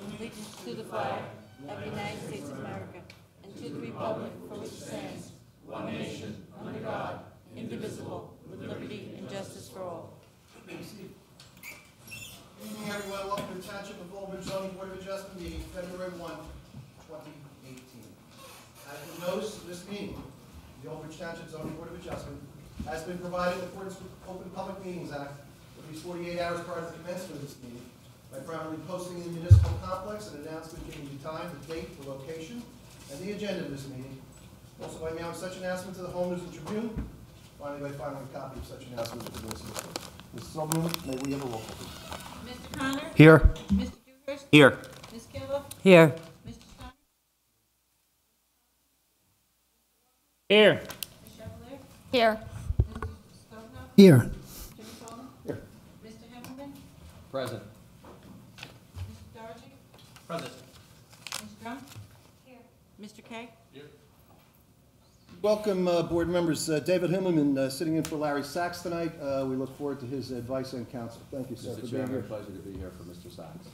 allegiance to the flag of the United States of America and to the republic for which it stands, one nation, under God, indivisible, with liberty and justice for all. Good evening, everyone. Welcome to Township of Old Bridge Zoning Board of Adjustment meeting, February 1, 2018. As the notice of this meeting, the Old Bridge Township Zoning Board of Adjustment has been provided in accordance with the Open Public Meetings Act at least 48 hours prior to the commencement of this meeting by promptly posting in the municipal complex an announcement giving the time, the date, the location, and the agenda of this meeting. Also by mailing such announcement to the Home News and Tribune. Finally, by filing a copy of such announcement to the Municipal Court. Mrs. Sullivan, may we have a roll call, please? Mr. Connor? Here. Mr. Dewhurst? Here. Ms. Killa? Here. Mr. Stein? Here. Ms. Chevalier? Here. Mr. Stokoe? Here. Jimmy Coleman? Here. Mr. Hemmelman? Present. Mr. Doherty? Present. Ms. Drum? Here. Mr. Kay? Welcome, board members. David Himmelman sitting in for Larry Sachs tonight. We look forward to his advice and counsel. Thank you, sir, for Mr. being Chairman, here. pleasure to be here for Mr. Sachs.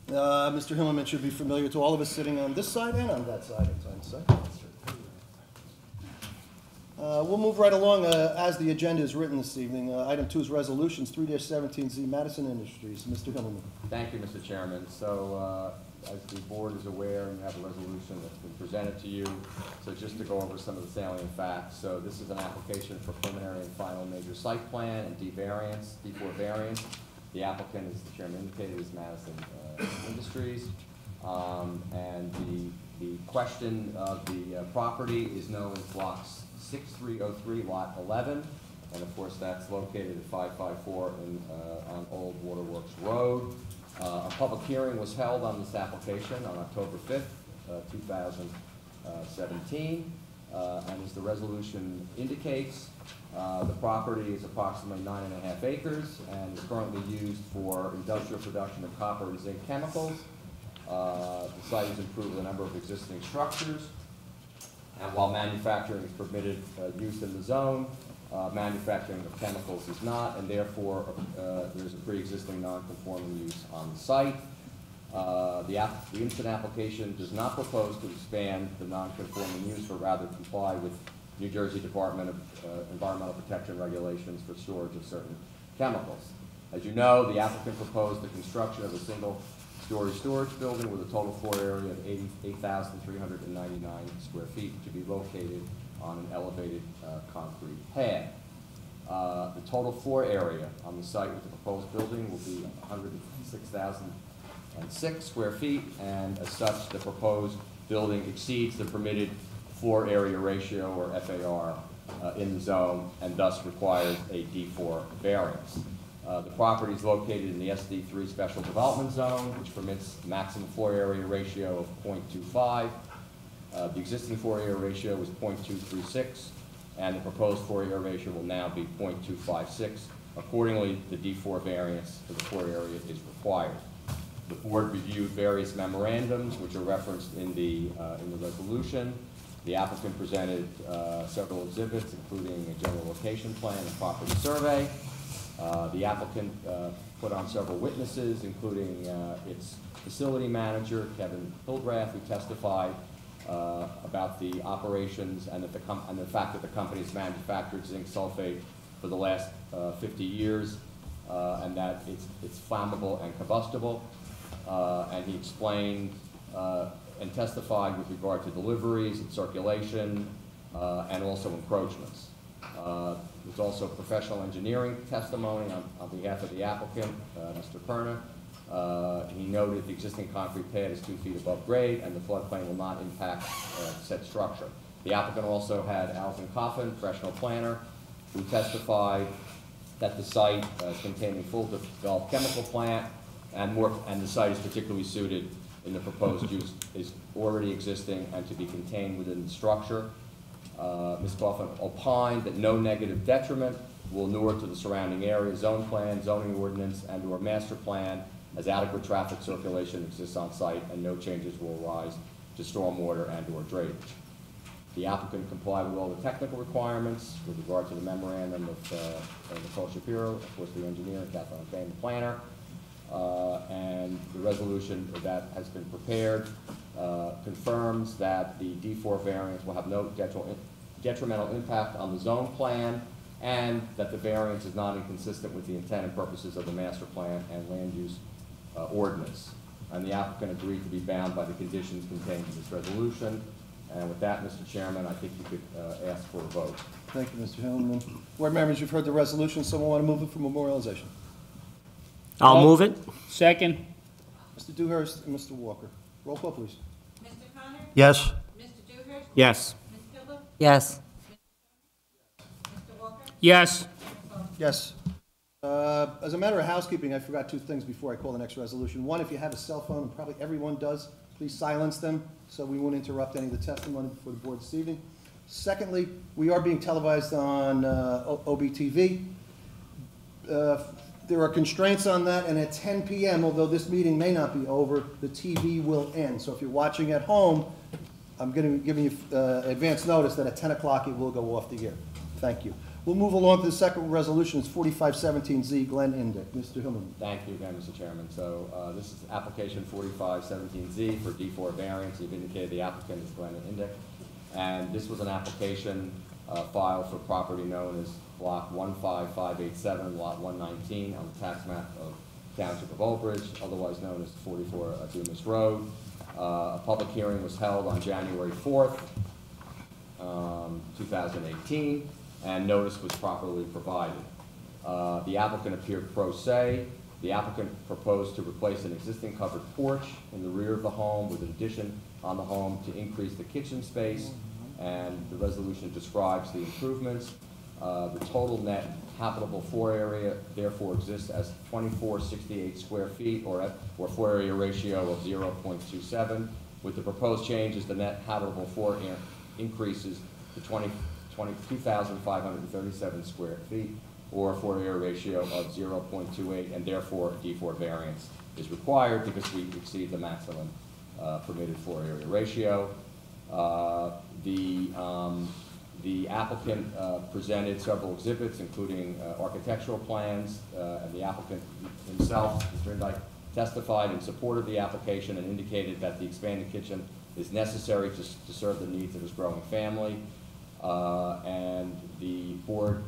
Mr. Himmelman should be familiar to all of us sitting on this side and on that side, in time to say. We'll move right along as the agenda is written this evening. Item 2 is resolutions, 3-17Z Madison Industries. Mr. Himmelman. Thank you, Mr. Chairman. So, as the board is aware, we have a resolution that's been presented to you. So just to go over some of the salient facts. So this is an application for preliminary and final major site plan and D4 variance. The applicant, as the chairman indicated, is Madison Industries. And the question of the property is known as blocks 6303, lot 11. And of course, that's located at 554 on Old Waterworks Road. A public hearing was held on this application on October 5th, 2017. And as the resolution indicates, the property is approximately 9.5 acres and is currently used for industrial production of copper and zinc chemicals. The site has improved a number of existing structures. And while manufacturing is permitted use in the zone, manufacturing of chemicals is not, and therefore there's a pre-existing non-conforming use on the site. The instant application does not propose to expand the non-conforming use, but rather comply with New Jersey Department of Environmental Protection regulations for storage of certain chemicals. As you know, the applicant proposed the construction of a single-story storage building with a total floor area of 8,399 square feet to be located on an elevated concrete pad. The total floor area on the site with the proposed building will be 106,006 square feet, and as such, the proposed building exceeds the permitted floor area ratio, or FAR, in the zone, and thus requires a D4 variance. The property is located in the SD3 Special Development Zone, which permits maximum floor area ratio of 0.25. The existing floor area ratio is 0.236, and the proposed floor area ratio will now be 0.256. Accordingly, the D4 variance for the floor area is required. The board reviewed various memorandums, which are referenced in the resolution. The applicant presented several exhibits, including a general location plan and property survey. The applicant put on several witnesses, including its facility manager, Kevin Hildrath, who testified about the operations and the fact that the company has manufactured zinc sulfate for the last 50 years, and that it's flammable and combustible. And he explained and testified with regard to deliveries and circulation, and also encroachments. There's also professional engineering testimony on behalf of the applicant, Mr. Perna. He noted the existing concrete pad is 2 feet above grade and the floodplain will not impact said structure. The applicant also had Alvin Coffin, professional planner, who testified that the site is containing full developed chemical plant and the site is particularly suited in the proposed use is already existing and to be contained within the structure. Ms. Coffin opined that no negative detriment will inure to the surrounding area, zone plan, zoning ordinance, and/or master plan, as adequate traffic circulation exists on site and no changes will arise to stormwater and/or drainage. The applicant complied with all the technical requirements with regard to the memorandum of Nicole Shapiro, of course the engineer, and Kathleen Kane, the planner. And the resolution that has been prepared confirms that the D4 variance will have no detrimental impact on the zone plan, and that the variance is not inconsistent with the intent and purposes of the master plan and land use ordinance. And the applicant agreed to be bound by the conditions contained in this resolution. And with that, Mr. Chairman, I think you could ask for a vote. Thank you, Mr. Hillman. Board members, you've heard the resolution. Someone want to move it for memorialization? I'll move it. Second. Mr. Dewhurst and Mr. Walker. Roll call, please. Mr. Connor? Yes. Mr. Dewhurst? Yes. Ms. Kibble? Yes. Mr. Walker? Yes. Yes. As a matter of housekeeping, I forgot two things before I call the next resolution. One, if you have a cell phone, and probably everyone does, please silence them so we won't interrupt any of the testimony before the board this evening. Secondly, we are being televised on OBTV. There are constraints on that, and at 10 p.m., although this meeting may not be over, the TV will end. So if you're watching at home, I'm giving you advance notice that at 10 o'clock it will go off the air. Thank you. We'll move along to the second resolution. It's 4517Z, Glenn Indick. Mr. Hillman. Thank you again, Mr. Chairman. So this is application 4517Z for D4 variance. You've indicated the applicant is Glenn Indick. And this was an application filed for property known as Block 15587, Lot 119 on the tax map of Township of Old Bridge, otherwise known as 44 Dumas Road. A public hearing was held on January 4th, 2018, and notice was properly provided. The applicant appeared pro se. The applicant proposed to replace an existing covered porch in the rear of the home with an addition on the home to increase the kitchen space, and the resolution describes the improvements. The total net habitable floor area therefore exists as 2468 square feet, or floor area ratio of 0.27. With the proposed changes, the net habitable floor increases to 22,537 square feet, or a floor area ratio of 0.28, and therefore a D4 variance is required because we exceed the maximum permitted floor area ratio. The applicant presented several exhibits, including architectural plans, and the applicant himself, Mr. Indick, testified in support of the application and indicated that the expanded kitchen is necessary to serve the needs of his growing family. And the board,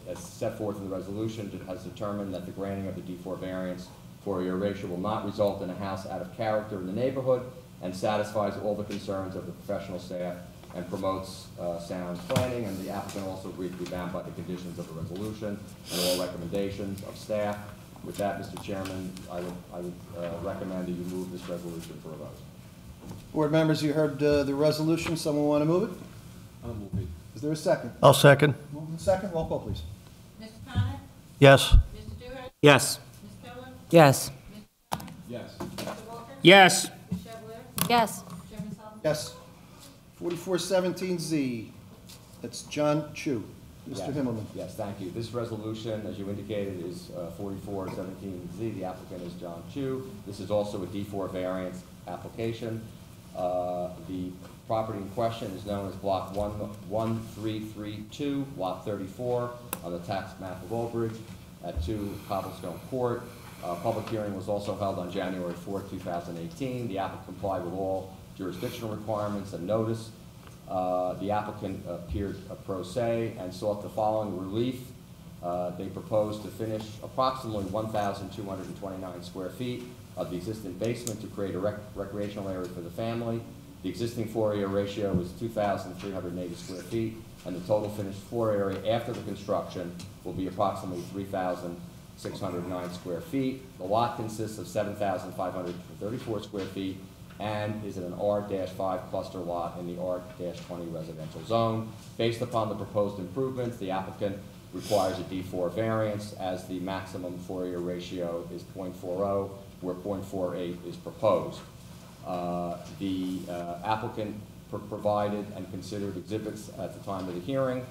as set forth in the resolution, has determined that the granting of the D4 variance floor area ratio will not result in a house out of character in the neighborhood and satisfies all the concerns of the professional staff and promotes sound planning. And the applicant also agreed to be bound by the conditions of the resolution and all recommendations of staff. With that, Mr. Chairman, I would recommend that you move this resolution for a vote. Board members, you heard the resolution. Someone want to move it? I'll move it. Is there a second? I'll second. Move in second. Roll call, please. Mr. Connor? Yes. Mr. Dewhurst? Yes. Ms. Kibble? Yes. Yes. Mr. Walker? Yes. Ms. Chevalier? Yes. Chairman Sullivan? Yes. 4417Z, that's John Chu. Mr. Yes. Himmelman. Yes, thank you. This resolution, as you indicated, is 4417Z. The applicant is John Chu. This is also a D4 variance application. The property in question is known as Block 1332, Lot 34, on the tax map of Old Bridge at 2 Cobblestone Court. Public hearing was also held on January 4, 2018. The applicant complied with all jurisdictional requirements and notice. The applicant appeared pro se and sought the following relief. They proposed to finish approximately 1,229 square feet of the existing basement to create a recreational area for the family. The existing floor area ratio is 2,380 square feet, and the total finished floor area after the construction will be approximately 3,609 square feet. The lot consists of 7,534 square feet and is in an R-5 cluster lot in the R-20 residential zone. Based upon the proposed improvements, the applicant requires a D4 variance as the maximum floor area ratio is 0.40, where 0.48 is proposed. The applicant provided and considered exhibits at the time of the hearing,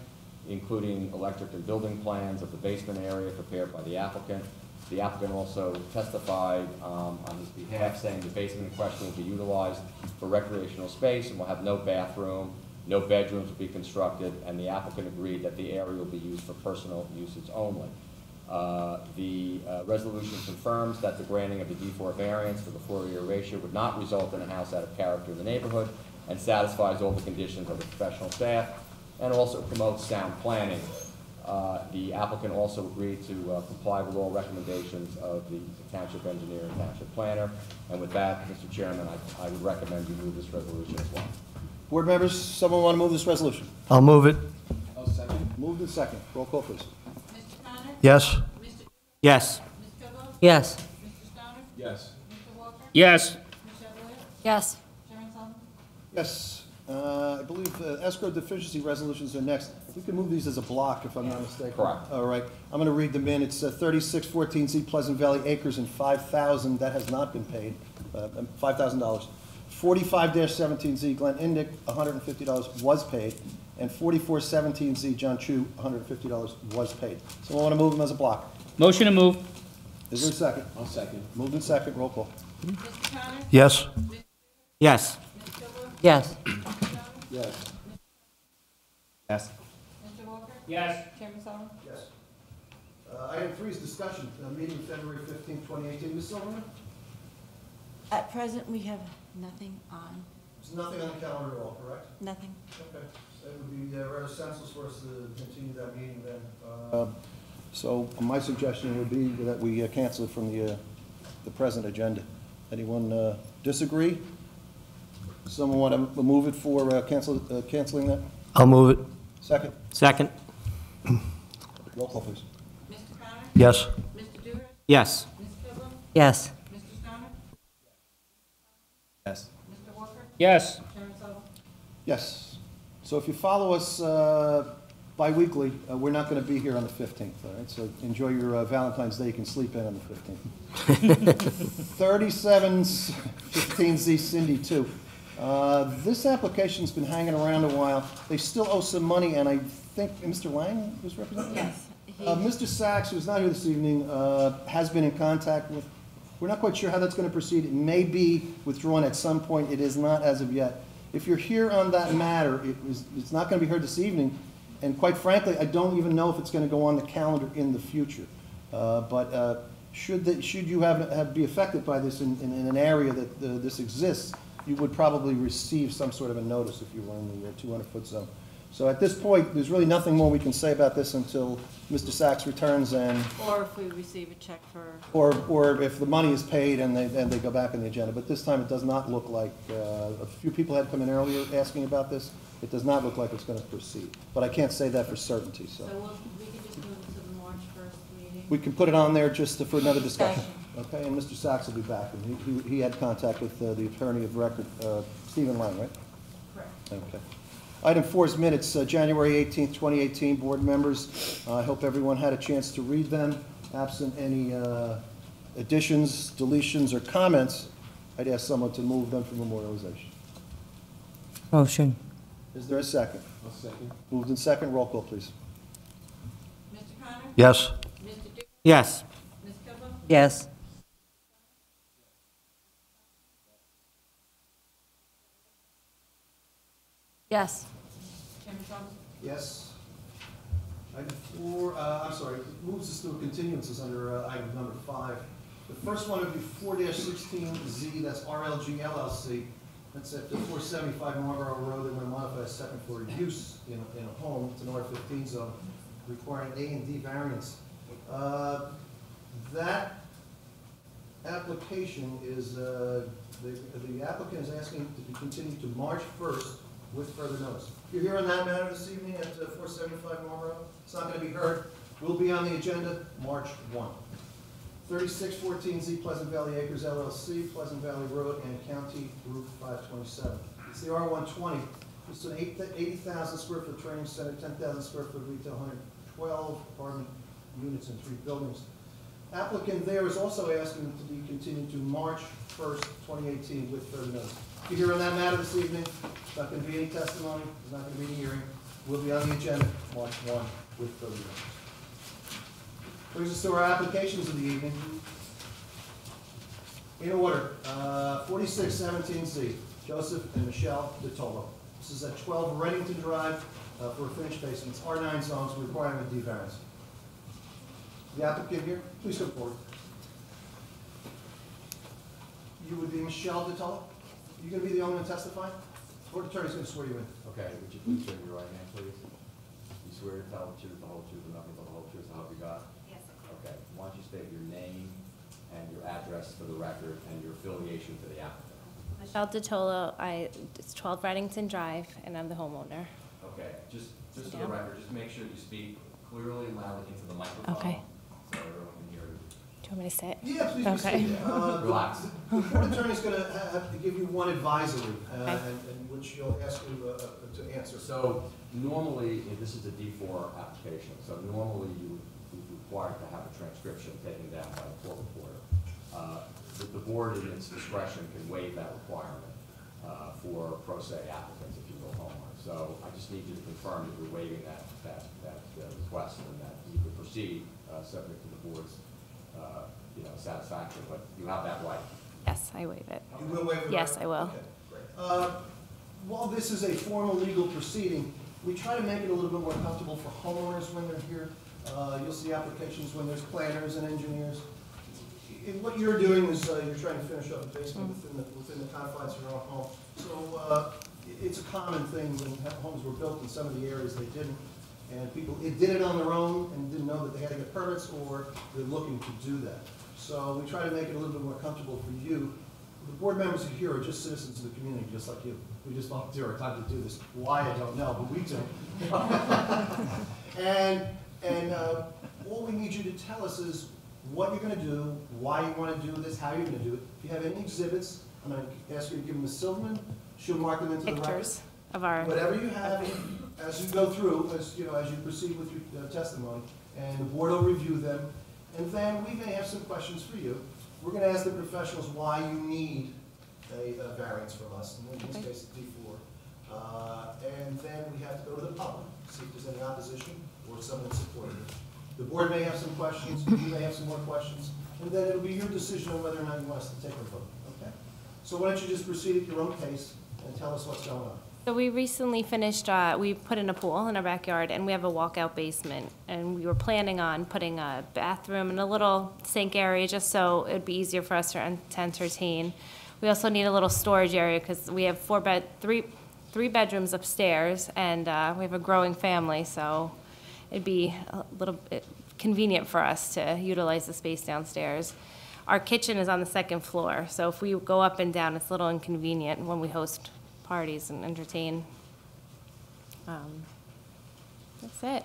including electric and building plans of the basement area prepared by the applicant. The applicant also testified on his behalf, saying the basement in question will be utilized for recreational space and will have no bathroom, no bedrooms will be constructed, and the applicant agreed that the area will be used for personal usage only. The resolution confirms that the granting of the D4 variance for the floor-area ratio would not result in a house out of character in the neighborhood and satisfies all the conditions of the professional staff and also promotes sound planning. The applicant also agreed to comply with all recommendations of the township engineer and township planner. And with that, Mr. Chairman, I would recommend you move this resolution as well. Board members, someone want to move this resolution? I'll move it. I'll second. Moved and second. Roll call, please. Mr. Connor? Yes. Mr. Yes. Ms. Kibble? Yes. Mr. Stoner? Yes. Mr. Walker? Yes. Ms. Chevalier? Yes. Chairman Sullivan? Yes. I believe escrow deficiency resolutions are next. We can move these as a block, if I'm not mistaken. Correct. All right. I'm going to read them in. It's 3614Z Pleasant Valley Acres and 5,000. That has not been paid. $5,000. 45-17Z Glen Indick, $150 was paid. And 4417Z John Chu, $150 was paid. Someone want to move them as a block? Motion to move. Is there a second? I'll second. Moved in second. Roll call. Mr. Connor? Yes. Yes. Ms. Kibble? Yes. Mr. Stoner? Yes. Yes. Mr. Walker? Yes. Chairman Sullivan? Yes. Item 3 is discussion, meeting February 15, 2018. Ms. Silverman? At present, we have nothing on, There's nothing on the calendar at all, correct? nothing. Okay. It would be rather senseless for us to continue that meeting then. So my suggestion would be that we cancel it from the present agenda. Anyone disagree? Someone want to move it for canceling that? I'll move it. Second? Second. Roll call, please. Mr. Connor? Yes. Mr. Dewar? Yes. Ms. Kibble? Yes. Mr. Stoner? Yes. Mr. Walker? Yes. Chairman Sullivan? Yes. So if you follow us bi-weekly, we're not going to be here on the 15th, all right? So enjoy your Valentine's Day. You can sleep in on the 15th. 3715Z Cindy 2. This application's been hanging around a while. They still owe some money, and I think Mr. Lang was representing? Yes. Mr. Sachs, who's not here this evening, has been in contact with, we're not quite sure how that's going to proceed. It may be withdrawn at some point. It is not as of yet. If you're here on that matter, it's not going to be heard this evening, and quite frankly, I don't even know if it's going to go on the calendar in the future. But should you be affected by this in an area that this exists, you would probably receive some sort of a notice if you were in the 200-foot zone. So at this point, there's really nothing more we can say about this until Mr. Sachs returns and, Or if we receive a check for, or if the money is paid and they go back on the agenda. But this time, it does not look like, a few people had come in earlier asking about this. It does not look like it's going to proceed. But I can't say that for certainty, so. we could just move it to the March 1st meeting? We can put it on there just for another discussion. Okay, and Mr. Sachs will be back, and he had contact with the attorney of record, Stephen Lang, right? Correct. Okay. Item 4 is minutes, January 18th, 2018. Board members, I hope everyone had a chance to read them. Absent any additions, deletions, or comments, I'd ask someone to move them for memorialization. Motion. Is there a second? I'll second. Moved in second, roll call, please. Mr. Connor? Yes. Mr. Dewar? Yes. Ms. Kibble? Yes. Yes. Chairman Sullivan? Yes. Item 4, I'm sorry, moves us to a continuances under item number 5. The first one would be 4-16Z, that's RLG LLC. That's at 475 Marlborough Road. They want to modify a second floor use in a home. It's an R15 zone, requiring A and D variance. That application is, the applicant is asking to be continued to March 1st with further notice. You're here on that matter this evening at 475 Marlborough. It's not going to be heard. Will be on the agenda March 1. 3614Z Pleasant Valley Acres LLC, Pleasant Valley Road, and County Route 527. It's the R120. It's an 80,000 square foot training center, 10,000 square foot retail, 112 apartment units and 3 buildings. Applicant there is also asking to be continued to March 1st, 2018 with further notice. If you're here on that matter this evening, there's not going to be any testimony, there's not going to be any hearing. We'll be on the agenda March 1 with further notice. Brings us to our applications of the evening. In order, 4617Z, Joseph and Michelle DiTolo. This is at 12 Reddington Drive for a finished basement. It's R9 zones requiring a D variance. the applicant here, please come forward. You would be Michelle Detola? You gonna be the only one testifying? Board attorney's gonna swear you in. Okay, would you please raise your right hand, please? You swear to tell the truth, the whole truth, and nothing but the whole truth, so help you God? Yes. Okay, why don't you state your name and your address for the record and your affiliation to the applicant? Michelle Dotolo, it's 12 Reddington Drive, and I'm the homeowner. Okay, just for the Yeah. record, just make sure you speak clearly and loudly into the microphone. Okay. So everyone can hear you. Do you want me to sit? Yeah, please Okay. proceed. Relax. The board attorney's gonna have to give you one advisory, Okay. and which you'll ask you to answer. So normally, this is a D4 application, so normally you would be required to have a transcription taken down by the court reporter. The board in its discretion can waive that requirement for pro se applicants if you go homeowner. So I just need you to confirm that you're waiving that request and that you could proceed subject to the board's satisfaction, but you have that right. Yes, I waive it. You will waive the Yes, right? I will. Okay, great. While this is a formal legal proceeding, we try to make it a little bit more comfortable for homeowners when they're here. You'll see applications when there's planners and engineers. And what you're doing is you're trying to finish up the basement within the confines of your own home. So it's a common thing when homes were built in some of the areas they didn't. And people did it on their own and didn't know that they had to get permits, or they're looking to do that. So we try to make it a little bit more comfortable for you. The board members here are just citizens of the community, just like you. We just volunteer our time to do this. Why, I don't know, but we do. And all we need you to tell us is what you're gonna do, why you wanna do this, how you're gonna do it. If you have any exhibits, I'm gonna ask you to give them to Silverman. She'll mark them into the record. Pictures of our, Whatever you have, as you go through, as you proceed with your testimony, and the board will review them, and then we may have some questions for you. We're gonna ask the professionals why you need a variance from us, and in this case, D4. And then we have to go to the public, see if there's any opposition or someone supporting it. The board may have some questions, you may have some more questions, and then it'll be your decision on whether or not you want us to take a vote, okay? So why don't you just proceed at your own pace and tell us what's going on? so we recently finished, we put in a pool in our backyard, and we have a walkout basement. And we were planning on putting a bathroom and a little sink area, just so it'd be easier for us to entertain. We also need a little storage area, because we have three bedrooms upstairs, and we have a growing family, so it'd be a little bit convenient for us to utilize the space downstairs. Our kitchen is on the second floor, so if we go up and down, it's a little inconvenient when we host parties and entertain. That's it.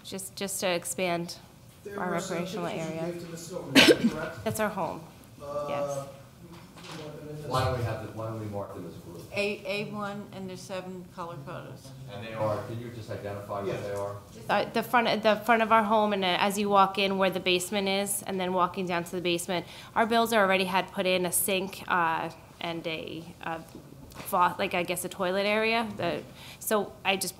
Just to expand There our were some recreational pictures you area. gave to Ms. Silverman, is that correct? That's our home. Yes. Why don't we mark them as a group? A1, and there's 7 color photos. And they are, can you just identify what they are? The front of our home, and as you walk in where the basement is, and then walking down to the basement, our builder already had put in a sink and a toilet area. So I just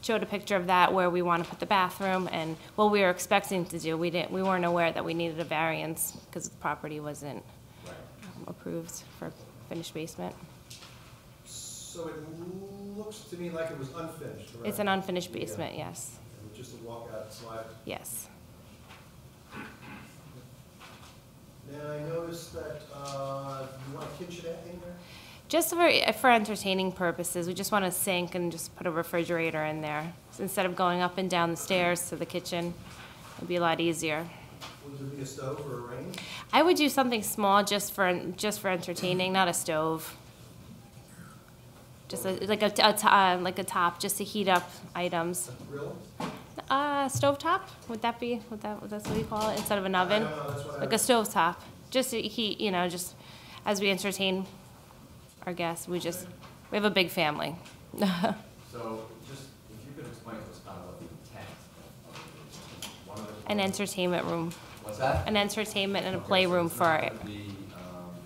showed a picture of that where we want to put the bathroom, and what we were expecting to do. We weren't aware that we needed a variance because the property wasn't approved for finished basement. So it looks to me like it was unfinished, correct? It's an unfinished basement, yes. Just a walkout slide. Yes. Now, I noticed that you want a kitchenette in there? Just for entertaining purposes, we just want a sink and just put a refrigerator in there. So instead of going up and down the stairs to the kitchen, it'd be a lot easier. Would there be a stove or a range? I would do something small just for entertaining, not a stove. Just like a top, just to heat up items. A grill? Stove top? That's what you call it, instead of an oven? I don't know, that's what I Like a stove top, just to heat, just as we entertain our guests. We have a big family. So just, if you could explain to us kind of what the intent of one of the. An entertainment room, What's that? an entertainment and a Okay, playroom so it's for not it. gonna be,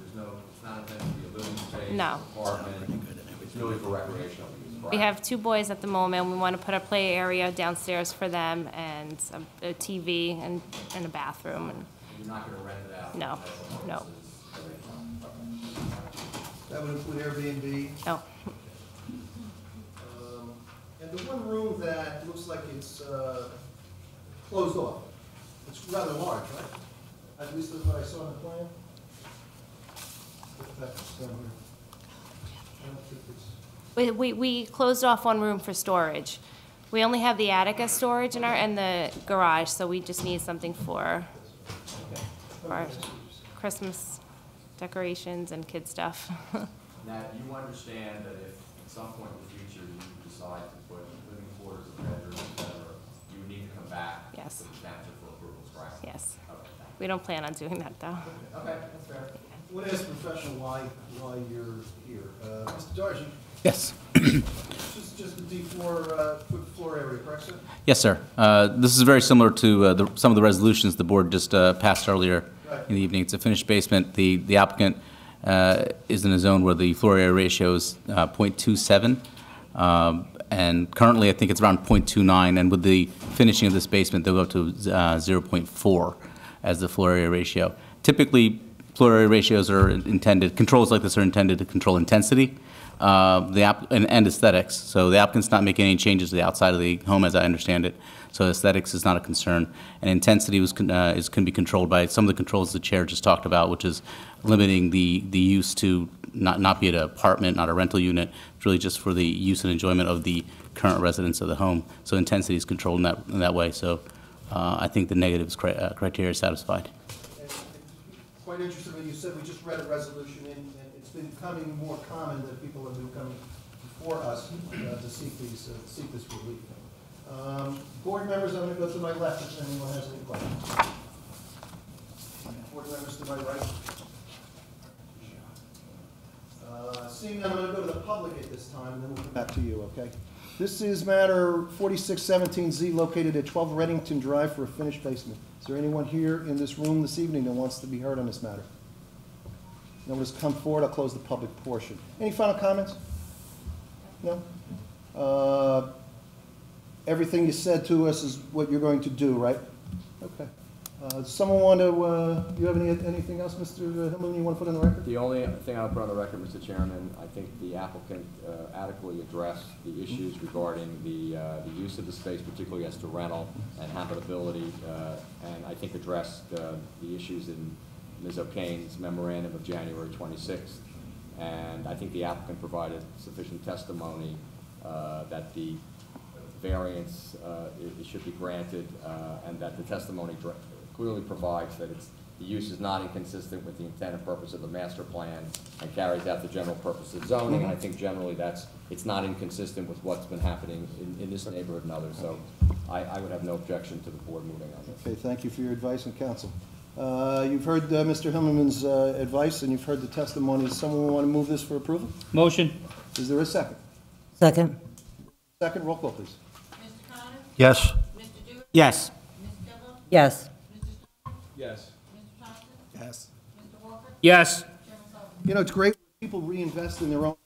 it's not intended to be a living space. No. Apartment, it's really for recreational use, correct? We have 2 boys at the moment. We want to put a play area downstairs for them, and a TV and a bathroom. And You're not gonna rent it out? No, no. That would include Airbnb. oh, And the one room that looks like it's closed off, It's rather large, right? At least that's what I saw on the plan. That's down here. I don't think it's. We closed off one room for storage. We only have the attic as storage and the garage, so we just need something for our Christmas decorations and kid stuff. Now, you understand that if at some point in the future you decide to put living quarters, a bedroom, et cetera, you would need to come back Yes. to the township for approval, correct? Yes. Okay, We don't plan on doing that, though. okay, that's fair. I want to ask the professional why you're here. Mr. Dargy, Yes. just the D4 foot floor area, correct, sir? Yes, sir. This is very similar to some of the resolutions the board just passed earlier in the evening. It's a finished basement. The applicant is in a zone where the floor area ratio is .27, and currently I think it's around .29, and with the finishing of this basement, they'll go up to 0.4 as the floor area ratio. Typically, floor area ratios are intended, controls like this are intended to control intensity and aesthetics. So the applicant's not making any changes to the outside of the home, as I understand it. So aesthetics is not a concern. And intensity can be controlled by some of the controls the chair just talked about, which is limiting the use to not be an apartment, not a rental unit. It's really just for the use and enjoyment of the current residents of the home. So intensity is controlled in that way. So I think the negatives criteria is satisfied. And quite interesting when you said we just read a resolution, and it's been becoming more common that people have been coming before us to seek this relief. Board members, I'm going to go to my left if anyone has any questions. Board members to my right. Seeing none, I'm going to go to the public at this time, and then we'll come back to you, okay? This is matter 4617Z, located at 12 Reddington Drive for a finished basement. Is there anyone here in this room this evening that wants to be heard on this matter? No one has come forward. I'll close the public portion. Any final comments? No? Everything you said to us is what you're going to do, right? Okay. Does someone want to, you have anything else, Mr. Hillman, you want to put on the record? The only thing I'll put on the record, Mr. Chairman, I think the applicant adequately addressed the issues regarding the use of the space, particularly as to rental and habitability, and I think addressed the issues in Ms. O'Kane's memorandum of January 26th. And I think the applicant provided sufficient testimony that the variance it should be granted, and that the testimony clearly provides that the use is not inconsistent with the intent and purpose of the master plan and carries out the general purpose of zoning. And I think generally it's not inconsistent with what's been happening in this neighborhood and others. So I would have no objection to the board moving on this. Okay, thank you for your advice and counsel. You've heard Mr. Hillman's advice, and you've heard the testimony. Does someone want to move this for approval? Motion. Is there a second? Second. Second, roll call, please. Mr. Connor? Yes. Mr. Dewey? Yes. Ms. Dibble? Yes. Mr. Stone? Yes. Mr. Thompson? Yes. Mr. Walker? Yes. Chairman Sullivan? You know, it's great when people reinvest in their own.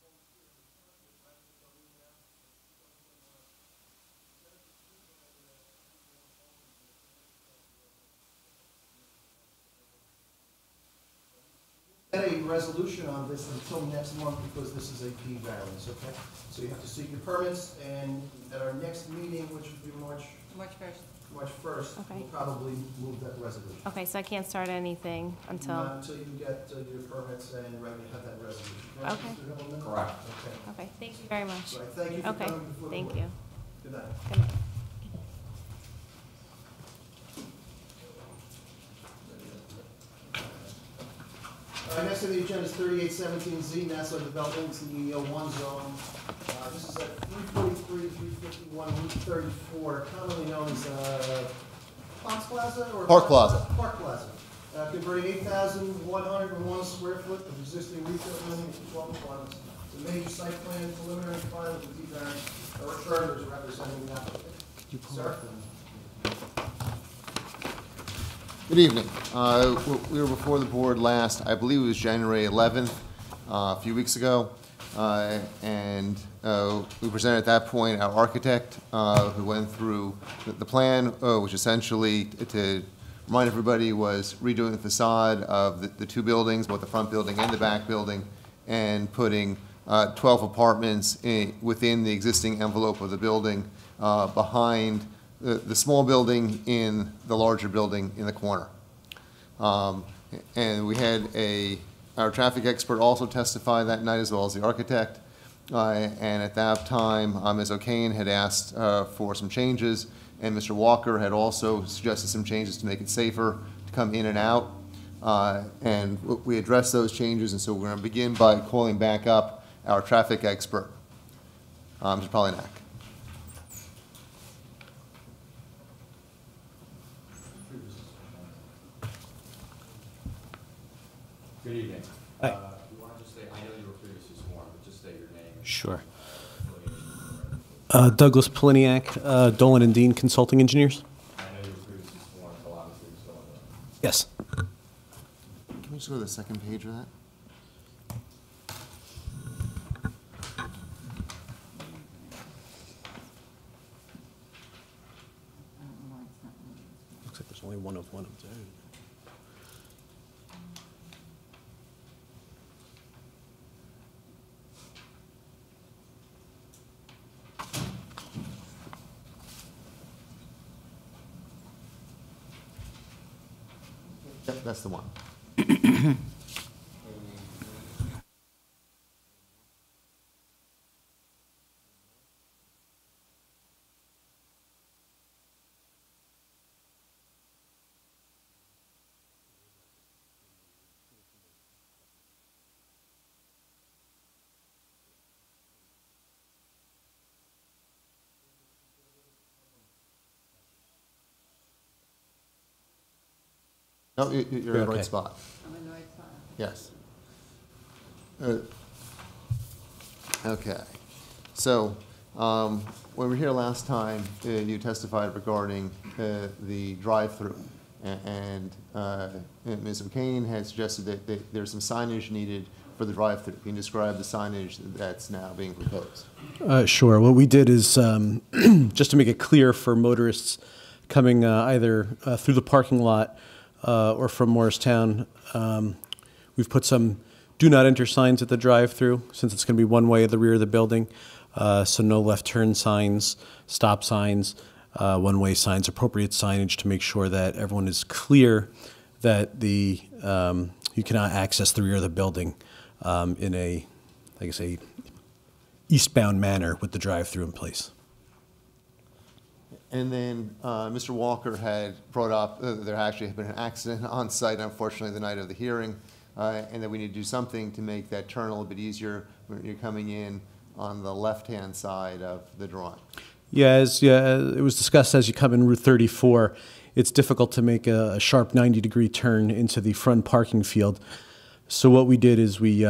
Get a resolution on this until next month because this is a P variance, okay? So you have to seek your permits, and at our next meeting, which would be March March 1st. 1st, Okay. we'll probably move that resolution. Okay, so I can't start anything until, Not until you get your permits and have that resolution. Correct, Okay. Mr. Hibbleman? Correct. Okay. okay, thank you very much. Right, thank you for Okay, coming before the thank board. you. Good night. Good night. Next on the agenda is 3817Z, Nassau Development, it's in the E01 zone. This is at 343, 351, Route 34, commonly known as Fox Plaza or? Park Plaza. Park Plaza. Converting 8,101 square foot of existing retail building into 12 apartments. It's a major site plan, preliminary final with the variance, or Charters representing the applicant. Sir? Good evening. We were before the board last, I believe it was January 11th, a few weeks ago, and we presented at that point our architect who went through the plan, which essentially, to remind everybody, was redoing the facade of the two buildings, both the front building and the back building, and putting 12 apartments within the existing envelope of the building behind the small building in the larger building in the corner. And we had our traffic expert also testify that night, as well as the architect. And at that time, Ms. O'Kane had asked for some changes, and Mr. Walker had also suggested some changes to make it safer to come in and out. And we addressed those changes, and so we're going to begin by calling back up our traffic expert, Mr. Polynak. Good evening. Hi. You want to just say, I know you were previously sworn, but just state your name. Sure. Douglas Poliniak, Dolan and Dean Consulting Engineers. I know you were previously sworn, so obviously you're still on the. Yes. Can we just go to the second page of that? Looks like there's only one of them. Yep, that's the one. No, you're in the right Okay. spot. I'm in the right spot. Yes. Okay. So, when we were here last time, you testified regarding the drive-through. And Ms. O'Kane had suggested that there's some signage needed for the drive-through. Can you describe the signage that's now being proposed? Sure. What we did is, just to make it clear for motorists coming either through the parking lot or from Morristown, we've put some do not enter signs at the drive-through, since it's going to be one way at the rear of the building. So no left turn signs, stop signs, one-way signs, appropriate signage to make sure that everyone is clear that you cannot access the rear of the building in a, I guess, a eastbound manner with the drive-through in place. And then Mr. Walker had brought up there actually had been an accident on site, unfortunately, the night of the hearing, and that we need to do something to make that turn a little bit easier when you're coming in on the left-hand side of the drawing. Yeah, it was discussed as you come in Route 34, it's difficult to make a sharp 90-degree turn into the front parking field. So what we did is we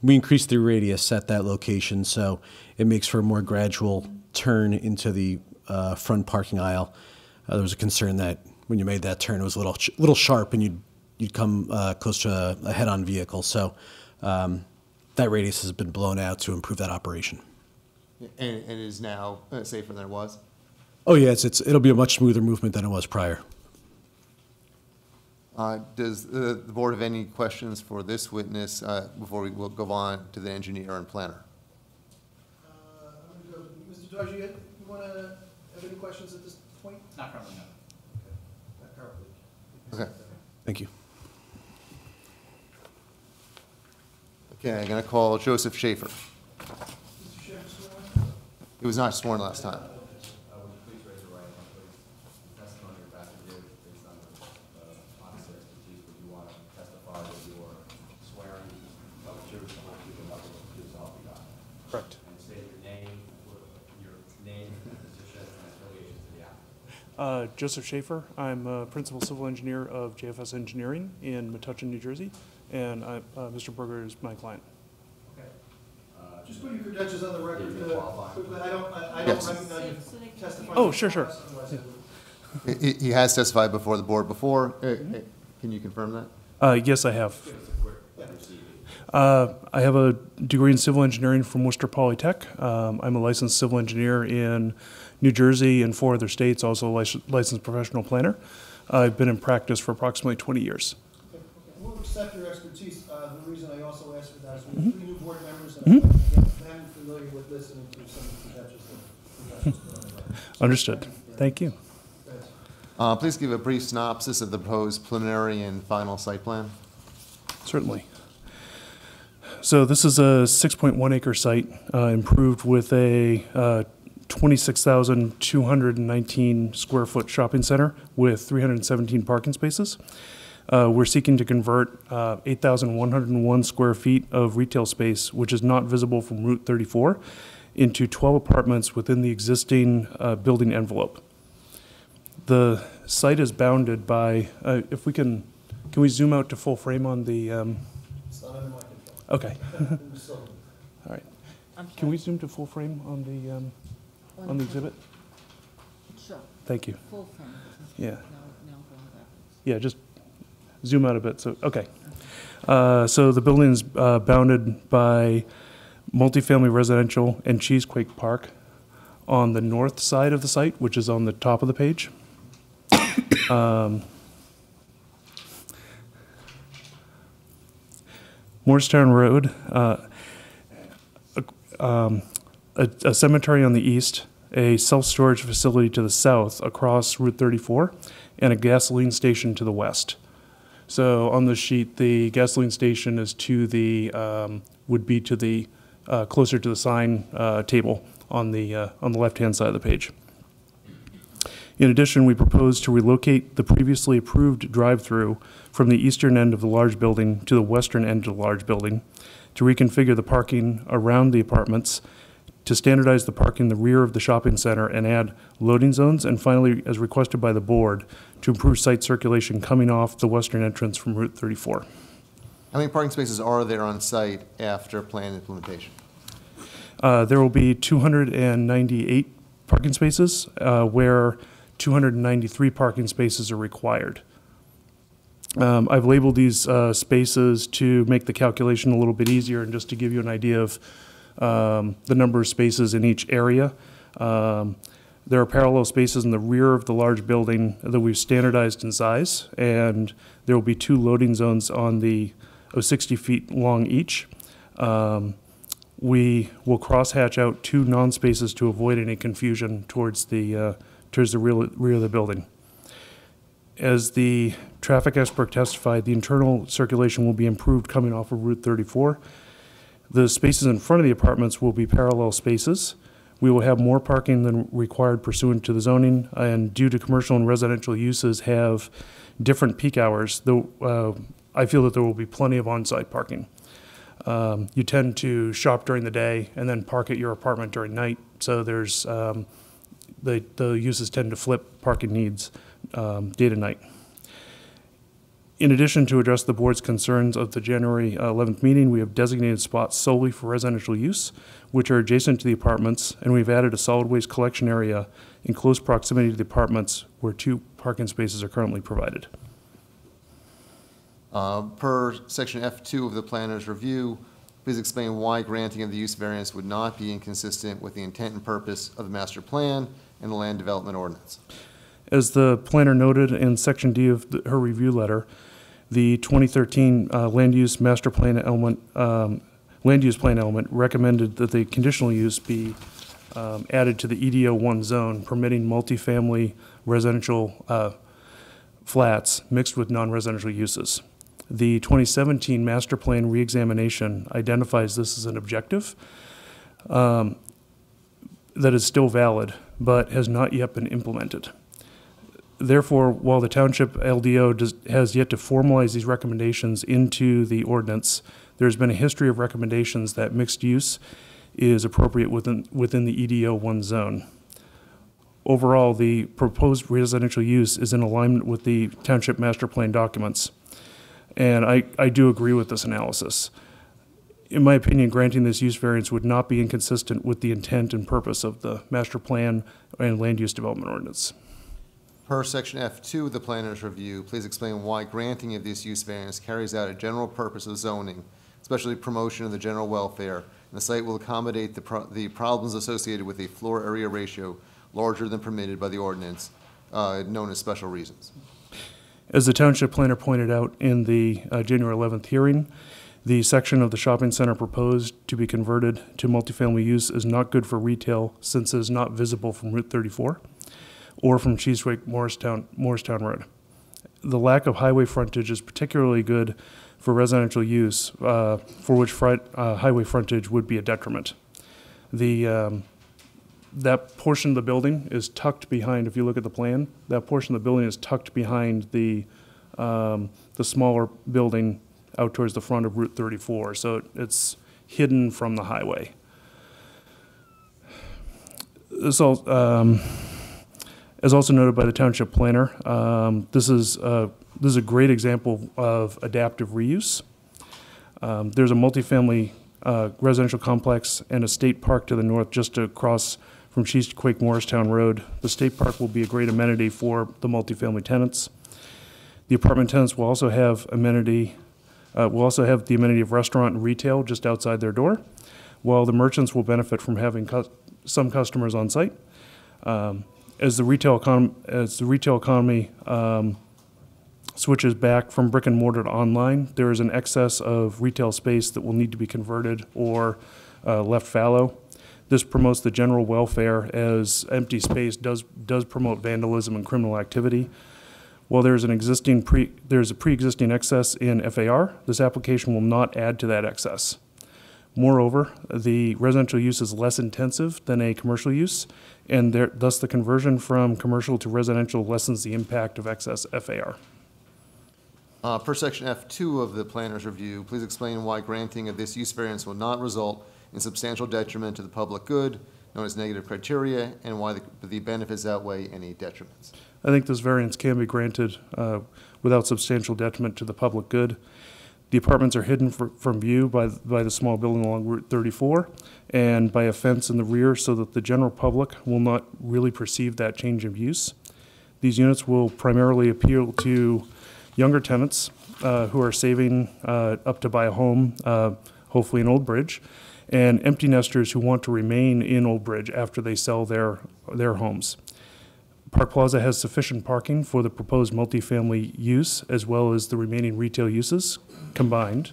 increased the radius at that location, so it makes for a more gradual turn into the front parking aisle. There was a concern that when you made that turn, it was a little sharp, and you'd come close to a head-on vehicle. So that radius has been blown out to improve that operation. And it is now safer than it was? Oh yeah, it'll be a much smoother movement than it was prior. Does the board have any questions for this witness before we will go on to the engineer and planner? I'm gonna go, Mr. Dargy, you want to have any questions at this point? Not currently, no. Not currently. Okay. Thank you. Okay, I'm going to call Joseph Schaefer. Mr. Sheriff, sworn? He was not sworn last time. Would you please raise your right hand, please? The testimony you're about to give, based on the officer expertise, would you want to testify that you are swearing to tell the truth, the whole truth, and nothing but the truth, so help you God? Correct. And state your name, position, and affiliation to the applicant. Joseph Schaefer. I'm a principal civil engineer of JFS Engineering in Metuchen, New Jersey, and Mr. Berger is my client. Okay. Just put your credentials on the record. You're qualified. I don't Yes. recognize you testifying. Oh, sure. Otherwise I would- He has testified before the board before. Can you confirm that? Yes, I have. Give us a quick receipt. I have a degree in civil engineering from Worcester Polytech. I'm a licensed civil engineer in New Jersey and 4 other states, also a licensed professional planner. I've been in practice for approximately 20 years. Okay. We'll accept your expertise. The reason I also asked for that is we have 3 new board members, and I'd like to get them familiar with listening to some of the credentials. Understood. Thank you. Please give a brief synopsis of the proposed preliminary and final site plan. Certainly. So this is a 6.1 acre site, improved with a 26,219 square foot shopping center with 317 parking spaces. We're seeking to convert 8,101 square feet of retail space, which is not visible from Route 34, into 12 apartments within the existing building envelope. The site is bounded by, if we can we zoom out to full frame on the, It's not under my control. okay. It was so- All right. Can we zoom to full frame on the exhibit? Sure, Thank you. full frame. Yeah. Now go backwards. Yeah, just zoom out a bit. So, okay. So the building is bounded by multifamily residential and Cheesequake Park on the north side of the site, which is on the top of the page. Moorestown Road, a cemetery on the east, a self-storage facility to the south across Route 34, and a gasoline station to the west. So on the sheet, the gasoline station is to the, would be to the, closer to the sign table on the left-hand side of the page. In addition, we propose to relocate the previously approved drive-through from the eastern end of the large building to the western end of the large building, to reconfigure the parking around the apartments, to standardize the parking in the rear of the shopping center and add loading zones, and finally, as requested by the board, to improve site circulation coming off the western entrance from Route 34. How many parking spaces are there on site after plan implementation? There will be 298 parking spaces, where 293 parking spaces are required. I've labeled these spaces to make the calculation a little bit easier and just to give you an idea of the number of spaces in each area. There are parallel spaces in the rear of the large building that we've standardized in size, and there will be 2 loading zones on the 60 feet long each. We will cross-hatch out 2 non-spaces to avoid any confusion towards the rear of the building. As the traffic expert testified, the internal circulation will be improved coming off of Route 34. The spaces in front of the apartments will be parallel spaces. We will have more parking than required pursuant to the zoning, and due to commercial and residential uses have different peak hours, though I feel that there will be plenty of on-site parking. You tend to shop during the day and then park at your apartment during night, so there's the uses tend to flip parking needs day to night. In addition, to address the board's concerns of the January 11th meeting, we have designated spots solely for residential use, which are adjacent to the apartments, and we've added a solid waste collection area in close proximity to the apartments where 2 parking spaces are currently provided. Per section F2 of the planner's review, please explain why granting of the use variance would not be inconsistent with the intent and purpose of the master plan and the land development ordinance. As the planner noted in section D of her review letter, the 2013 land use plan element recommended that the conditional use be added to the EDO1 zone, permitting multifamily residential flats mixed with non-residential uses. The 2017 master plan reexamination identifies this as an objective that is still valid, but has not yet been implemented. Therefore, while the Township LDO has yet to formalize these recommendations into the ordinance, there's been a history of recommendations that mixed use is appropriate within the EDO1 zone. Overall, the proposed residential use is in alignment with the Township Master Plan documents, and I do agree with this analysis. In my opinion, granting this use variance would not be inconsistent with the intent and purpose of the Master Plan and Land Use Development Ordinance. Per section F2 of the planner's review, please explain why granting of this use variance carries out a general purpose of zoning, especially promotion of the general welfare, and the site will accommodate the problems associated with a floor area ratio larger than permitted by the ordinance, known as special reasons. As the Township Planner pointed out in the January 11th hearing, the section of the shopping center proposed to be converted to multifamily use is not good for retail since it is not visible from Route 34. or from Cheesewake Morristown Road. The lack of highway frontage is particularly good for residential use, for which highway frontage would be a detriment. That portion of the building is tucked behind, if you look at the plan, that portion of the building is tucked behind the smaller building out towards the front of Route 34, so it's hidden from the highway. This as also noted by the township planner, this is a great example of adaptive reuse. There's a multifamily residential complex and a state park to the north just across from Cheesewake Morristown Road. The state park will be a great amenity for the multifamily tenants. The apartment tenants will also have the amenity of restaurant and retail just outside their door, while the merchants will benefit from having some customers on site. As the retail economy switches back from brick and mortar to online, there is an excess of retail space that will need to be converted or left fallow. This promotes the general welfare, as empty space does promote vandalism and criminal activity. While there's a pre-existing excess in FAR, this application will not add to that excess. Moreover, the residential use is less intensive than a commercial use, and thus the conversion from commercial to residential lessens the impact of excess FAR. Per section F2 of the planner's review, please explain why granting of this use variance will not result in substantial detriment to the public good, known as negative criteria, and why the benefits outweigh any detriments. I think this variance can be granted without substantial detriment to the public good. The apartments are hidden from view by the small building along Route 34 and by a fence in the rear, so that the general public will not really perceive that change of use. These units will primarily appeal to younger tenants who are saving up to buy a home, hopefully in Old Bridge, and empty nesters who want to remain in Old Bridge after they sell their homes. Park Plaza has sufficient parking for the proposed multifamily use, as well as the remaining retail uses combined.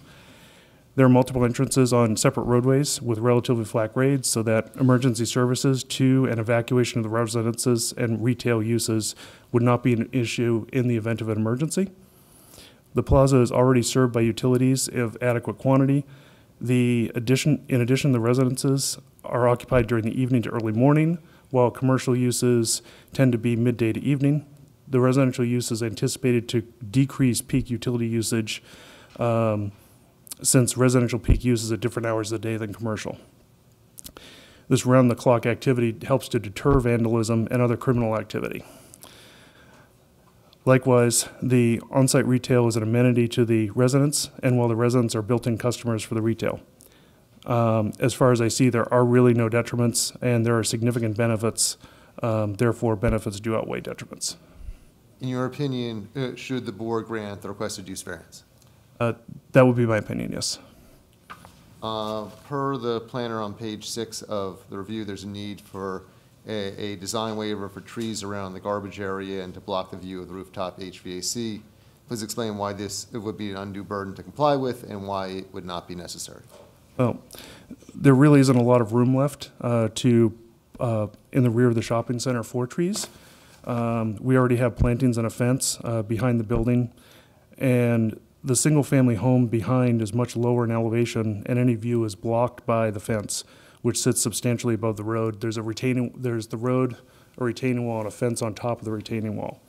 There are multiple entrances on separate roadways with relatively flat grades, so that emergency services to and evacuation of the residences and retail uses would not be an issue in the event of an emergency. The plaza is already served by utilities of adequate quantity. In addition, the residences are occupied during the evening to early morning, while commercial uses tend to be midday to evening. The residential use is anticipated to decrease peak utility usage, since residential peak use is at different hours of the day than commercial. This round-the-clock activity helps to deter vandalism and other criminal activity. Likewise, the on-site retail is an amenity to the residents, and while the residents are built-in customers for the retail. As far as I see, there are really no detriments, and there are significant benefits. Therefore, benefits do outweigh detriments. In your opinion, should the board grant the requested use variance? That would be my opinion, yes. Per the planner on page 6 of the review, there's a need for a design waiver for trees around the garbage area and to block the view of the rooftop HVAC. Please explain why it would be an undue burden to comply with and why it would not be necessary. Well, there really isn't a lot of room left in the rear of the shopping center for trees. We already have plantings and a fence behind the building, and the single-family home behind is much lower in elevation, and any view is blocked by the fence, which sits substantially above the road. There's the road, a retaining wall, and a fence on top of the retaining wall.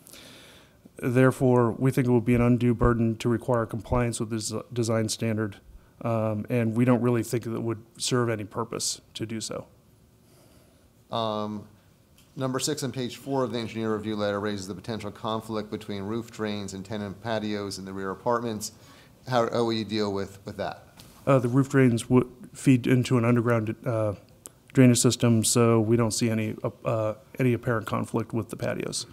Therefore, we think it would be an undue burden to require compliance with this design standard, and we don't really think that it would serve any purpose to do so. Number 6 on page 4 of the engineer review letter raises the potential conflict between roof drains and tenant patios in the rear apartments. How will you deal with that? The roof drains would feed into an underground drainage system, so we don't see any apparent conflict with the patios.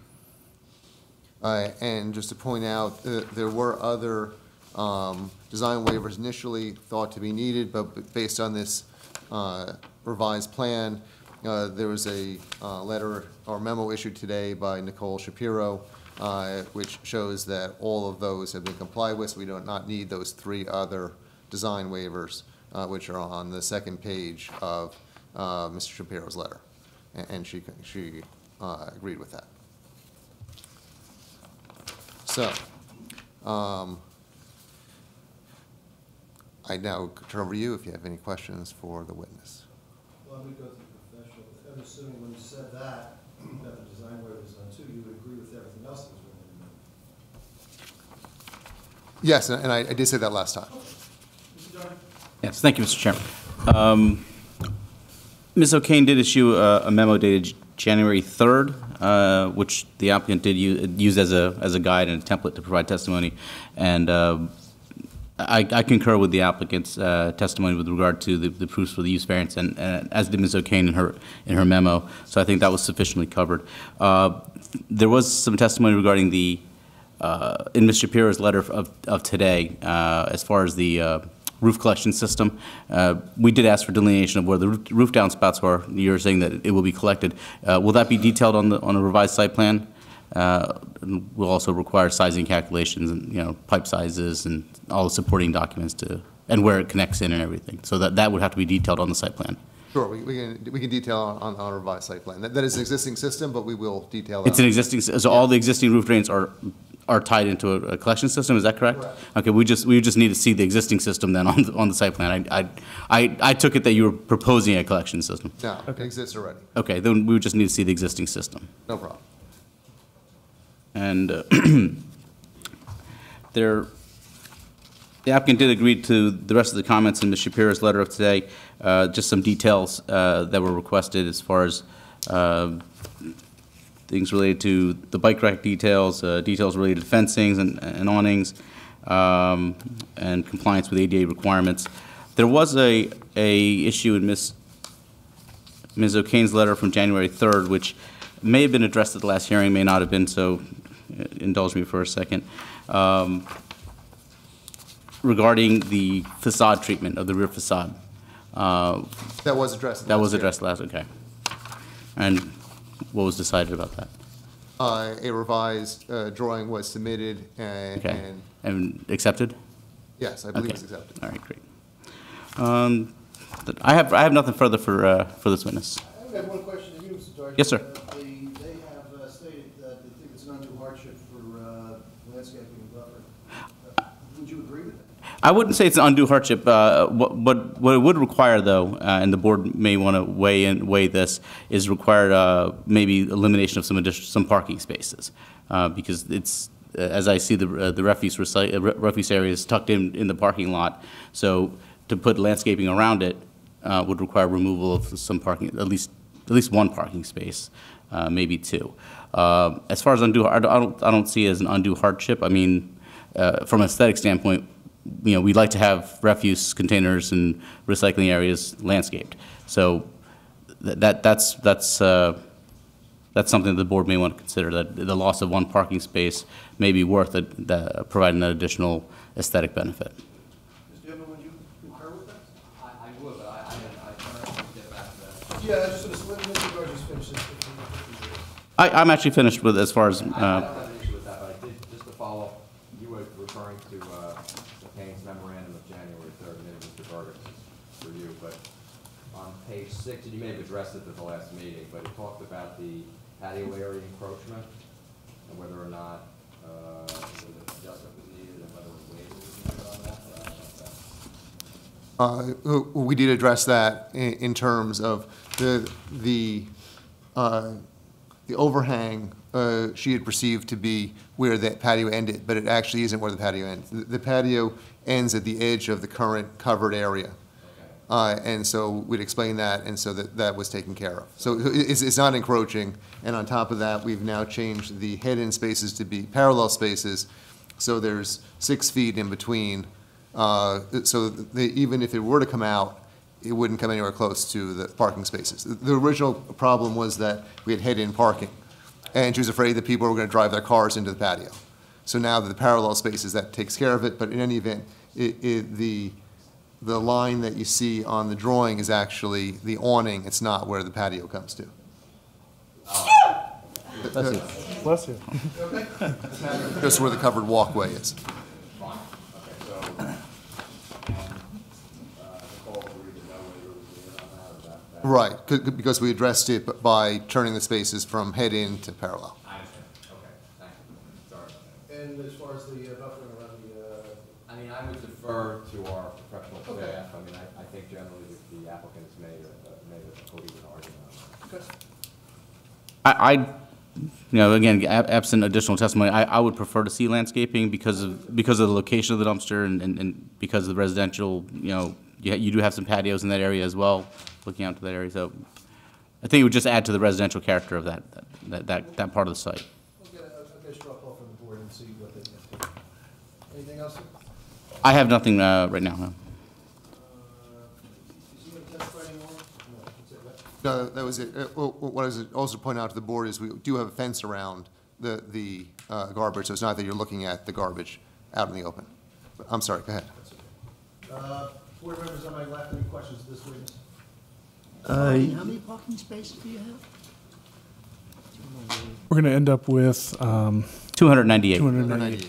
And just to point out, there were other design waivers initially thought to be needed, but based on this revised plan, there was a letter or memo issued today by Nicole Shapiro, which shows that all of those have been complied with, so we do not need those 3 other design waivers, which are on the second page of Mr. Shapiro's letter, and she agreed with that. So, I now turn over to you if you have any questions for the witness. Well, we go to the professional. I'm assuming when you said that the design waiver was done too, you would agree with everything else that was written in Yes, and I did say that last time. Mr. Darby? Yes, thank you, Mr. Chairman. Ms. O'Kane did issue a memo dated January 3rd, which the applicant did use as a guide and a template to provide testimony. And I concur with the applicant's testimony with regard to the proofs for the use variance, and as did Ms. O'Kane in her memo. So I think that was sufficiently covered. There was some testimony regarding the in Ms. Shapiro's letter of today, as far as the roof collection system. We did ask for delineation of where the roof downspouts are. You're saying that it will be collected. Will that be detailed on a revised site plan? We'll also require sizing calculations and pipe sizes and all the supporting documents and where it connects in and everything. So that would have to be detailed on the site plan. Sure, we can detail on a revised site plan. That is an existing system, but we will detail that. It's an existing, so all the existing roof drains are tied into a collection system, is that correct? Correct. Okay, we just need to see the existing system then on the site plan. I took it that you were proposing a collection system. No, it exists already. Okay, then we would just need to see the existing system. No problem. And the applicant did agree to the rest of the comments in Ms. Shapiro's letter of today, just some details that were requested as far as things related to the bike rack details, details related to fencings and awnings, and compliance with ADA requirements. There was a issue in Ms. O'Kane's letter from January 3rd, which may have been addressed at the last hearing, may not have been, so indulge me for a second. Regarding the facade treatment of the rear facade. That was addressed. That was addressed last, okay. And what was decided about that? A revised drawing was submitted Okay. And accepted? Yes, I believe Okay. it's accepted. All right, great. I have nothing further for this witness. I have one question to you, Mr. Darby. Yes, sir. They have stated that they think it's an undue hardship for landscaping and buffer. Would you agree with that? I wouldn't say it's an undue hardship. What it would require, though, and the board may want to weigh this, is require maybe elimination of some parking spaces, because it's, as I see the refuse area is tucked in the parking lot. So to put landscaping around it would require removal of some parking, at least one parking space, maybe two. As far as undue, I don't see it as an undue hardship. I mean, from an aesthetic standpoint, we'd like to have refuse containers and recycling areas landscaped. So that's something the board may want to consider, that the loss of one parking space may be worth providing an additional aesthetic benefit. Mr. Chairman, would you concur with that? I would, but I can't get back to that. Yeah, I just sort of let Mr. Darby finish this. I'm actually finished with as far as. I don't have an issue with that, but I did, just to follow up, you were referring to Kane's memorandum of January 3rd, maybe Mr. Berger, this is for you, but on page 6, and you may have addressed it at the last meeting, but it talked about the patio area encroachment and whether or not whether the adjustment was needed and whether a waiver was needed on that. I don't know if that's We did address that in terms of the overhang she had perceived to be where the patio ended, but it actually isn't where the patio ends. The patio ends at the edge of the current covered area. And so we'd explain that, and so that was taken care of. So it's not encroaching, and on top of that, we've now changed the head-in spaces to be parallel spaces, so there's 6 feet in between. So even if it were to come out, it wouldn't come anywhere close to the parking spaces. The original problem was that we had head-in parking, and she was afraid that people were going to drive their cars into the patio. So now that the parallel spaces, that takes care of it, but in any event, the line that you see on the drawing is actually the awning, it's not where the patio comes to. Bless you. Just where the covered walkway is. fine. Okay, so, Nicole agreed to no waiver was needed on that, or that? Right, because we addressed it by turning the spaces from head-in to parallel. I understand. Okay, thank you. Sorry about that. And defer to our professional Okay. staff. I mean, I think generally the applicant has made a coherent argument on that. Okay. I, you know, again, absent additional testimony, I would prefer to see landscaping because of the location of the dumpster and because of the residential, you know, you do have some patios in that area as well, looking out to that area. So I think it would just add to the residential character of that part of the site. We'll get a straw poll from the board and see what they think. Anything else? Sir? I have nothing right now. No. Is he going to testify anymore? No, that's it, right? No, that was it. What I was also pointing out to the board is we do have a fence around the garbage, so it's not that you're looking at the garbage out in the open. But I'm sorry, go ahead. Board members on my left, any questions of this witness? How many parking spaces do you have? We're going to end up with 298. 298.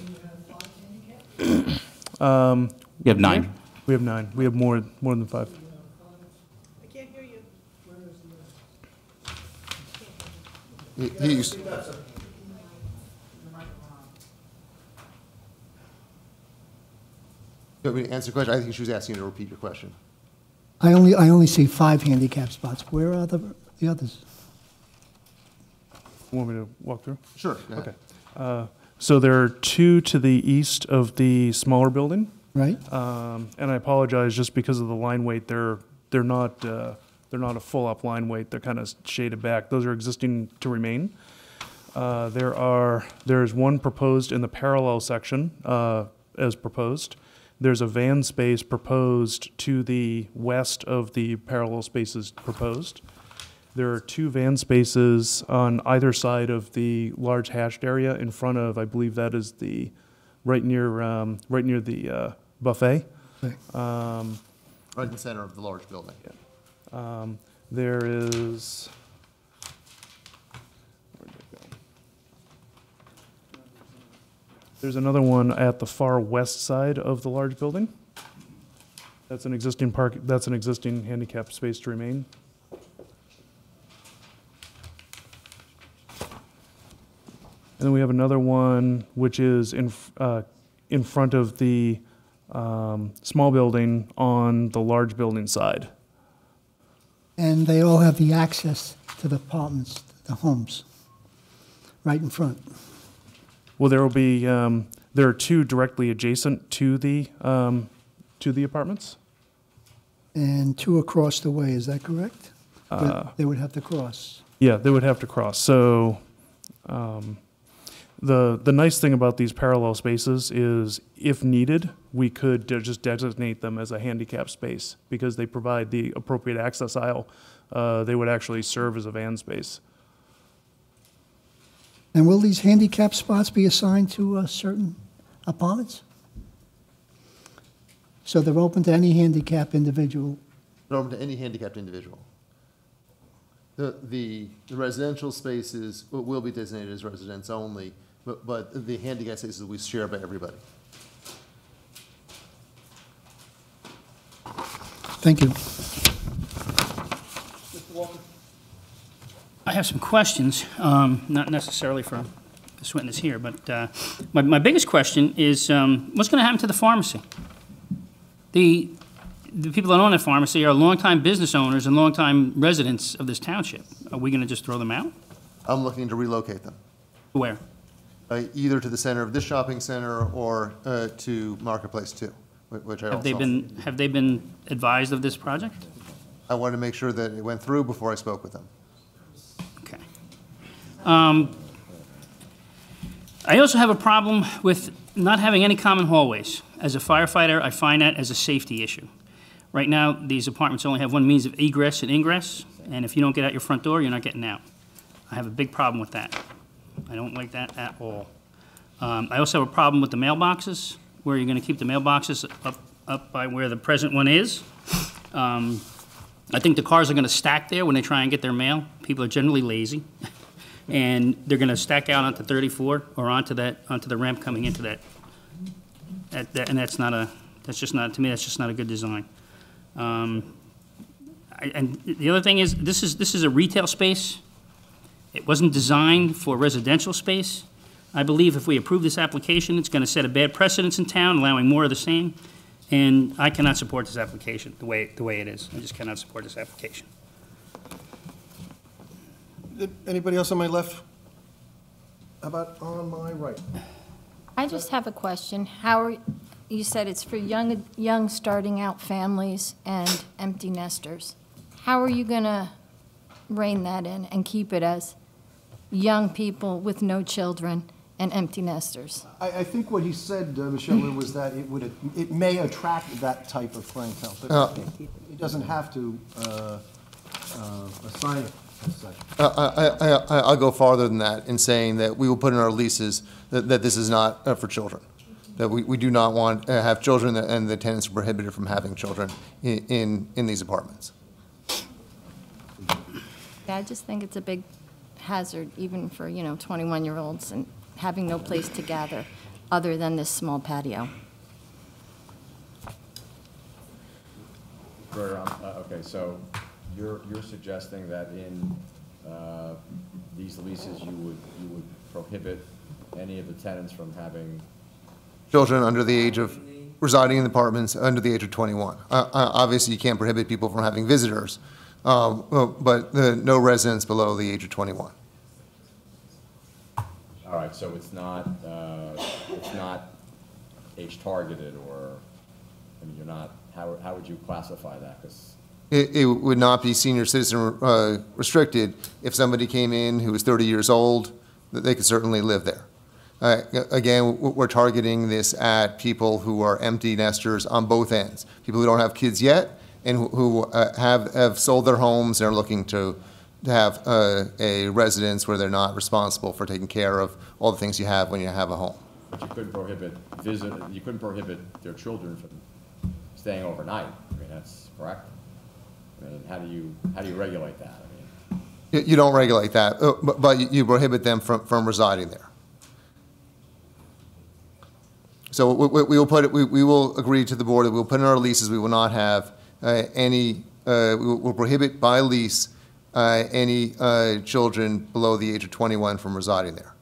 You have 9. We have 9. We have more than 5. I can't hear you. He used, Speak up, sir. you want me to answer the question? I think she was asking you to repeat your question. I only see 5 handicap spots. Where are the others? Want me to walk through? Sure, go ahead. Okay. So there are 2 to the east of the smaller building. Right? And I apologize, just because of the line weight, they're not a full-up line weight. They're kind of shaded back. Those are existing to remain. There's one proposed in the parallel section, as proposed. There's a van space proposed to the west of the parallel spaces proposed. There are 2 van spaces on either side of the large hatched area in front of, I believe that is the, right near the buffet. Right. Right in the center of the large building. There is, where'd it go? There's another one at the far west side of the large building. That's an existing handicap space to remain. And then we have another one which is in front of the small building on the large building side. And they all have the access to the apartments, the homes, right in front. Well, there will be, there are 2 directly adjacent to the apartments. And 2 across the way, is that correct? They would have to cross. Yeah, they would have to cross. So the nice thing about these parallel spaces is, if needed, we could just designate them as a handicap space because they provide the appropriate access aisle. They would actually serve as a van space. And will these handicap spots be assigned to certain apartments? So they're open to any handicapped individual? They're open to any handicapped individual. The residential spaces will be designated as residents only, but the handicap spaces will be shared by everybody. Thank you. Mr. Walker? I have some questions, not necessarily for this witness here, but my biggest question is, what's going to happen to the pharmacy? The people that own that pharmacy are longtime business owners and longtime residents of this township. Are we going to just throw them out? I'm looking to relocate them, Where? either to the center of this shopping center or to Marketplace 2, which I also. Have they been advised of this project? I wanted to make sure that it went through before I spoke with them. Okay. I also have a problem with not having any common hallways. As a firefighter, I find that as a safety issue. Right now, these apartments only have one means of egress and ingress, and if you don't get out your front door, you're not getting out. I have a big problem with that. I don't like that at all. I also have a problem with the mailboxes, where you're going to keep the mailboxes up by where the present one is. I think the cars are going to stack there when they try and get their mail. People are generally lazy, and they're going to stack out onto 34 or onto the ramp coming into that. And that's just not, to me, that's just not a good design. And the other thing is, this is a retail space. It wasn't designed for residential space. I believe if we approve this application, it's going to set a bad precedence in town, allowing more of the same. And I cannot support this application the way it is. I just cannot support this application. Anybody else on my left? How about on my right? I just have a question. You said it's for young starting out families and empty nesters. How are you going to rein that in and keep it as young people with no children and empty nesters? I think what he said, Michelle, was that it may attract that type of clientele, but it doesn't have to assign it as such. I'll go farther than that in saying that we will put in our leases that this is not for children. That we do not want to have children, and the tenants are prohibited from having children in these apartments. I just think it's a big hazard, even for, 21-year-olds and having no place to gather other than this small patio. Okay, so you're suggesting that in these leases, you would prohibit any of the tenants from having Children under the age of, residing in apartments under the age of 21. Obviously, you can't prohibit people from having visitors, but no residents below the age of 21. All right, so it's not age targeted, or, I mean, you're not, how would you classify that? 'Cause It would not be senior citizen restricted. If somebody came in who was 30 years old, they could certainly live there. Again, we're targeting this at people who are empty nesters on both ends. People who don't have kids yet and who have sold their homes and are looking to have a residence where they're not responsible for taking care of all the things you have when you have a home. But you couldn't prohibit their children from staying overnight. I mean, that's correct. I mean, how do you regulate that? I mean, You don't regulate that, but you prohibit them from residing there. So we will agree to the board that we'll put in our leases, we will not have we will prohibit by lease any children below the age of 21 from residing there.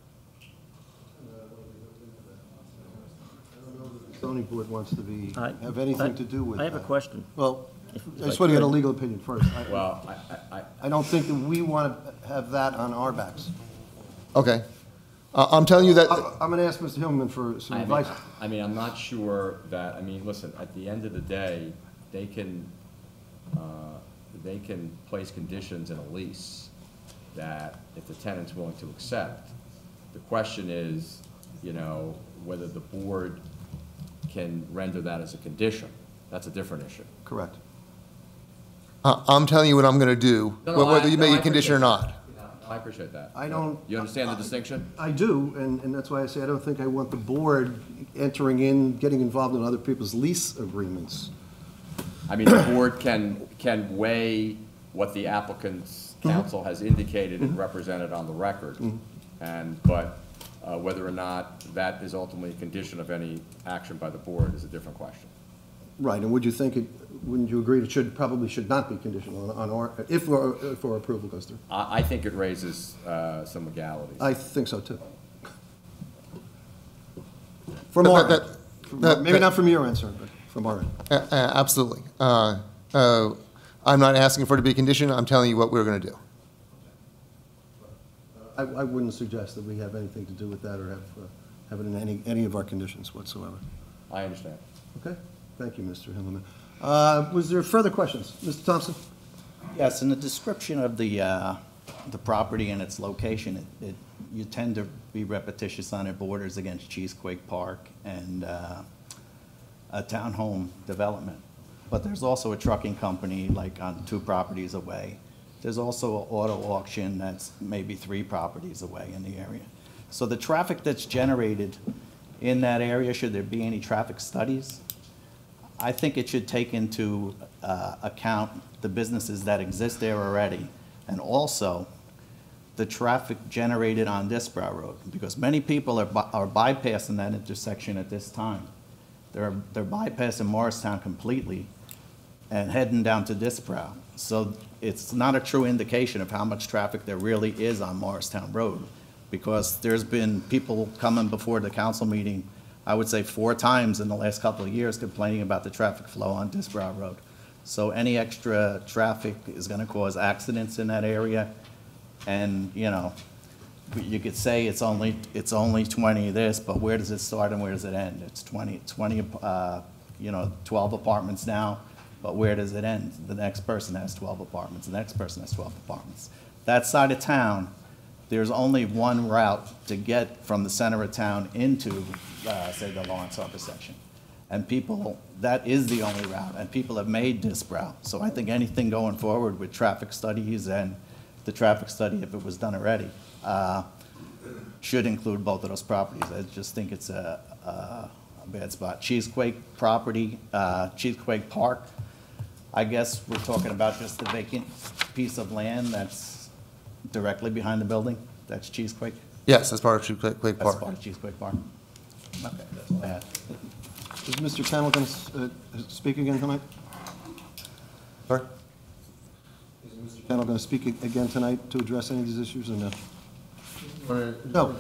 The zoning board wants to be, I- have anything to do with that. I have a question. Well, If I just I want to get a could. legal opinion first. well, I don't think that we want to have that on our backs. Okay. I'm telling you that. I'm going to ask Mr. Hillman for some advice. I mean, I'm not sure that, I mean, listen, at the end of the day, they can place conditions in a lease that if the tenant's willing to accept. The question is, whether the board can render that as a condition. That's a different issue. Correct. I'm telling you what I'm going to do, whether you make a condition or not. I appreciate that. I don't. You understand the distinction? I do, and that's why I say I don't think I want the board entering in, getting involved in other people's lease agreements. I mean, the board can weigh what the applicant's counsel has indicated and represented on the record. But whether or not that is ultimately a condition of any action by the board is a different question. Right, and wouldn't you agree it probably should not be conditional on our, if our approval goes through? I think it raises some legalities. I think so, too. From our end. Maybe not from your end, sir, but from our end. Absolutely. I'm not asking for it to be a condition, I'm telling you what we're going to do. I wouldn't suggest that we have anything to do with that or have it in any of our conditions whatsoever. I understand. Okay, thank you, Mr. Hillman. Was there further questions? Mr. Thompson? Yes, in the description of the property and its location, you tend to be repetitious on it borders against Cheesequake Park and a townhome development. But there's also a trucking company like on 2 properties away. There's also an auto auction that's maybe 3 properties away in the area. So the traffic that's generated in that area, should there be any traffic studies? I think it should take into account the businesses that exist there already, and also the traffic generated on Disbrow Road, because many people are bypassing that intersection at this time. They're bypassing Morristown completely and heading down to Disbrow. So it's not a true indication of how much traffic there really is on Morristown Road, because there's been people coming before the council meeting. I would say 4 times in the last couple of years complaining about the traffic flow on Disbrow Road. So any extra traffic is gonna cause accidents in that area. And, you know, you could say it's only 20 this, but where does it start and where does it end? It's 20, 12 apartments now, but where does it end? The next person has 12 apartments, the next person has 12 apartments. That side of town, there's only one route to get from the center of town into, say, the Lawrence Harbor section. And people, that is the only route, and people have made Disbrow. So I think anything going forward with traffic studies and the traffic study, if it was done already, should include both of those properties. I just think it's a bad spot. Cheesequake property, Cheesequake Park, I guess we're talking about just the vacant piece of land that's directly behind the building. That's Cheesequake? Yes, that's part of Cheesequake Park. That's part of Cheesequake Park. Okay, that's all I had. Is Mr. Kennel going to speak again tonight? Sorry? Is Mr. Kennel going to speak again tonight to address any of these issues or no? No.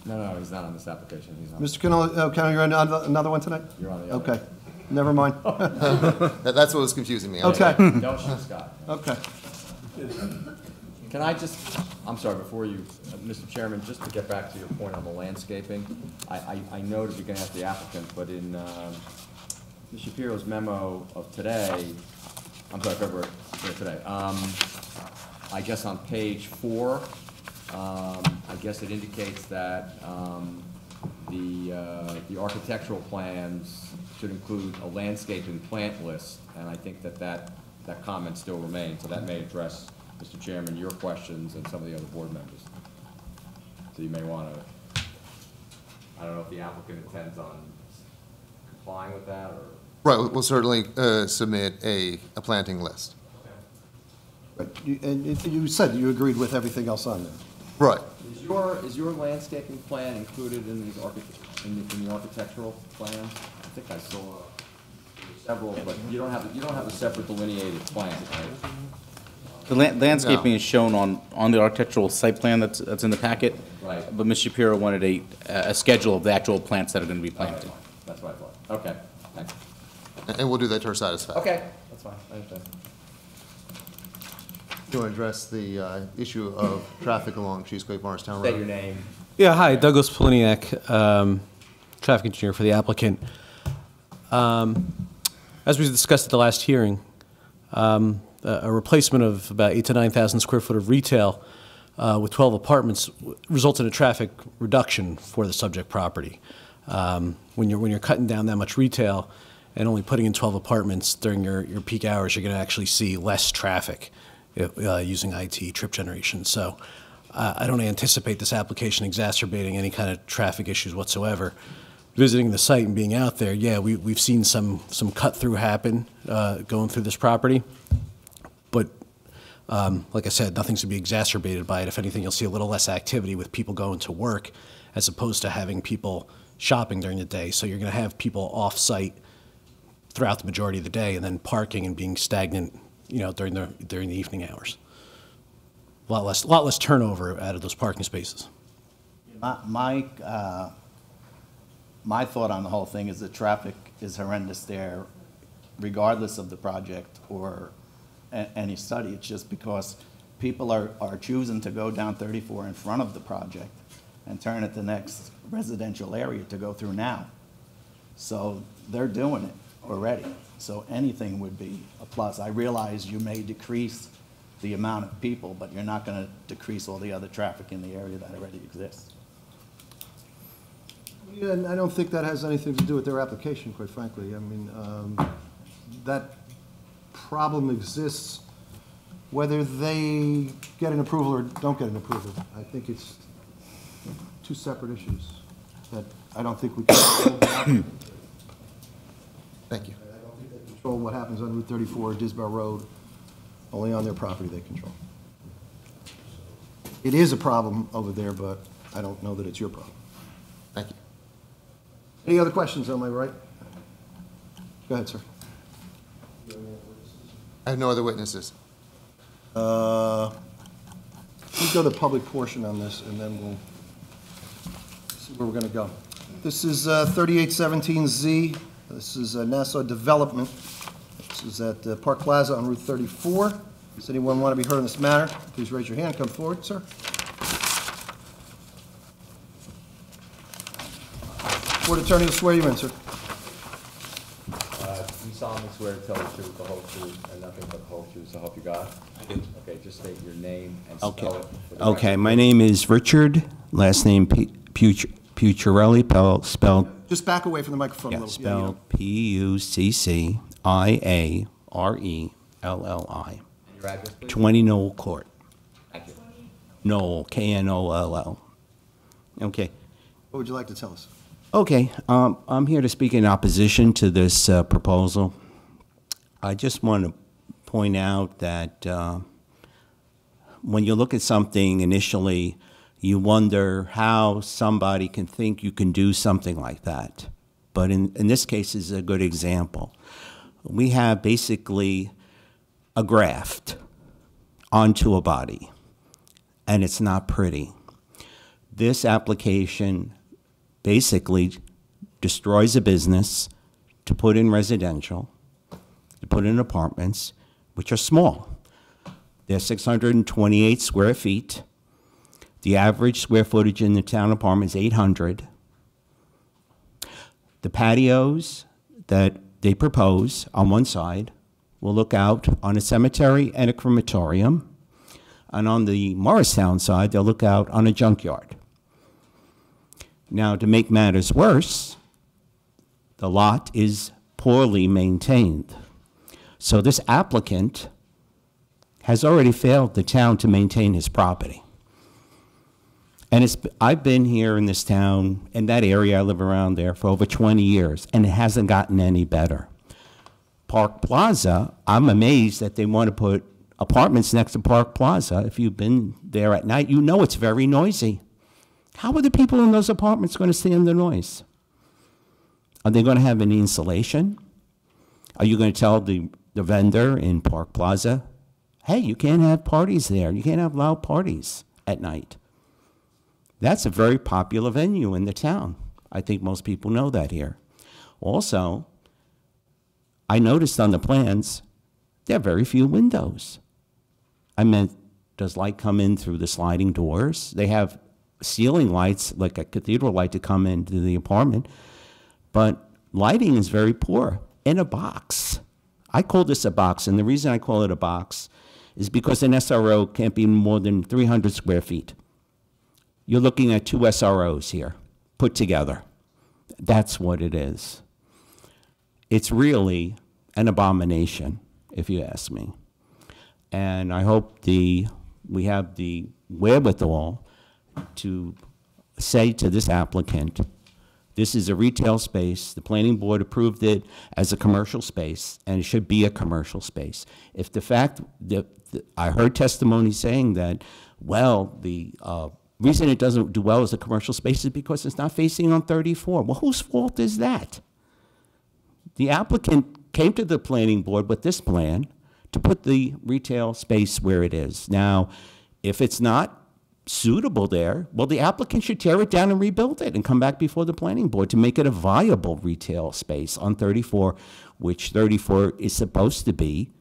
No, he's not on this application. He's on. Mr. Kennel, you're on another one tonight? You're on the other. Okay, never mind. That's what was confusing me. Okay. Don't shoot Scott. Okay. Can I just, I'm sorry, before you, Mr. Chairman, just to get back to your point on the landscaping, I noted you're gonna ask the applicant, but in Ms. Shapiro's memo of today, I'm sorry, February, yeah, today, I guess on page 4, I guess it indicates that the architectural plans should include a landscaping plant list, and I think that comment still remains, so that may address, Mr. Chairman, your questions and some of the other board members. So you may want to, I don't know if the applicant intends on complying with that, or? Right, we'll certainly submit a planting list. Right. And you said you agreed with everything else on there. Right. Is your landscaping plan included in these in the architectural plans? I think I saw several, but you don't have a separate delineated plan, right? The landscaping is shown on the architectural site plan that's in the packet. Right. But Ms. Shapiro wanted a schedule of the actual plants that are going to be planted. That's what I thought. Okay, thanks. And we'll do that to our satisfaction. Okay, that's fine, I understand. Do you want to address the issue of traffic along Cheesequake Morristown Road? State your name. Yeah, hi, Douglas Poliniak, traffic engineer for the applicant. As we discussed at the last hearing, a replacement of about 8,000 to 9,000 square foot of retail with 12 apartments results in a traffic reduction for the subject property. When you're cutting down that much retail and only putting in 12 apartments during your peak hours, you're going to actually see less traffic using IT trip generation. So I don't anticipate this application exacerbating any kind of traffic issues whatsoever. Visiting the site and being out there, yeah, we've seen some cut through happen going through this property. But like I said, nothing's to be exacerbated by it. If anything, you'll see a little less activity with people going to work as opposed to having people shopping during the day. So you're going to have people off-site throughout the majority of the day and then parking and being stagnant, during the evening hours. A lot less turnover out of those parking spaces. My thought on the whole thing is that traffic is horrendous there regardless of the project or any study. It's just because people are choosing to go down 34 in front of the project and turn at the next residential area to go through now. So they're doing it already. So anything would be a plus. I realize you may decrease the amount of people, but you're not going to decrease all the other traffic in the area that already exists. Yeah, and I don't think that has anything to do with their application, quite frankly. I mean, that problem exists whether they get an approval or don't get an approval. I think it's two separate issues that I don't think we can control. Thank you. I don't think they control what happens on Route 34 or Disbrow Road. Only on their property they control. It is a problem over there, but I don't know that it's your problem. Thank you. Any other questions on my right? Go ahead, sir. I have no other witnesses. We'll go to the public portion on this, and then we'll see where we're going to go. This is 3817Z. This is Nassau Development. This is at Park Plaza on Route 34. Does anyone want to be heard on this matter? Please raise your hand. Come forward, sir. Board Attorney will swear you in, sir. You solemnly swear to tell the truth, the whole truth, and nothing but the whole truth, so help you God? I do. Okay, just state your name and spell it. For the Okay, record. my name is Richard, last name Pucciarelli, spelled, Just back away from the microphone a yeah, little. spelled Pucciarelli. And your address, please? 20 Knoll Court. Thank you. Knoll, Knoll. Okay. What would you like to tell us? Okay, I'm here to speak in opposition to this proposal. I just want to point out that when you look at something initially, you wonder how somebody can think you can do something like that. But in this case, is a good example. We have basically a graft onto a body, and it's not pretty. This application basically destroys a business to put in residential, to put in apartments, which are small. They're 628 square feet. The average square footage in the town apartment is 800. The patios that they propose on one side will look out on a cemetery and a crematorium. And on the Morristown side, they'll look out on a junkyard. Now, to make matters worse, the lot is poorly maintained. So this applicant has already failed the town to maintain his property. And I've been here in this town, in that area, I live around there, for over 20 years, and it hasn't gotten any better. Park Plaza, I'm amazed that they want to put apartments next to Park Plaza. If you've been there at night, you know it's very noisy. How are the people in those apartments going to stand the noise? Are they going to have any insulation? Are you going to tell the vendor in Park Plaza, hey, you can't have parties there. You can't have loud parties at night. That's a very popular venue in the town. I think most people know that here. Also, I noticed on the plans, there are very few windows. I meant, does light come in through the sliding doors? They have ceiling lights, like a cathedral light, to come into the apartment, but lighting is very poor. In a box. I call this a box, and the reason I call it a box is because an SRO can't be more than 300 square feet. You're looking at 2 SROs here, put together. That's what it is. It's really an abomination, if you ask me. And I hope we have the wherewithal to say to this applicant, this is a retail space. The planning board approved it as a commercial space, and it should be a commercial space. If the fact that I heard testimony saying that, well, the reason it doesn't do well as a commercial space is because it's not facing on 34. Well, whose fault is that? The applicant came to the planning board with this plan to put the retail space where it is. Now, if it's not suitable there, well, the applicant should tear it down and rebuild it and come back before the planning board to make it a viable retail space on 34, which 34 is supposed to be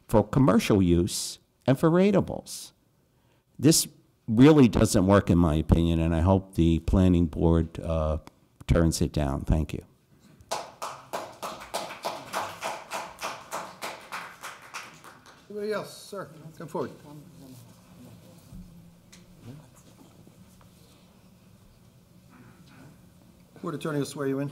for commercial use and for ratables. This really doesn't work, in my opinion, and I hope the planning board turns it down. Thank you. Anybody else? Sir, come forward. Board Attorney will swear you in.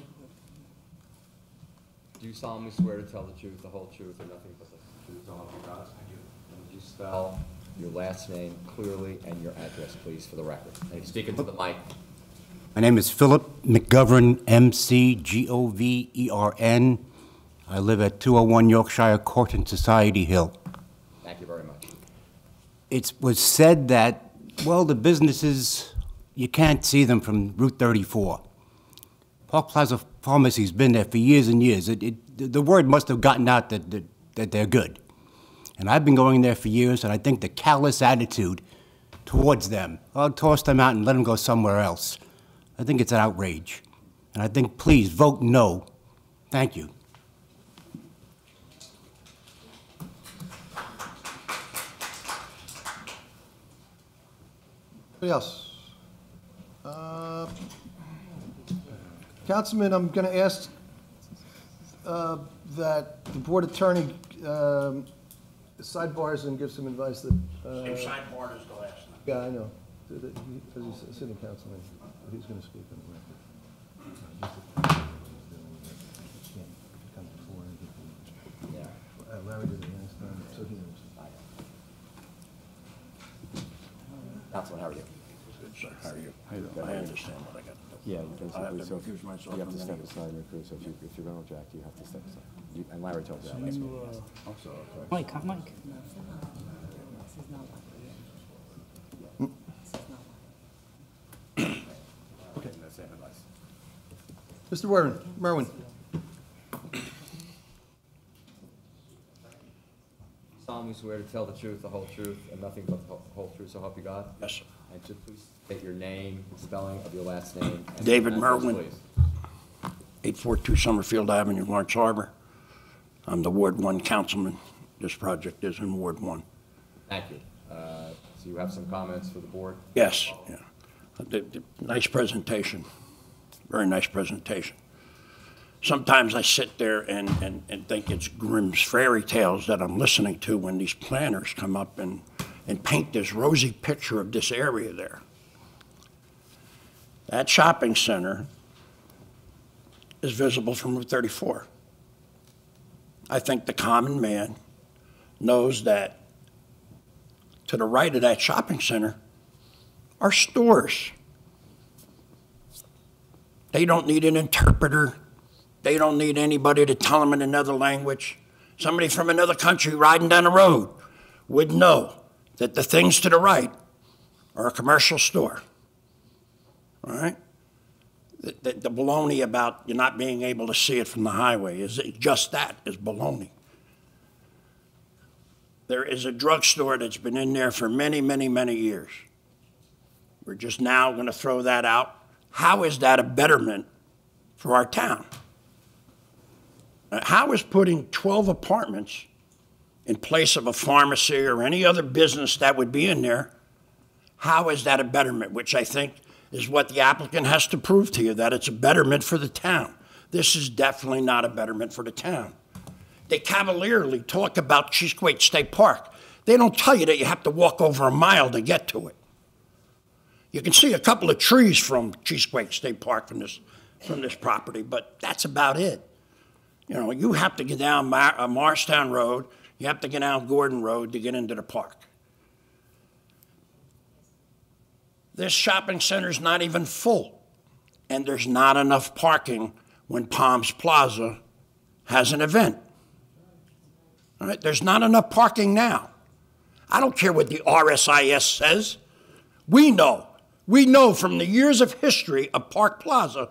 Do you solemnly swear to tell the truth, the whole truth, and nothing but the truth, so help you God? I do. And would you spell your last name clearly and your address, please, for the record? And speak into the mic. My name is Philip McGovern, McGovern. I live at 201 Yorkshire Court in Society Hill. Thank you very much. It was said that, well, the businesses, you can't see them from Route 34. Park Plaza Pharmacy's been there for years and years. The word must have gotten out that they're good. And I've been going there for years, and I think the callous attitude towards them, I'll toss them out and let them go somewhere else. I think it's an outrage. And I think, please, vote no. Thank you. Anybody else? Councilman, I'm going to ask that the board attorney sidebars and give some advice that. Sidebar is the last time. Yeah, I know. He's a sitting councilman. He's going to speak on the record. Larry did it last time, so he knows. Councilman, how are you? Good, sir. How are you? I understand what I got to do. Yeah, I have basically, to so recuse myself you have from to step any- aside and recuse, so if you're going to object, you have to step aside. And Larry told you that last week. Also, okay. Mike. Okay. That's it, advice. Mr. Merwin. Solemnly swear to tell the truth, the whole truth, and nothing but the whole truth, so help you God? Yes, sir. And just please state your name, spelling of your last name. and David address, Merwin. please. 842 Summerfield Avenue, Lawrence Harbor. I'm the Ward 1 councilman. This project is in Ward 1. Thank you. So you have some comments for the board? Yes, yeah. Nice presentation. Very nice presentation. Sometimes I sit there and think it's Grimm's fairy tales that I'm listening to when these planners come up and paint this rosy picture of this area there. That shopping center is visible from Route 34. I think the common man knows that to the right of that shopping center are stores. They don't need an interpreter. They don't need anybody to tell them in another language. Somebody from another country riding down the road would know that the things to the right are a commercial store. All right? The baloney about you not being able to see it from the highway is just that, is baloney. There is a drugstore that's been in there for many, many, many years. We're just now going to throw that out. How is that a betterment for our town? How is putting 12 apartments in place of a pharmacy or any other business that would be in there, how is that a betterment? Which I think is what the applicant has to prove to you, that it's a betterment for the town. This is definitely not a betterment for the town. They cavalierly talk about Cheesequake State Park. They don't tell you that you have to walk over a mile to get to it. You can see a couple of trees from Cheesequake State Park from this property, but that's about it. You know, you have to get down Morristown Road, you have to get down Gordon Road to get into the park. This shopping center's not even full, and there's not enough parking when Palms Plaza has an event. All right, there's not enough parking now. I don't care what the RSIS says. We know from the years of history of Park Plaza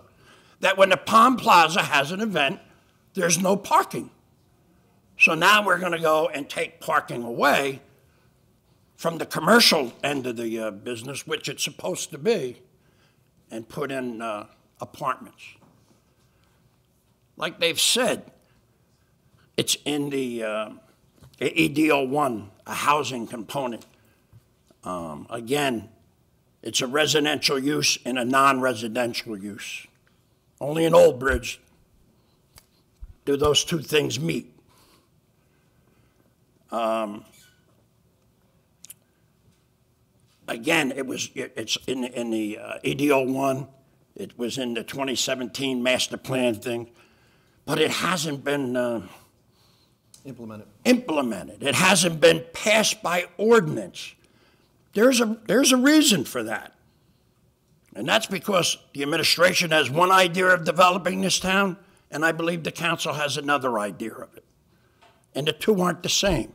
that when the Palm Plaza has an event, there's no parking. So now we're going to go and take parking away from the commercial end of the business, which it's supposed to be, and put in apartments. Like they've said, it's in the EDO1, a housing component. Again, it's a residential use and a non-residential use. Only in Old Bridge do those two things meet. Again, it's in the EDO1. It was in the 2017 master plan thing, but it hasn't been implemented. It hasn't been passed by ordinance. There's a reason for that. And that's because the administration has one idea of developing this town, and I believe the council has another idea of it. And the two aren't the same.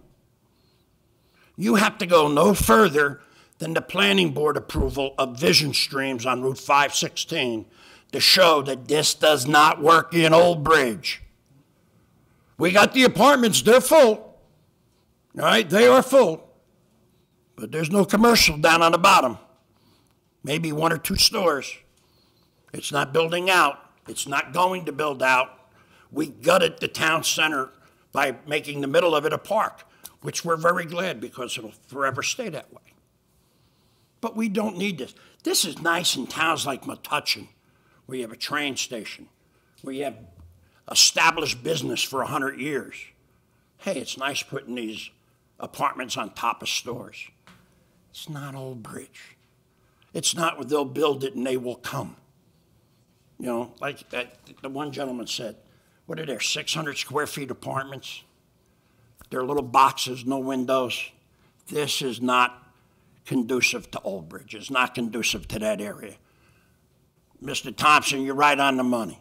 You have to go no further than the planning board approval of vision streams on Route 516 to show that this does not work in Old Bridge. We got the apartments, they're full. All right, they are full. But there's no commercial down on the bottom. Maybe one or two stores. It's not building out. It's not going to build out. We gutted the town center by making the middle of it a park, which we're very glad because it'll forever stay that way. But we don't need this. This is nice in towns like Metuchen, where you have a train station, where you have established business for 100 years. Hey, it's nice putting these apartments on top of stores. It's not Old Bridge. It's not where they'll build it and they will come. You know, like the one gentleman said, what are there, 600 square feet apartments? They're little boxes, no windows. This is not conducive to Old Bridge. It's not conducive to that area. Mr. Thompson, you're right on the money.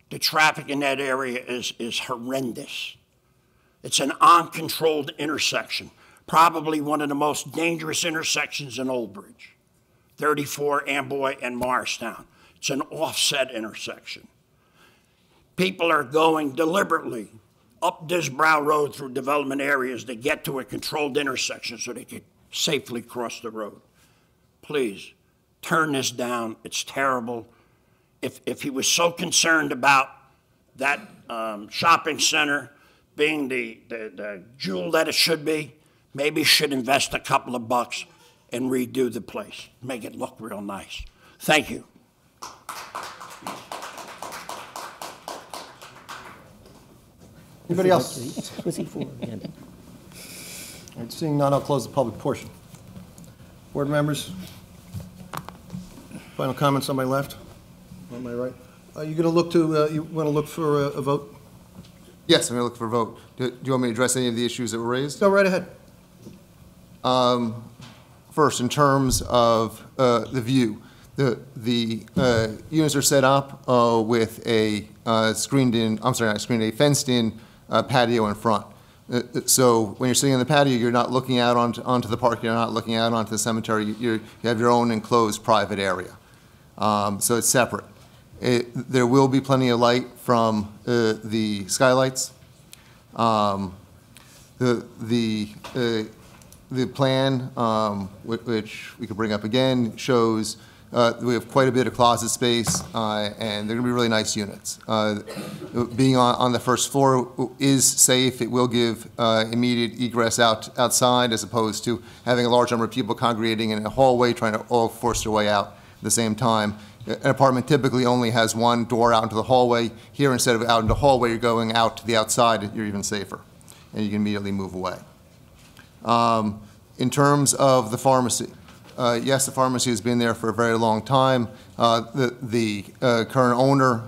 The traffic in that area is horrendous. It's an uncontrolled intersection, probably one of the most dangerous intersections in Old Bridge. 34, Amboy, and Morristown. It's an offset intersection. People are going deliberately up Disbrow Road through development areas to get to a controlled intersection so they can safely cross the road. Please, turn this down. It's terrible. If he was so concerned about that shopping center being the jewel that it should be, maybe he should invest a couple of bucks and redo the place, make it look real nice. Thank you. Anybody else? What's he for again? All right, seeing none, I'll close the public portion. Board members, final comments on my left, on my right. You going to look to, you want to look for a vote? Yes, I'm going to look for a vote. Do you want me to address any of the issues that were raised? Go right ahead. First, in terms of the view, the units are set up with a a fenced-in patio in front. So when you're sitting on the patio, you're not looking out onto the park, you're not looking out onto the cemetery, you have your own enclosed private area. So it's separate. There will be plenty of light from the skylights. The plan, which we could bring up again, shows we have quite a bit of closet space, and they're going to be really nice units. Being on the first floor is safe. It will give immediate egress outside, as opposed to having a large number of people congregating in a hallway, trying to all force their way out at the same time. An apartment typically only has one door out into the hallway. Here, instead of out into the hallway, you're going out to the outside. You're even safer, and you can immediately move away. In terms of the pharmacy, yes, the pharmacy has been there for a very long time. The current owner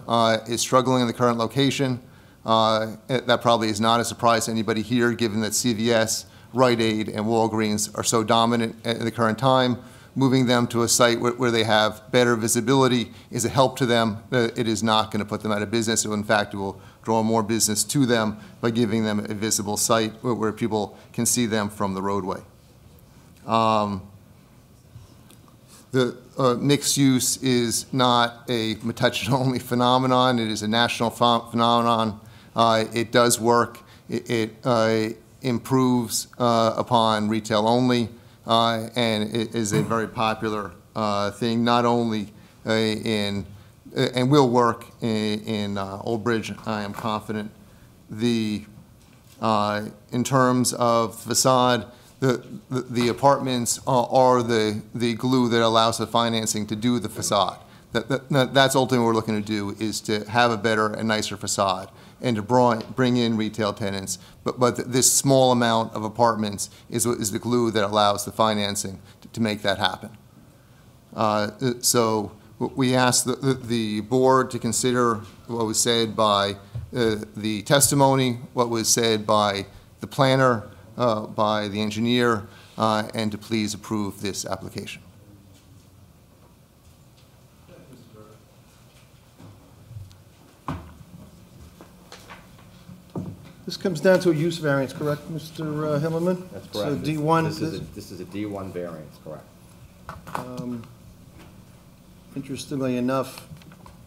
is struggling in the current location. That probably is not a surprise to anybody here, given that CVS, Rite Aid, and Walgreens are so dominant at the current time. Moving them to a site where they have better visibility is a help to them. It is not going to put them out of business. In fact, it will draw more business to them by giving them a visible site where people can see them from the roadway. The mixed use is not a Metuchen-only phenomenon. It is a national phenomenon. It does work. It improves upon retail only. And it is a very popular thing, not only and will work in Old Bridge, I am confident. In terms of facade, the apartments are the glue that allows the financing to do the facade. That's ultimately what we're looking to do, is to have a better and nicer facade and to bring in retail tenants. But this small amount of apartments is the glue that allows the financing to make that happen. So we asked the board to consider what was said by the testimony, what was said by the planner, by the engineer, and to please approve this application. This comes down to a use variance, correct, Mr. Himmelman? That's correct. So D1. This is a D1 variance, correct. Interestingly enough,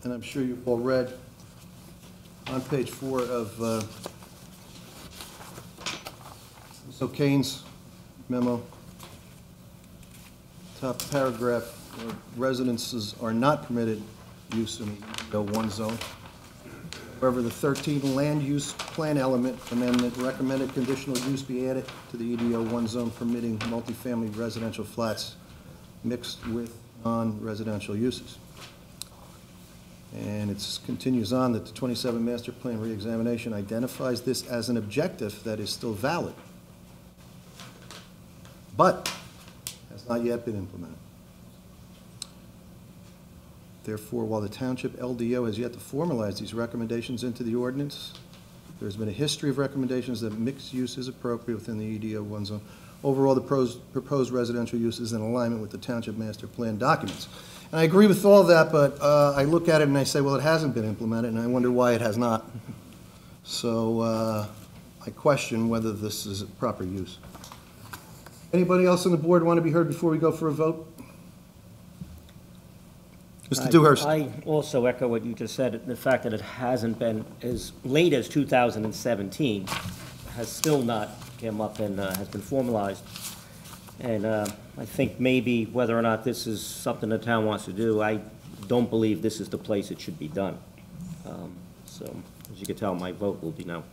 and I'm sure you've all read, on page 4 of Ms. O'Kane's memo, top paragraph, residences are not permitted use in the EDO1 zone. However, the 13 land use plan element amendment recommended conditional use be added to the EDO1 zone permitting multifamily residential flats mixed with non-residential uses. And it continues on that the 27 master plan reexamination identifies this as an objective that is still valid, but has not yet been implemented. Therefore, while the Township LDO has yet to formalize these recommendations into the ordinance, there's been a history of recommendations that mixed use is appropriate within the EDO1 zone. Overall, the proposed residential use is in alignment with the Township Master Plan documents. And I agree with all of that, but I look at it and I say, well, it hasn't been implemented, and I wonder why it has not. So I question whether this is a proper use. Anybody else on the board want to be heard before we go for a vote? Mr. Dewhurst. I also echo what you just said. The fact that it hasn't been as late as 2017 has still not come up and has been formalized. And I think maybe whether or not this is something the town wants to do, I don't believe this is the place it should be done. So, as you can tell, my vote will be no.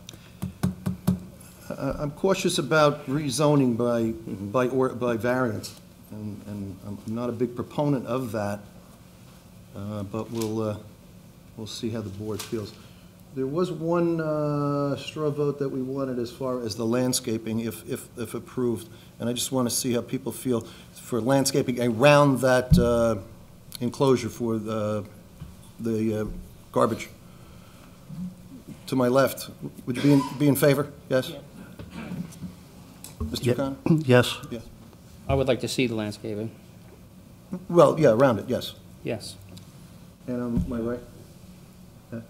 I'm cautious about rezoning by variance, and I'm not a big proponent of that. But we'll see how the board feels. There was one straw vote that we wanted as far as the landscaping, if approved, and I just want to see how people feel for landscaping around that enclosure for the garbage. To my left, would you be in favor? Yes? Mr. Khan? Yes. Yes. I would like to see the landscaping. Well, yeah, around it, yes. Yes. And am I right? Yeah.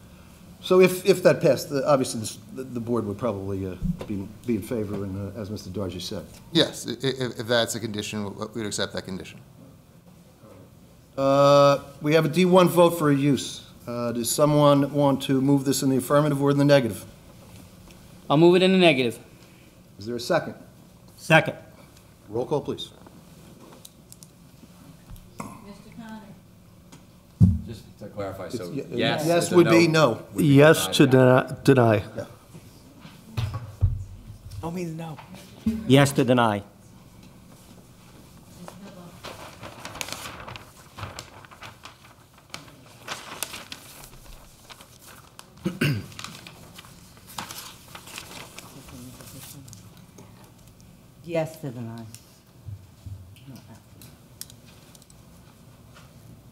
So if that passed, obviously the board would probably be in favor, and as Mr. Dargy said. Yes, if that's a condition, we'd accept that condition. We have a D1 vote for a use. Does someone want to move this in the affirmative or in the negative? I'll move it in the negative. Is there a second? Second. Roll call, please. Just to clarify, so It's- yes. yes is a would be no. would be Yes to deny. Yeah. Don't mean no. Yes to deny. Yes to deny.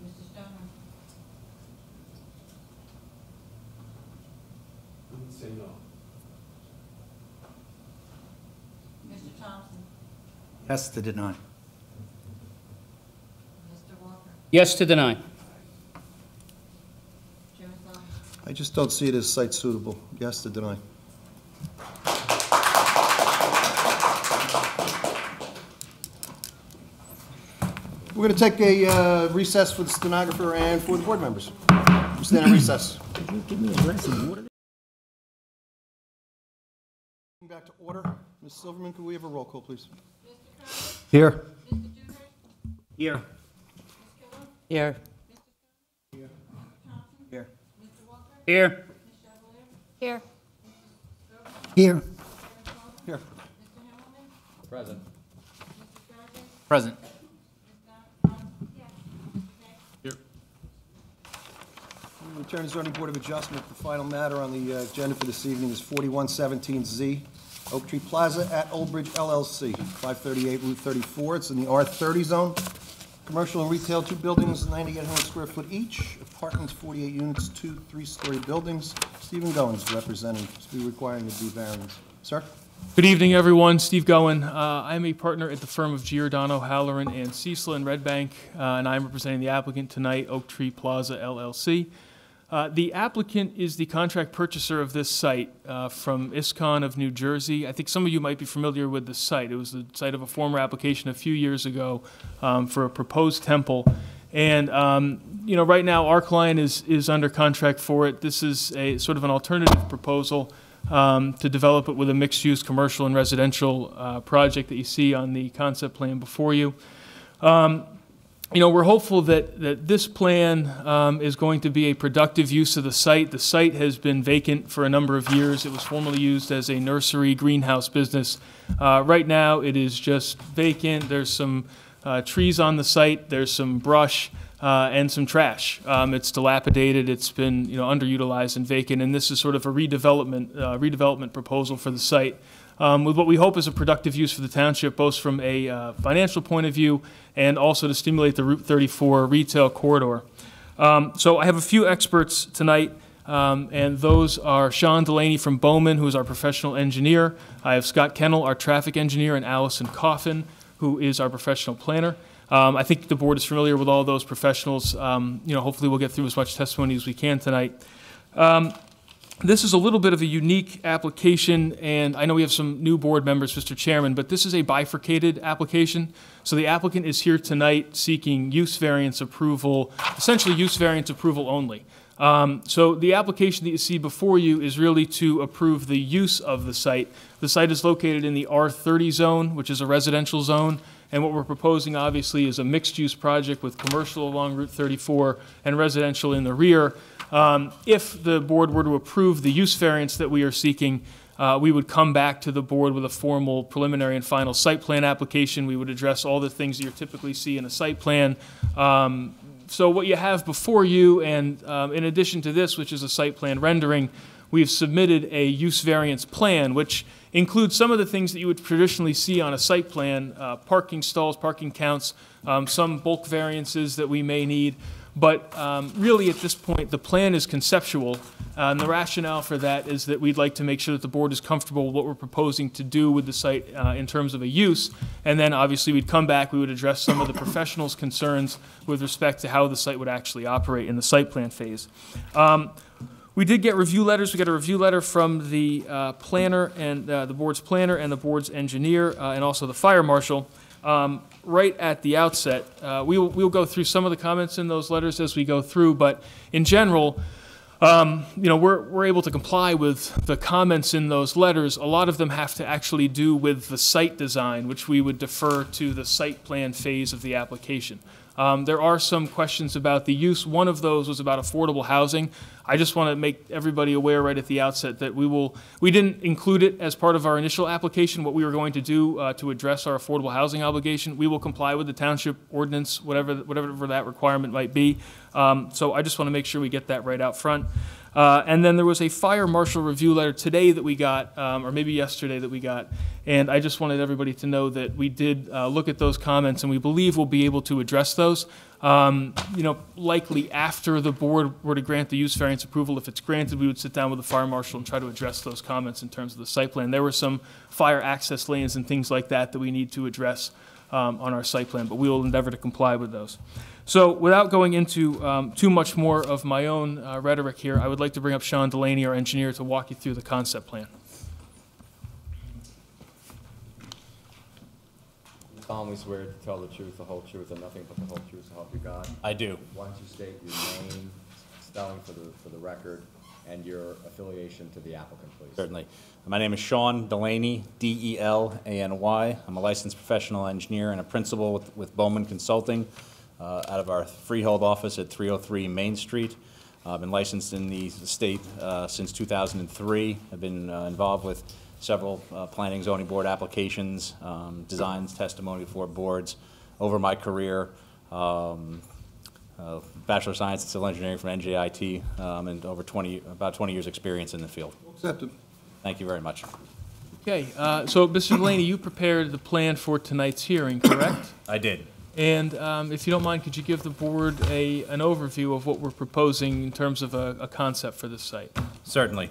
Mr. Stoner? Say no. Mr. Thompson? Yes to deny. Mr. Walker? Yes to deny. Chairman Solomon? I just don't see it as site suitable. Yes to deny. We're going to take a recess for the stenographer and for the board members. We'll stand in recess. Could you give me a glass of water? Back to order. Ms. Silverman, could we have a roll call, please? Here. Here. Here. Here. Here. Here. Here. Present. Present. Return to zoning board of adjustment. The final matter on the agenda for this evening is 4117Z, Oak Tree Plaza at Old Bridge LLC, 538 Route 34. It's in the R30 zone. Commercial and retail, 2 buildings, 9,800 square foot each. Apartments, 48 units, 2 3-story buildings. Stephen Goins representing, to be requiring a D variance. Sir? Good evening, everyone. Steve Goen. I'm a partner at the firm of Giordano, Halloran, and Cecil in Red Bank, and I'm representing the applicant tonight, Oak Tree Plaza LLC. The applicant is the contract purchaser of this site from ISKCON of New Jersey. I think some of you might be familiar with the site. It was the site of a former application a few years ago for a proposed temple. And you know, right now our client is under contract for it. This is a sort of an alternative proposal to develop it with a mixed-use commercial and residential project that you see on the concept plan before you. we're hopeful that this plan is going to be a productive use of the site. The site has been vacant for a number of years. It was formerly used as a nursery greenhouse business. Right now, it is just vacant. There's some trees on the site. There's some brush and some trash. It's dilapidated. It's been underutilized and vacant. And this is sort of a redevelopment proposal for the site, with what we hope is a productive use for the township, both from a financial point of view and also to stimulate the Route 34 retail corridor. So I have a few experts tonight, and those are Sean Delaney from Bowman, who is our professional engineer. I have Scott Kennel, our traffic engineer, and Allison Coffin, who is our professional planner. I think the board is familiar with all those professionals. Hopefully we'll get through as much testimony as we can tonight. This is a little bit of a unique application, and I know we have some new board members, Mr. Chairman, but this is a bifurcated application. So the applicant is here tonight seeking use variance approval, essentially use variance approval only. So the application that you see before you is really to approve the use of the site. The site is located in the R30 zone, which is a residential zone, and what we're proposing obviously is a mixed-use project with commercial along Route 34 and residential in the rear. If the board were to approve the use variance that we are seeking, we would come back to the board with a formal preliminary and final site plan application. We would address all the things that you typically see in a site plan. So what you have before you, and in addition to this, which is a site plan rendering, we've submitted a use variance plan, which includes some of the things that you would traditionally see on a site plan, parking stalls, parking counts, some bulk variances that we may need. But really, at this point, the plan is conceptual, and the rationale for that is that we'd like to make sure that the board is comfortable with what we're proposing to do with the site in terms of a use, and then obviously we'd come back, we would address some of the professionals' concerns with respect to how the site would actually operate in the site plan phase. We did get review letters. We got a review letter from the planner and the board's planner and the board's engineer and also the fire marshal. Right at the outset, we'll go through some of the comments in those letters as we go through, but in general, we're able to comply with the comments in those letters. A lot of them have to actually do with the site design, which we would defer to the site plan phase of the application. There are some questions about the use. One of those was about affordable housing. I just want to make everybody aware right at the outset that we didn't include it as part of our initial application, what we were going to do to address our affordable housing obligation. We will comply with the township ordinance, whatever that requirement might be. So I just want to make sure we get that right out front. And then there was a fire marshal review letter today that we got, or maybe yesterday that we got, and I just wanted everybody to know that we did look at those comments, and we believe we'll be able to address those. Likely after the board were to grant the use variance approval, if it's granted, we would sit down with the fire marshal and try to address those comments in terms of the site plan. There were some fire access lanes and things like that that we need to address on our site plan, but we will endeavor to comply with those. So without going into too much more of my own rhetoric here, I would like to bring up Sean Delaney, our engineer, to walk you through the concept plan. You solemnly swear to tell the truth, the whole truth, and nothing but the whole truth, so help you God? I do. Why don't you state your name, spelling for the record, and your affiliation to the applicant, please? Certainly. My name is Sean Delaney, D-E-L-A-N-Y. I'm a licensed professional engineer and a principal with Bowman Consulting out of our freehold office at 303 Main Street. I've been licensed in the state since 2003. I've been involved with several planning zoning board applications, designs, testimony before boards over my career. Bachelor of Science in Civil Engineering from NJIT, and over about 20 years experience in the field. Accepted. Thank you very much. Okay, so Mr. Delaney, you prepared the plan for tonight's hearing, correct? I did. And if you don't mind, could you give the board an overview of what we're proposing in terms of a concept for this site? Certainly.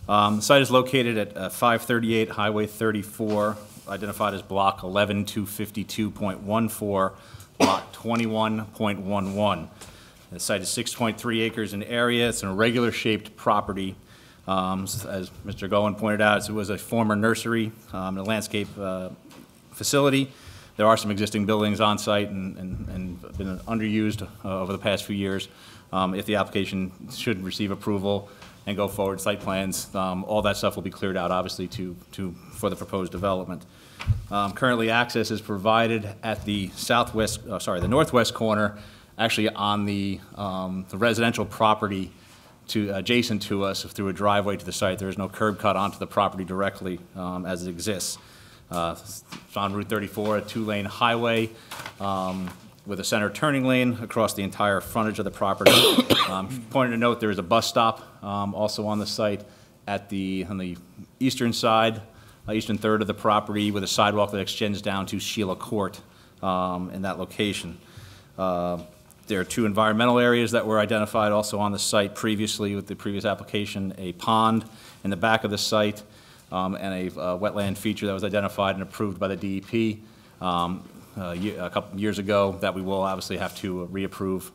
The site is located at 538 Highway 34, identified as Block 11252.14, Lot 21.11. The site is 6.3 acres in area. It's an irregular shaped property. As Mr. Goen pointed out, it was a former nursery, a landscape facility. There are some existing buildings on site and been underused over the past few years. If the application should receive approval, and go forward site plans. All that stuff will be cleared out, obviously, for the proposed development. Currently, access is provided at the the northwest corner, actually on the residential property adjacent to us through a driveway to the site. There is no curb cut onto the property directly as it exists. It's on Route 34, a two-lane highway with a center turning lane across the entire frontage of the property. Important to note, there is a bus stop also on the site on the eastern side, eastern third of the property, with a sidewalk that extends down to Sheila Court in that location. There are two environmental areas that were identified also on the site previously with the previous application, a pond in the back of the site and a wetland feature that was identified and approved by the DEP a couple years ago that we will obviously have to reapprove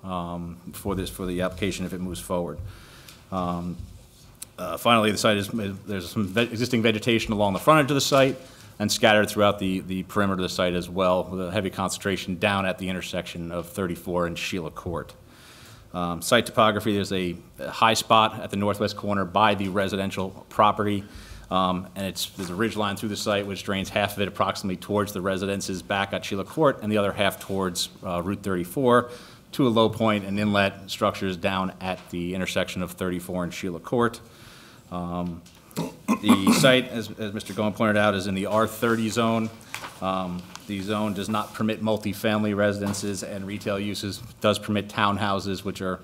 for the application if it moves forward. Finally, the site there's some existing vegetation along the frontage of the site and scattered throughout the perimeter of the site as well, with a heavy concentration down at the intersection of 34 and Sheila Court. Site topography, there's a high spot at the northwest corner by the residential property, and there's a ridge line through the site which drains half of it approximately towards the residences back at Sheila Court and the other half towards Route 34 to a low point and inlet structures down at the intersection of 34 and Sheila Court. The site, as Mr. Goen pointed out, is in the R30 zone. The zone does not permit multifamily residences and retail uses. It does permit townhouses, which are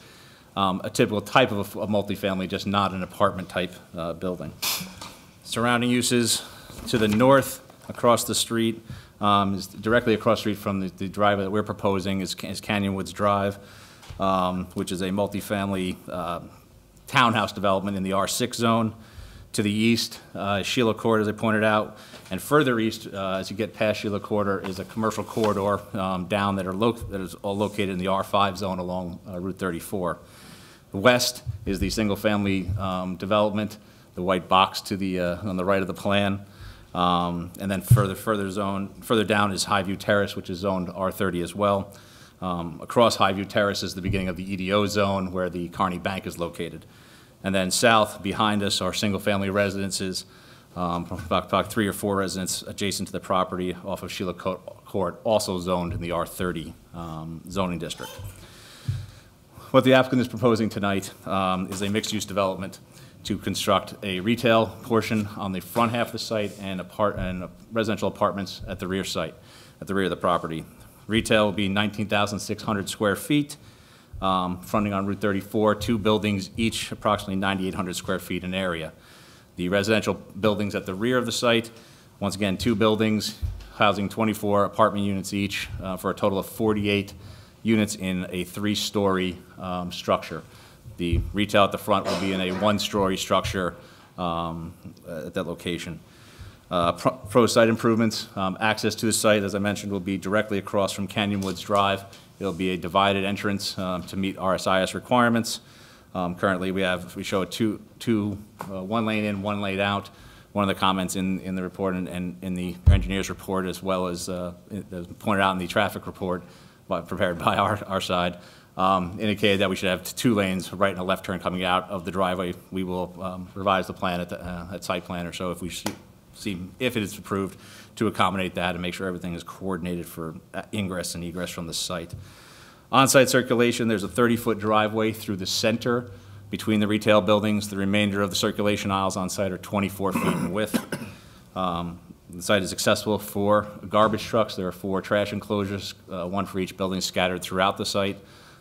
a typical type of a multifamily, just not an apartment type building. Surrounding uses to the north across the street, is directly across the street from the driveway that we're proposing is Canyon Woods Drive, which is a multifamily townhouse development in the R6 zone. To the east, Sheila Court, as I pointed out, and further east, as you get past Sheila Court, is a commercial corridor down that is all located in the R5 zone along Route 34. The west is the single-family development, the white box to the on the right of the plan, and then further down is Highview Terrace, which is zoned R30 as well. Across Highview Terrace is the beginning of the EDO zone, where the Kearney Bank is located. And then south, behind us, are single-family residences, about 3 or 4 residents adjacent to the property off of Sheila Court, also zoned in the R30 zoning district. What the applicant is proposing tonight is a mixed-use development to construct a retail portion on the front half of the site and residential apartments at the rear site, at the rear of the property. Retail will be 19,600 square feet. Fronting on Route 34, 2 buildings, each approximately 9,800 square feet in area. The residential buildings at the rear of the site, once again, 2 buildings housing 24 apartment units each for a total of 48 units in a 3-story structure. The retail at the front will be in a 1-story structure at that location. Pro site improvements, access to the site, as I mentioned, will be directly across from Canyon Woods Drive. It'll be a divided entrance to meet RSIS requirements. Currently, we show a 1 lane in, 1 lane out. One of the comments in the report and in the engineer's report, as well as pointed out in the traffic report prepared by our side, indicated that we should have 2 lanes, right and a left turn coming out of the driveway. We will revise the plan at site plan or so if if it is approved, to accommodate that and make sure everything is coordinated for ingress and egress from the site. On-site circulation, there's a 30-foot driveway through the center between the retail buildings. The remainder of the circulation aisles on site are 24 feet in width. The site is accessible for garbage trucks. There are 4 trash enclosures, 1 for each building, scattered throughout the site.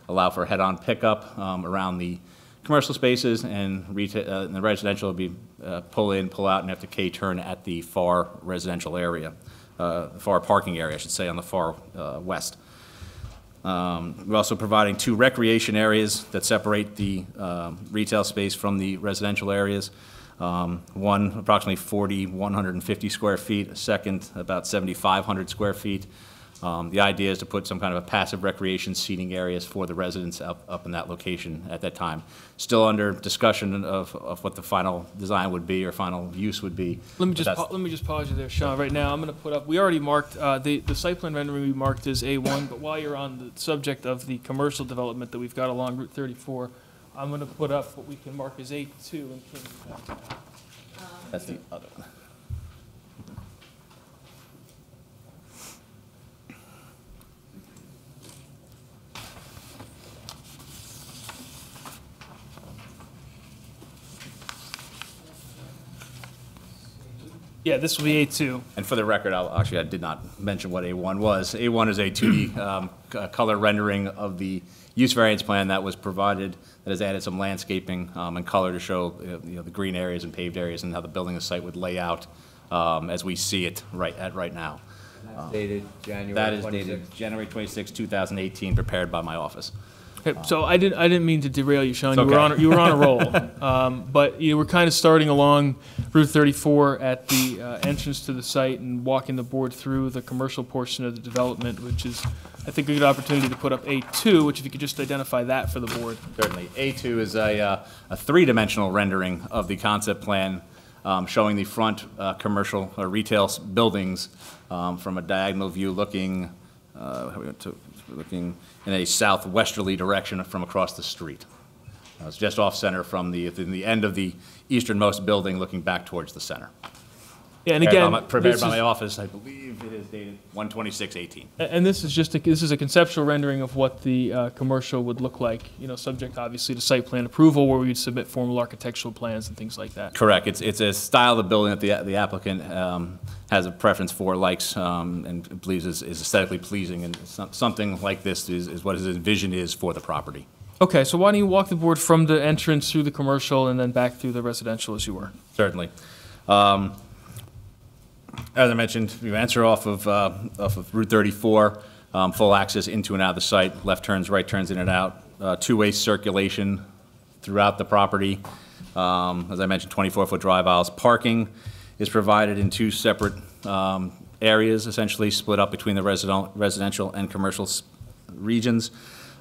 Allow for head-on pickup around the commercial spaces, and the residential will be pull in, pull out, and have to K-turn at the far residential area, far parking area, I should say, on the far west. We're also providing 2 recreation areas that separate the retail space from the residential areas. One approximately 4,150 square feet, a second about 7,500 square feet. The idea is to put some kind of a passive recreation seating areas for the residents up in that location at that time. Still under discussion of what the final design would be or final use would be. Let me just pause you there, Sean. Right now, I'm going to put up. We already marked the site plan rendering. We marked as A1. But while you're on the subject of the commercial development that we've got along Route 34, I'm going to put up what we can mark as A2 and King. That's the other one. Yeah, this will be A2. And for the record, I did not mention what A1 was. A1 is a 2D color rendering of the use variance plan that was provided, that has added some landscaping and color to show the green areas and paved areas and how the building and site would lay out as we see it right now. That's dated January That is 26th. dated January 26, 2018, prepared by my office. Okay, so I didn't mean to derail you, Sean. It's okay. You were on a roll, but you were kind of starting along Route 34 at the entrance to the site and walking the board through the commercial portion of the development, which is, I think, a good opportunity to put up A2, which if you could just identify that for the board. Certainly. A2 is a three-dimensional rendering of the concept plan showing the front commercial or retail buildings from a diagonal view looking in a southwesterly direction from across the street. It's just off-center from the end of the easternmost building looking back towards the center. Yeah, and again, prepared by my office, I believe it is dated 1/26/18. And this is just this is a conceptual rendering of what the commercial would look like, subject obviously to site plan approval, where we would submit formal architectural plans and things like that. Correct. It's a style of building that the applicant has a preference for, likes, and believes is aesthetically pleasing, and something like this is what his vision is for the property. Okay, so why don't you walk the board from the entrance through the commercial and then back through the residential as you were? Certainly. As I mentioned, you enter off of Route 34, full access into and out of the site, left turns, right turns in and out, two-way circulation throughout the property. As I mentioned, 24-foot drive aisles. Parking is provided in two separate areas, essentially split up between the residential and commercial regions.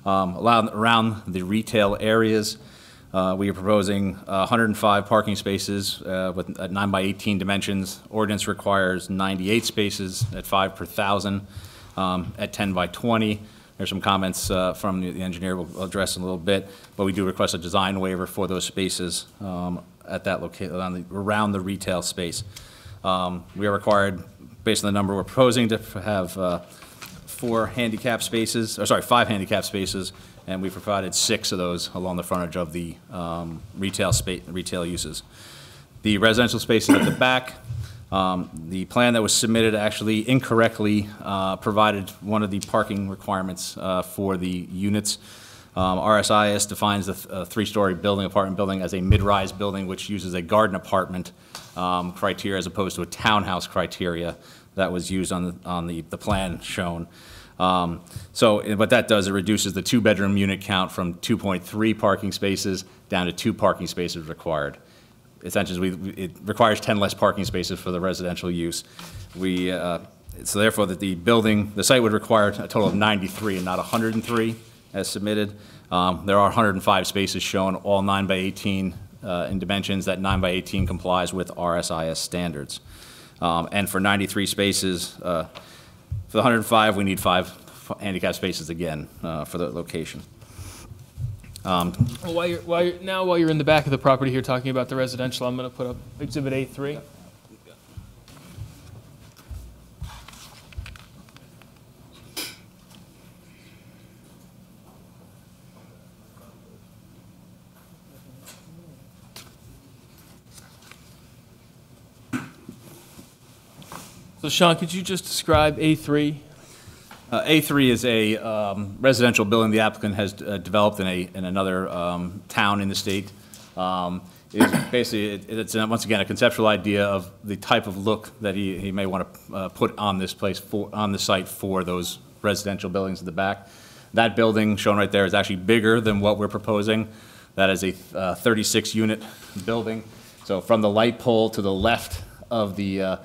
Around the retail areas, we are proposing 105 parking spaces with 9x18 dimensions. Ordinance requires 98 spaces at 5 per 1,000 at 10x20. There's some comments from the engineer we'll address in a little bit, but we do request a design waiver for those spaces at that location around the retail space. We are required, based on the number we're proposing, to have 5 handicap spaces, and we provided 6 of those along the frontage of the retail uses. The residential spaces at the back, the plan that was submitted actually incorrectly provided one of the parking requirements for the units. RSIS defines a 3-story apartment building as a mid-rise building which uses a garden apartment criteria as opposed to a townhouse criteria that was used on the plan shown. So what that does, it reduces the 2-bedroom unit count from 2.3 parking spaces down to 2 parking spaces required. Essentially, it requires 10 less parking spaces for the residential use. So therefore, that the site would require a total of 93 and not 103 as submitted. There are 105 spaces shown, all 9x18 in dimensions. That 9x18 complies with RSIS standards. And for 93 spaces, for the 105, we need 5 handicap spaces again for the location. While you're in the back of the property here talking about the residential, I'm going to put up Exhibit A3. So Sean, could you just describe A3? A3 is a residential building the applicant has developed in another town in the state. It's once again a conceptual idea of the type of look that he may want to put on this place on the site for those residential buildings at the back. That building shown right there is actually bigger than what we're proposing. That is a 36-unit building. So from the light pole to the left of the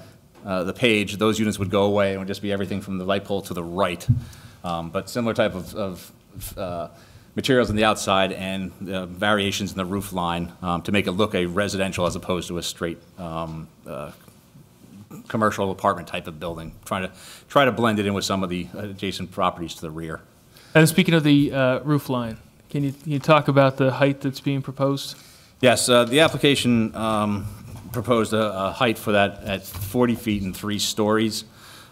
page, those units would go away and would just be everything from the light pole to the right. But similar type of materials on the outside and variations in the roof line to make it look a residential as opposed to a straight commercial apartment type of building. Try to blend it in with some of the adjacent properties to the rear. And speaking of the roof line, Can you talk about the height that's being proposed? Yes, the application proposed a height for that at 40 feet and 3 stories.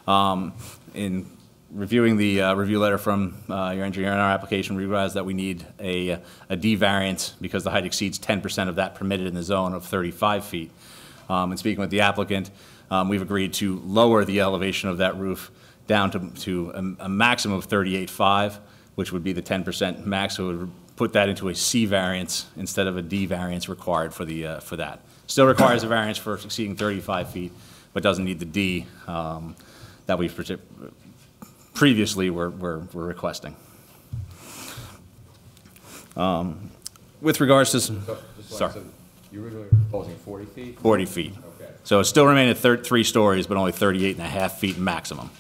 In reviewing the review letter from your engineer in our application, we realized that we need a D variance because the height exceeds 10% of that permitted in the zone of 35 feet. And speaking with the applicant, we've agreed to lower the elevation of that roof down to a maximum of 38.5, which would be the 10% max. So it would put that into a C variance instead of a D variance required for that. Still requires a variance for exceeding 35 feet, but doesn't need the D that we've previously were requesting. With regards to, sorry. You were proposing 40 feet? 40 feet. Okay. So it still remained at 3 stories, but only 38.5 feet maximum.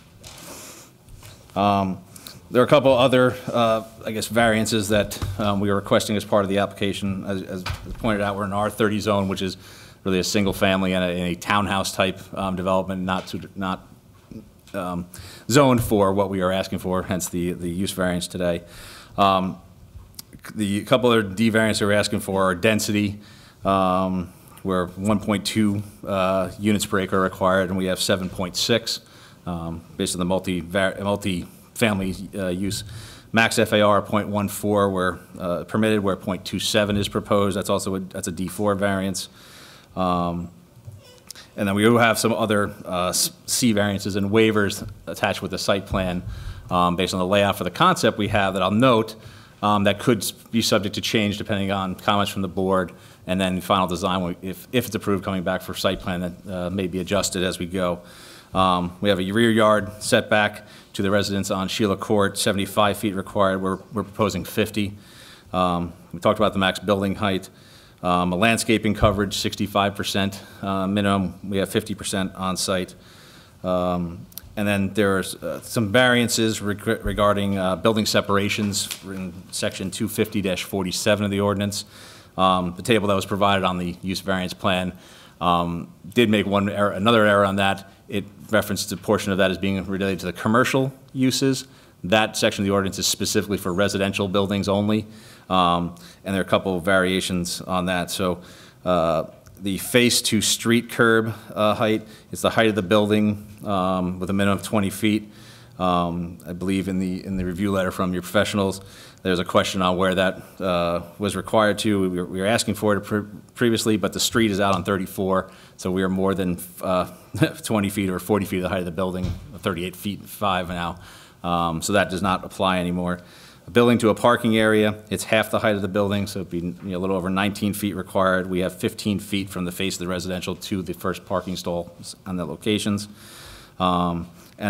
There are a couple other, I guess, variances that we are requesting as part of the application. As pointed out, we're in an R30 zone, which is really a single family and a townhouse type development, not zoned for what we are asking for, hence the use variance today. The couple other D variants we're asking for are density, where 1.2 units per acre are required, and we have 7.6 based on the multi-family use. Max FAR 0.14 where permitted, where 0.27 is proposed. That's also that's a D4 variance. And then we do have some other C variances and waivers attached with the site plan based on the layout for the concept we have that I'll note that could be subject to change depending on comments from the board, and then final design, if it's approved, coming back for site plan that may be adjusted as we go. We have a rear yard setback to the residence on Sheila Court, 75 feet required. We're proposing 50. We talked about the max building height. A landscaping coverage, 65% minimum. We have 50% on site. And then there's some variances regarding building separations in section 250-47 of the ordinance. The table that was provided on the use variance plan did make another error on that. It referenced a portion of that as being related to the commercial uses. That section of the ordinance is specifically for residential buildings only. And there are a couple of variations on that. So the face to street curb height is the height of the building with a minimum of 20 feet. I believe in the review letter from your professionals, there's a question on where that was required to. We were asking for it previously, but the street is out on 34, so we are more than 20 feet or 40 feet of the height of the building, 38 feet 5 now. So that does not apply anymore. A building to a parking area, it's half the height of the building, so it'd be a little over 19 feet required. We have 15 feet from the face of the residential to the first parking stall on the locations. And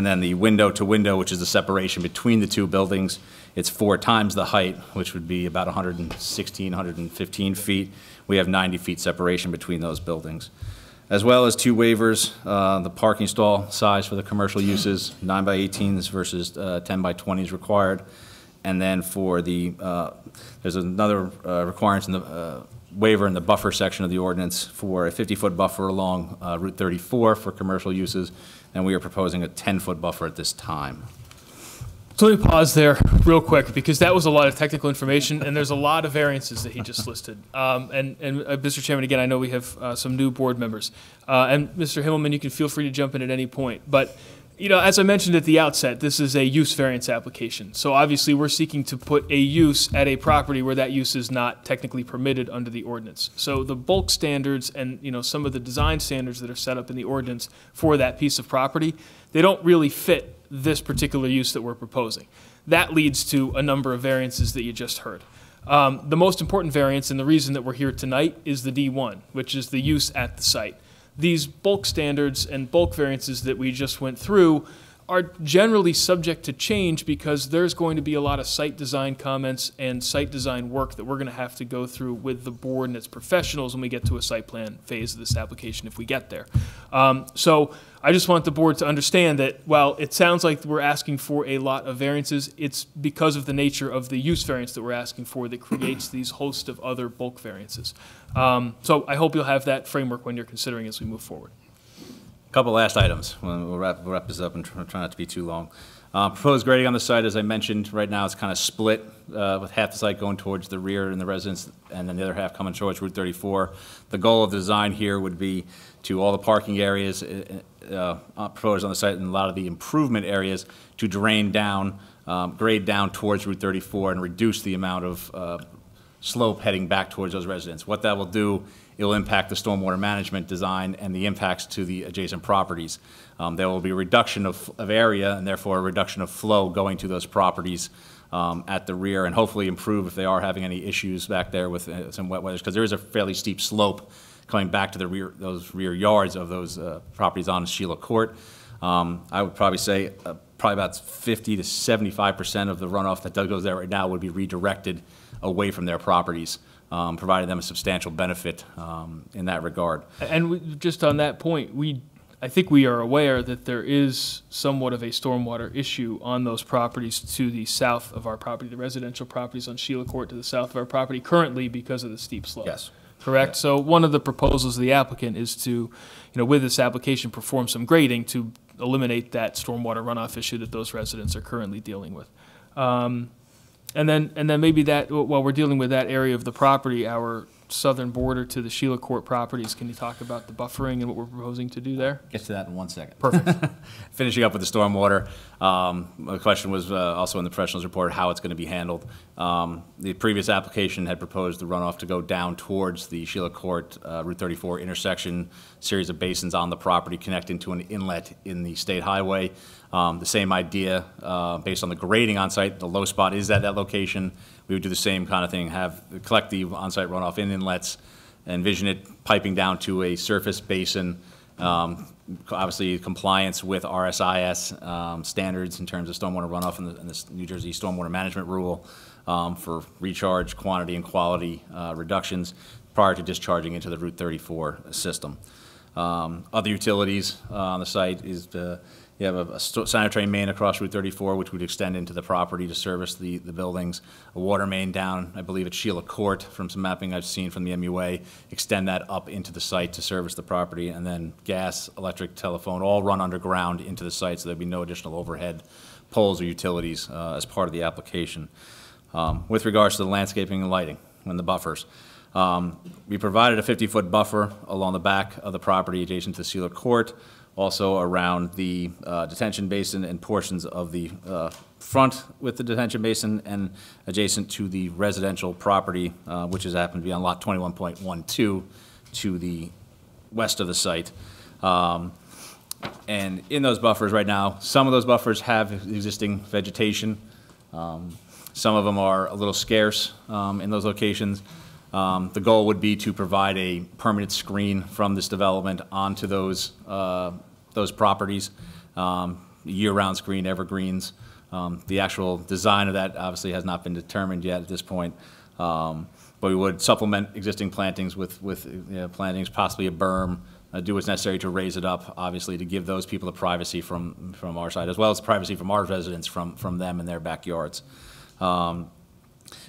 then the window to window, which is the separation between the two buildings, it's 4 times the height, which would be about 116, 115 feet. We have 90 feet separation between those buildings. As well as 2 waivers, the parking stall size for the commercial uses, 9 by 18s versus 10 by 20s required. And then for the, there's another requirement in the waiver in the buffer section of the ordinance for a 50-foot buffer along Route 34 for commercial uses, and we are proposing a 10-foot buffer at this time. So let me pause there real quick, because that was a lot of technical information, and there's a lot of variances that he just listed. And Mr. Chairman, again, I know we have some new board members. And Mr. Himmelman, you can feel free to jump in at any point. But you know, as I mentioned at the outset, this is a use variance application. So obviously we're seeking to put a use at a property where that use is not technically permitted under the ordinance. So the bulk standards and, you know, some of the design standards that are set up in the ordinance for that piece of property, they don't really fit this particular use that we're proposing. That leads to a number of variances that you just heard. The most important variance, and the reason that we're here tonight, is the D1, which is the use at the site. These bulk standards and bulk variances that we just went through are generally subject to change because there's going to be a lot of site design comments and site design work that we're going to have to go through with the board and its professionals when we get to a site plan phase of this application if we get there. So I just want the board to understand that while it sounds like we're asking for a lot of variances, it's because of the nature of the use variance that we're asking for that creates these host of other bulk variances. So I hope you'll have that framework when you're considering as we move forward. Couple last items. We'll wrap this up and try not to be too long. Proposed grading on the site, as I mentioned, right now it's kind of split, with half the site going towards the rear and the residence, and then the other half coming towards Route 34. The goal of the design here would be to all the parking areas proposed on the site and a lot of the improvement areas to drain down, grade down towards Route 34 and reduce the amount of slope heading back towards those residents. What that will do, it will impact the stormwater management design and the impacts to the adjacent properties. There will be a reduction of area and therefore a reduction of flow going to those properties at the rear, and hopefully improve if they are having any issues back there with some wet weathers, because there is a fairly steep slope coming back to the rear, those rear yards of those properties on Sheila Court. I would probably say probably about 50 to 75% of the runoff that goes there right now would be redirected away from their properties, providing them a substantial benefit in that regard. And just on that point, I think we are aware that there is somewhat of a stormwater issue on those properties to the south of our property, the residential properties on Sheila Court to the south of our property currently because of the steep slope. Yes. Correct? Yes. So one of the proposals of the applicant is to, with this application, perform some grading to eliminate that stormwater runoff issue that those residents are currently dealing with. And then maybe that, while we're dealing with that area of the property, our southern border to the Sheila Court properties, can you talk about the buffering and what we're proposing to do there? Get to that in 1 second. Perfect. Finishing up with the stormwater, the question was also in the professionals report how it's going to be handled. The previous application had proposed the runoff to go down towards the Sheila Court Route 34 intersection, series of basins on the property connecting to an inlet in the state highway. The same idea, based on the grading on site, the low spot is at that location. We would do the same kind of thing, collect the on-site runoff in inlets, envision it piping down to a surface basin, obviously compliance with RSIS standards in terms of stormwater runoff and the New Jersey Stormwater Management Rule for recharge, quantity, and quality reductions prior to discharging into the Route 34 system. Other utilities on the site is you have a sanitary main across Route 34, which would extend into the property to service the buildings. A water main down, I believe, at Sheila Court, from some mapping I've seen from the MUA, extend that up into the site to service the property, and then gas, electric, telephone, all run underground into the site, so there'd be no additional overhead poles or utilities as part of the application. With regards to the landscaping and lighting and the buffers, we provided a 50-foot buffer along the back of the property adjacent to Sheila Court, also around the detention basin and portions of the front with the detention basin and adjacent to the residential property, which has happened to be on lot 21.12 to the west of the site. And in those buffers right now, some of those buffers have existing vegetation. Some of them are a little scarce in those locations. The goal would be to provide a permanent screen from this development onto those properties, year-round screen, evergreens. The actual design of that obviously has not been determined yet at this point, but we would supplement existing plantings with plantings, possibly a berm, do what's necessary to raise it up, obviously, to give those people the privacy from our side, as well as privacy from our residents from them in their backyards.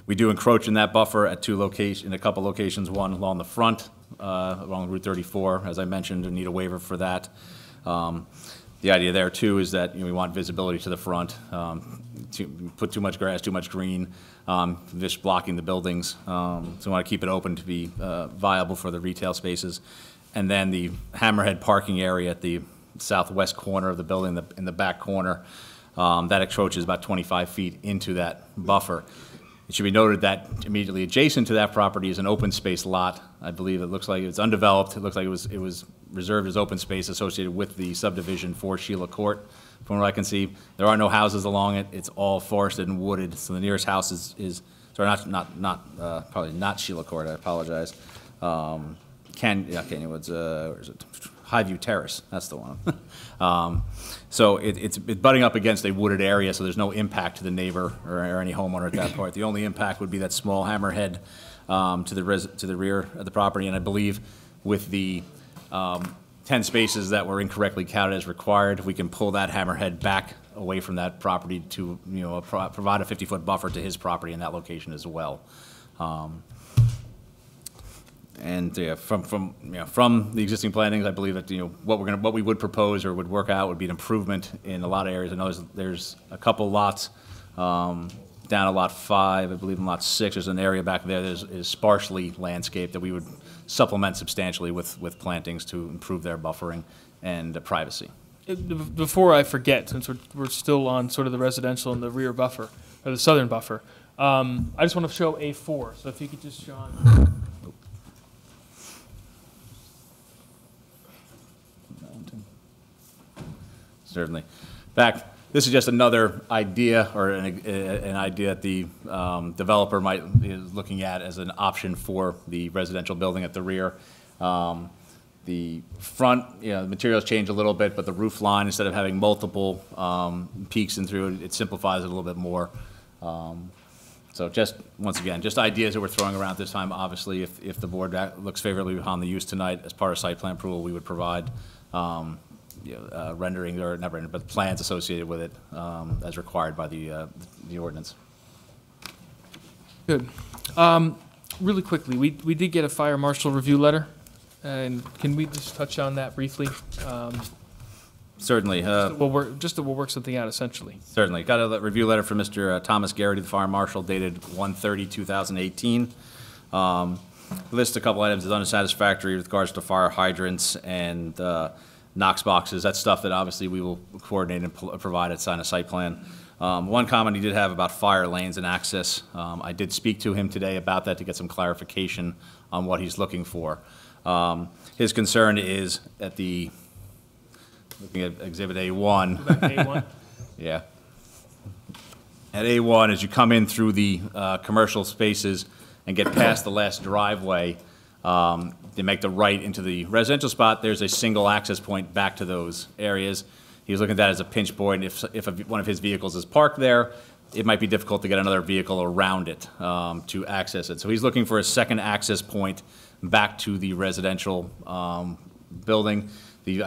We do encroach in that buffer at in a couple locations, one along the front, along Route 34, as I mentioned, and need a waiver for that. The idea there, too, is that we want visibility to the front, to put too much grass, too much green, just blocking the buildings. So we want to keep it open to be viable for the retail spaces. And then the hammerhead parking area at the southwest corner of the building, in the back corner, that encroaches about 25 feet into that buffer. It should be noted that immediately adjacent to that property is an open space lot. I believe it looks like it's undeveloped. It looks like it was reserved as open space associated with the subdivision for Sheila Court. From what I can see, there are no houses along it. It's all forested and wooded. So the nearest house is sorry, probably not Sheila Court. I apologize. Canyon Woods. Where is it? Highview Terrace, that's the one. So it's butting up against a wooded area, so there's no impact to the neighbor or any homeowner at that part. The only impact would be that small hammerhead to the rear of the property, and I believe with the 10 spaces that were incorrectly counted as required, we can pull that hammerhead back away from that property to provide a 50-foot buffer to his property in that location as well. Yeah, from the existing plantings, I believe that, what we would propose or would work out would be an improvement in a lot of areas. I know there's a couple lots, down at lot 5, I believe in lot 6, there's an area back there that is sparsely landscaped that we would supplement substantially with plantings to improve their buffering and privacy. Before I forget, since we're still on sort of the residential and the rear buffer, or the southern buffer, I just want to show A4. So if you could just, Sean. Certainly. This is just another idea, or an idea that the developer is looking at as an option for the residential building at the rear. The front, the materials change a little bit, but the roof line, instead of having multiple peaks in through it, simplifies it a little bit more. So just, once again, just ideas that we're throwing around this time. Obviously, if the board looks favorably on the use tonight, as part of site plan approval, we would provide rendering, or not rendering, but plans associated with it as required by the ordinance. Good. Really quickly, we did get a fire marshal review letter, and can we just touch on that briefly? Certainly. We'll work something out, essentially. Certainly. Got a review letter from Mr. Thomas Garrity, the fire marshal, dated 1/30/2018. Lists a couple items as unsatisfactory with regards to fire hydrants and Knox boxes. That's stuff that obviously we will coordinate and provide at sign a site plan. One comment he did have about fire lanes and access. I did speak to him today about that to get some clarification on what he's looking for. His concern is at looking at Exhibit A1. A1? Yeah. At A1, as you come in through the commercial spaces and get past the last driveway, they make the right into the residential spot. There's a single access point back to those areas. He's looking at that as a pinch point. If one of his vehicles is parked there, it might be difficult to get another vehicle around it to access it. So he's looking for a second access point back to the residential building. The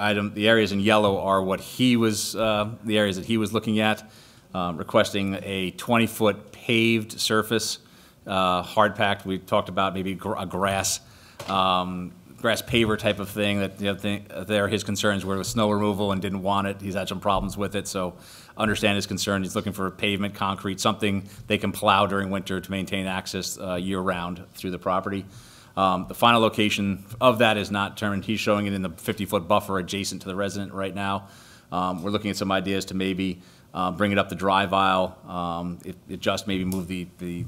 areas in yellow are what he was, the areas that he was looking at, requesting a 20-foot paved surface, hard packed. We talked about maybe a grass paver type of thing. That there his concerns were with snow removal and didn't want it. He's had some problems with it, so understand his concern. He's looking for pavement, concrete, something they can plow during winter to maintain access year-round through the property. The final location of that is not determined. He's showing it in the 50-foot buffer adjacent to the resident right now. We're looking at some ideas to maybe bring it up the drive aisle, just maybe move the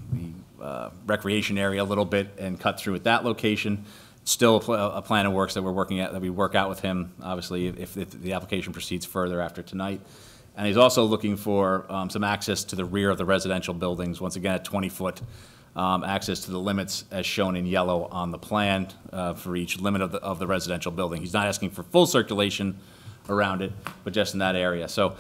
recreation area a little bit and cut through at that location. Still a plan of works that we're working at, that we work out with him, obviously, if the application proceeds further after tonight. And he's also looking for some access to the rear of the residential buildings, once again at 20-foot access to the limits as shown in yellow on the plan for each limit of the residential building. He's not asking for full circulation around it, but just in that area. So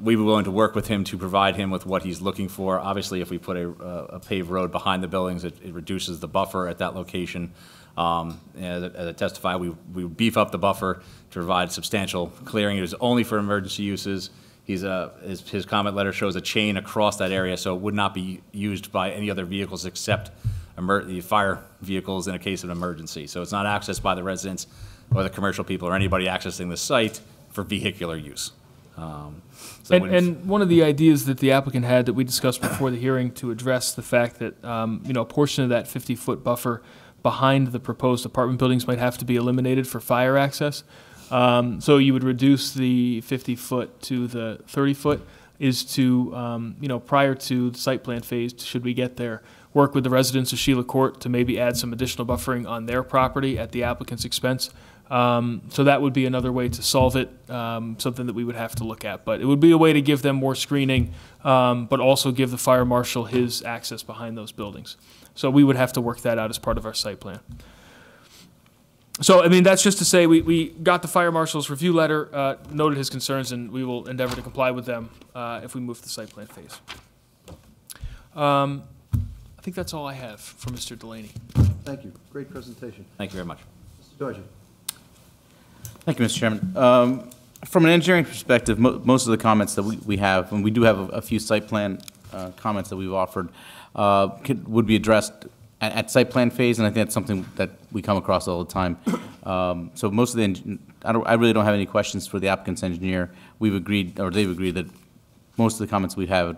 we'd be willing to work with him to provide him with what he's looking for. Obviously, if we put a paved road behind the buildings, it reduces the buffer at that location. As I testified, we beef up the buffer to provide substantial clearing. It is only for emergency uses. His comment letter shows a chain across that area, so it would not be used by any other vehicles except the fire vehicles in a case of an emergency. So it's not accessed by the residents or the commercial people or anybody accessing the site for vehicular use. And one of the ideas that the applicant had that we discussed before the hearing to address the fact that a portion of that 50-foot buffer behind the proposed apartment buildings might have to be eliminated for fire access. So you would reduce the 50-foot to the 30-foot is to, prior to the site plan phase, should we get there, work with the residents of Sheila Court to maybe add some additional buffering on their property at the applicant's expense. So that would be another way to solve it, something that we would have to look at. But it would be a way to give them more screening, but also give the fire marshal his access behind those buildings. So we would have to work that out as part of our site plan. So, I mean, that's just to say we got the fire marshal's review letter, noted his concerns, and we will endeavor to comply with them if we move to the site plan phase. I think that's all I have for Mr. Delaney. Thank you. Great presentation. Thank you very much. Mr. Dorsey. Thank you, Mr. Chairman. From an engineering perspective, most of the comments that we have, and we do have a few site plan comments that we've offered, would be addressed at site plan phase, and I think that's something that we come across all the time. So most of the, I really don't have any questions for the applicant's engineer. We've agreed, or they've agreed, that most of the comments we have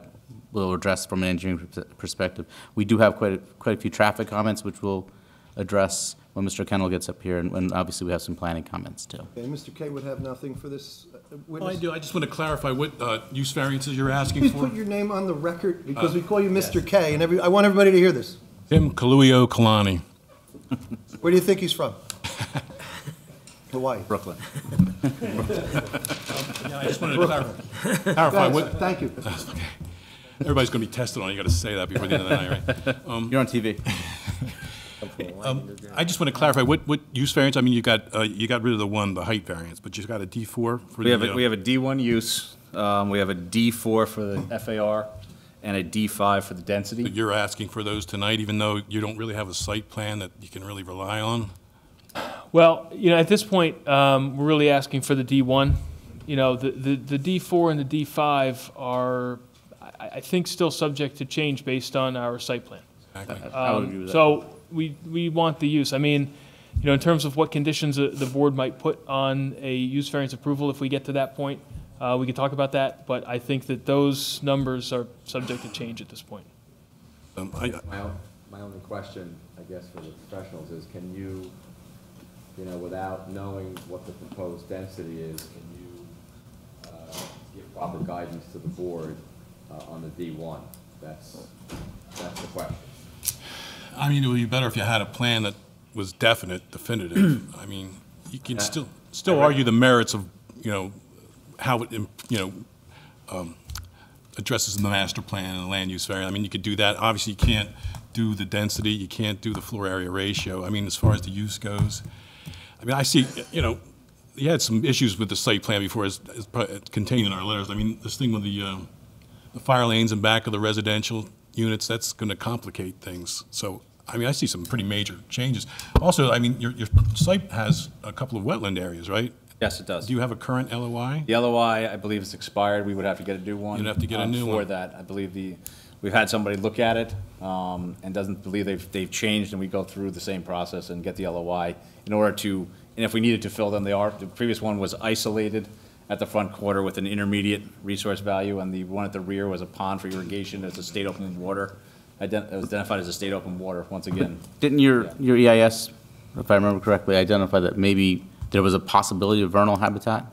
will address from an engineering perspective. We do have quite a few traffic comments, which we'll address when Mr. Kennel gets up here, and obviously we have some planning comments too. Okay, Mr. Kay would have nothing for this Well, witness? I do. I just want to clarify what use variances you're asking Please for. put your name on the record, because we call you Mr. K, and I want everybody to hear this. Tim Kaluuya Kalani. Where do you think he's from? Hawaii. Brooklyn. I just wanted to clarify what. Thank you. Okay. Everybody's going to be tested on it. You got to say that before the end of the night, right? You're on TV. I just want to clarify what use variance. I mean, you got rid of the height variance, but you got a D4 for We have a D1 use. We have a D4 for the FAR and a D5 for the density. But you're asking for those tonight, even though you don't really have a site plan that you can really rely on. Well, at this point, we're really asking for the D1. The D4 and the D5 are, I think, still subject to change based on our site plan. Exactly. I would agree with that. So we want the use. I mean, in terms of what conditions the board might put on a use variance approval, if we get to that point, we could talk about that. But I think that those numbers are subject to change at this point. My only question, I guess, for the professionals is, can you, without knowing what the proposed density is, can you give proper guidance to the board on the D1? That's the question. I mean, it would be better if you had a plan that was definite, definitive. I mean, you can still argue the merits of, how it, addresses the master plan and the land use variance. I mean, you could do that. Obviously, you can't do the density. You can't do the floor area ratio. I mean, as far as the use goes, I mean, I see, you had some issues with the site plan before as contained in our letters. I mean, this thing with the fire lanes in back of the residential units, that's going to complicate things. So, I mean, I see some pretty major changes. Also, I mean, your site has a couple of wetland areas, right? Yes, it does. Do you have a current LOI? The LOI, I believe, is expired. We would have to get a new one. You'd have to get a new one. For that, I believe we've had somebody look at it and doesn't believe they've changed, and we go through the same process and get the LOI in order to, and if we needed to fill them, the previous one was isolated at the front quarter with an intermediate resource value, and the one at the rear was a pond for irrigation as a state open water. It was identified as a state open water, once again. Didn't your EIS, if I remember correctly, identify that maybe there was a possibility of vernal habitat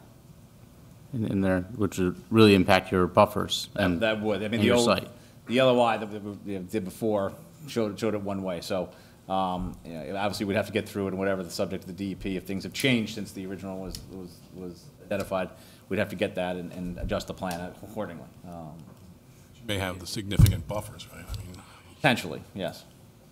in there, which would really impact your buffers and That would. I mean, your site? The LOI that we did before showed it one way. So obviously, we'd have to get through it and whatever the subject of the DEP. If things have changed since the original was identified, we'd have to get that and adjust the plan accordingly. You may have the significant buffers, right? I mean, potentially, yes.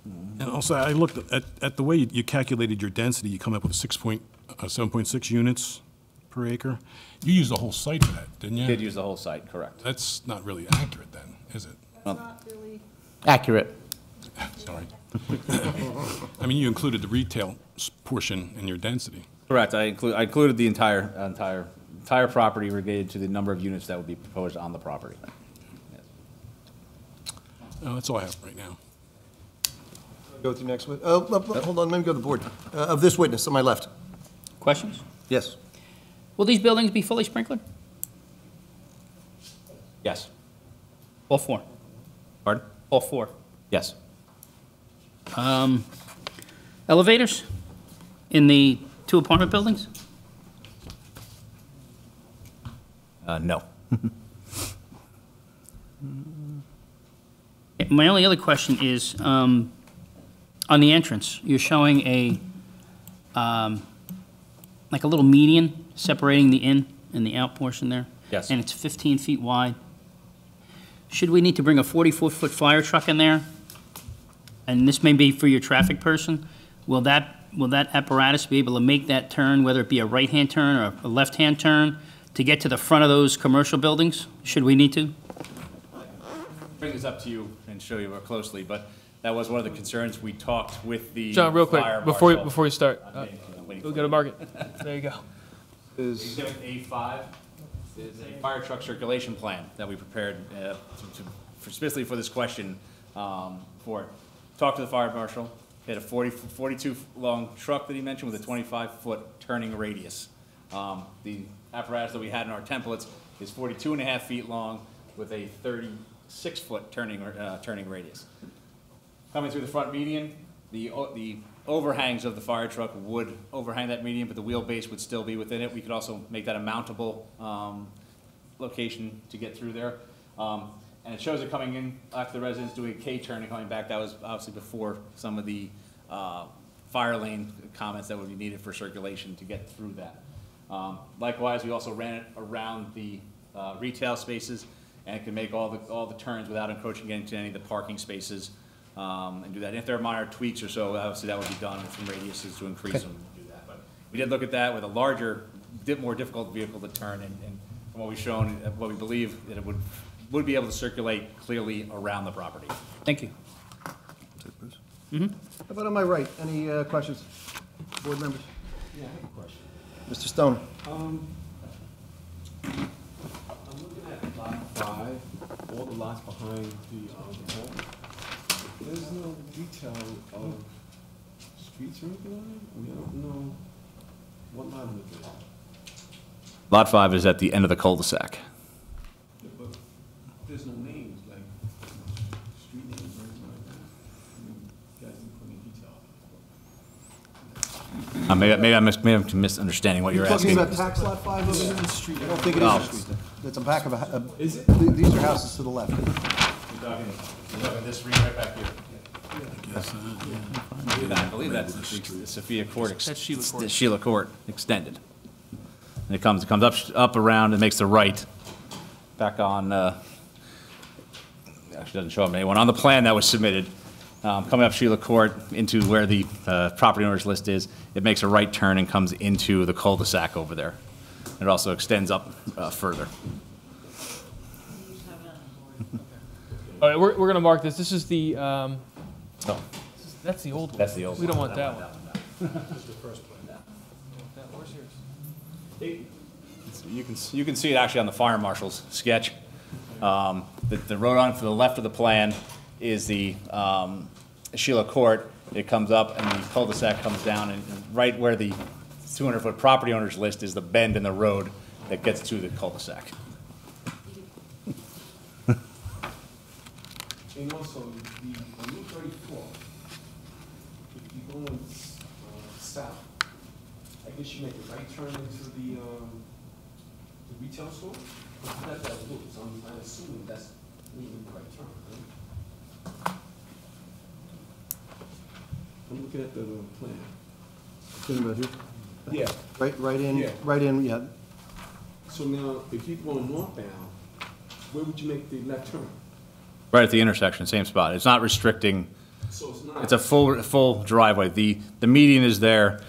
And also, I looked at the way you calculated your density. You come up with 7.6 units per acre. You used the whole site for that, didn't you? Did use the whole site, correct. That's not really accurate then, is it? Not really. Accurate. Sorry. I mean, you included the retail portion in your density. Correct. I included the entire property related to the number of units that would be proposed on the property. No, that's all I have right now. Go to the next one. Hold on, let me go to the board. Of this witness on my left. Questions? Yes. Will these buildings be fully sprinklered? Yes. All four? Pardon? All four? Yes. Elevators in the two apartment buildings? No. My only other question is, on the entrance, you're showing like a little median separating the in and the out portion there? Yes. And it's 15 feet wide. Should we need to bring a 44-foot fire truck in there? And this may be for your traffic person. Will that apparatus be able to make that turn, whether it be a right-hand turn or a left-hand turn, to get to the front of those commercial buildings? Should we need to? Bring this up to you and show you more closely, but that was one of the concerns we talked with the John, real quick, fire before marshal. you start, waiting we'll for go to market. There you go. Exhibit A5 is a fire truck circulation plan that we prepared specifically for this question for it. talked to the fire marshal. He had a 42 long truck that he mentioned with a 25-foot turning radius. The apparatus that we had in our templates is 42.5 feet long with a 36-foot turning radius. Coming through the front median, the overhangs of the fire truck would overhang that median, but the wheelbase would still be within it. We could also make that a mountable location to get through there. And it shows it coming in after the residents doing a K-turn and coming back. That was obviously before some of the fire lane comments that would be needed for circulation to get through that. Likewise, we also ran it around the retail spaces, and it can make all the turns without encroaching into any of the parking spaces, and do that. And if there are minor tweaks or so, obviously that would be done with some radiuses to increase them and do that. But we did look at that with a larger, more difficult vehicle to turn, and from what we've shown, what we believe that it would be able to circulate clearly around the property. Thank you. How about on my right? Any questions? Board members? Yeah, I have a question. Mr. Stone? I'm looking at lot 5, all the lots behind the home. There's no detail of streets or anything on it? We don't know what lot I'm looking at. Lot 5 is at the end of the cul-de-sac. Yeah, but there's no names, like street names or anything like that. I mean, you guys didn't put any detail. Maybe I'm misunderstanding what you're asking. Talking about tax lot 5 over here? I don't think it is a street. It's a back of a, Is it? these are houses to the left. You're talking this street right back here. I believe that's the Sophia Court. That's Sheila Court. The Sheila Court extended. And it comes up around and makes the right back on, actually doesn't show up anyone, on the plan that was submitted, coming up Sheila Court into where the property owners list is, it makes a right turn and comes into the cul-de-sac over there. It also extends up further. All right, we're going to mark this. This is the, Oh, that's the old one. that's the old We one. don't want that one. That's the first plan. Where's yours? You can see it actually on the fire marshal's sketch. The road on to the left of the plan is the Sheila Court. It comes up and the cul-de-sac comes down, and right where the 200-foot property owners list is the bend in the road that gets to the cul-de-sac. And also, on Route 34, if you're going south, I guess you make a right turn into the retail store? Not that look, so I'm assuming that's leaving the right turn, right? I'm looking at the plan. Talking about here? Yeah. Right in, Yeah. right in, yeah. So now, if you're going northbound, where would you make the left turn? Right at the intersection, same spot. It's not restricting. So it's not. It's a full driveway. The median is there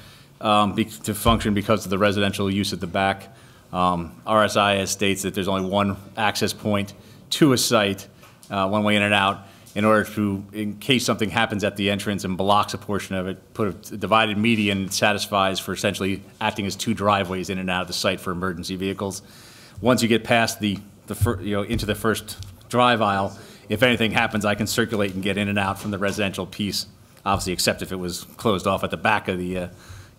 to function because of the residential use at the back. RSI states that there's only one access point to a site, one way in and out, in order to, in case something happens at the entrance and blocks a portion of it, put a divided median that satisfies for essentially acting as 2 driveways in and out of the site for emergency vehicles. Once you get past into the first drive aisle, if anything happens, I can circulate and get in and out from the residential piece, obviously except if it was closed off at the back of the,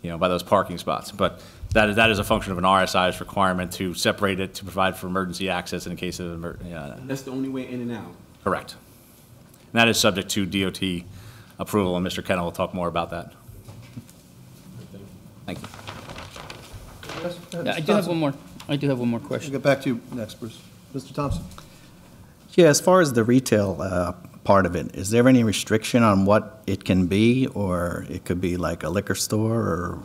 by those parking spots. But that is a function of an RSI's requirement to separate it to provide for emergency access in case of That's the only way in and out? Correct. And that is subject to DOT approval, and Mr. Kennel will talk more about that. Thank you. Yes, Yeah, I do have one more. I do have one more question. We'll get back to you next, Bruce. Mr. Thompson? Yeah, as far as the retail part of it, is there any restriction on what it can be? Or it could be like a liquor store, or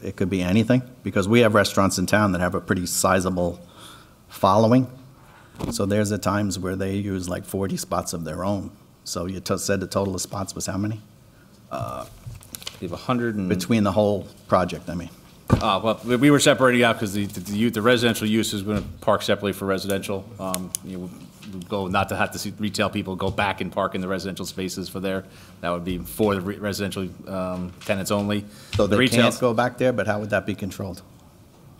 it could be anything? Because we have restaurants in town that have a pretty sizable following. So there's at times where they use like 40 spots of their own. So you said the total of spots was how many? We have 100 and... Between the whole project, I mean. Well, we were separating out because the residential use is going to park separately for residential. We'll go not to have to see retail people go back and park in the residential spaces for there. That would be for the residential tenants only. So the they retail can't go back there, but how would that be controlled?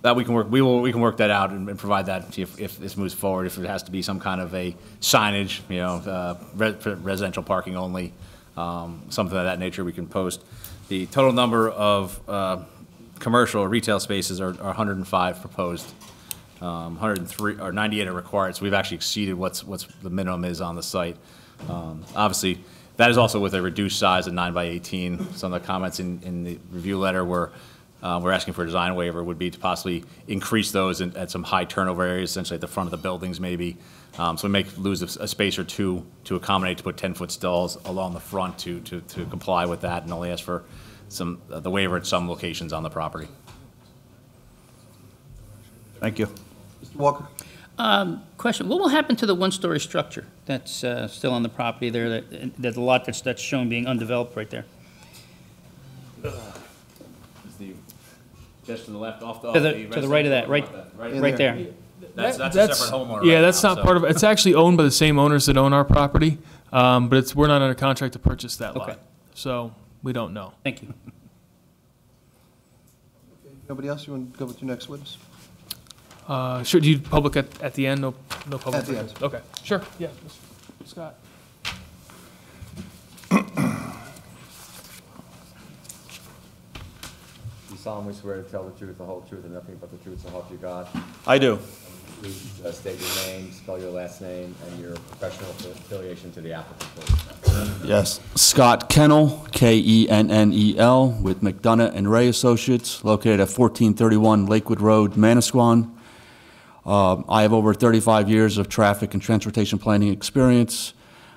That we can work. We can work that out and provide that if this moves forward. If it has to be some kind of a signage, residential parking only, something of that nature we can post. The total number of commercial or retail spaces are 105 proposed. 103 or 98 are required, so we've actually exceeded what's the minimum is on the site. Obviously, that is also with a reduced size of 9 by 18. Some of the comments in the review letter were we're asking for a design waiver would be to possibly increase those at some high turnover areas, essentially at the front of the buildings maybe. So we may lose a space or two to accommodate to put 10-foot stalls along the front to comply with that, and only ask for the waiver at some locations on the property. Thank you. Mr. Walker? Question, what will happen to the one-story structure that's still on the property there, that the lot that's shown being undeveloped right there? Just to the left, off To the right of that, right there. That's a separate homeowner. Yeah, right that's now, not part of it. It's actually owned by the same owners that own our property, but we're not under contract to purchase that lot. So we don't know. Thank you. Nobody else? You want to go with your next witness? Sure, do you public at the end? No public? At the end. Okay, sure, yeah. Mr. Scott. You solemnly swear to tell the truth, the whole truth, and nothing but the truth, so help you God? I do. Please state your name, spell your last name, and your professional affiliation to the applicant, please. Yes. Scott Kennel, Kennel, with McDonough and Ray Associates, located at 1431 Lakewood Road, Manasquan. I have over 35 years of traffic and transportation planning experience.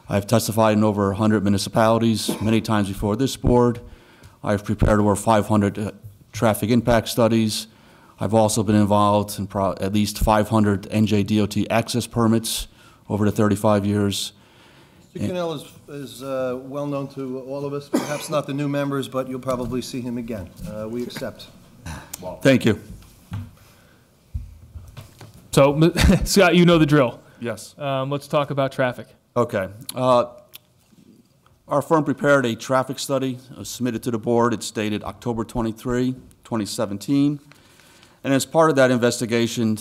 I've testified in over 100 municipalities, many times before this board. I've prepared over 500 traffic impact studies. I've also been involved in at least 500 NJDOT access permits over the 35 years. Mr. Cannell is well known to all of us, perhaps not the new members, but you'll probably see him again. We accept. Thank you. So, Scott, you know the drill. Yes. Let's talk about traffic. Okay. Our firm prepared a traffic study, submitted to the board. It's dated October 23, 2017. And as part of that investigation,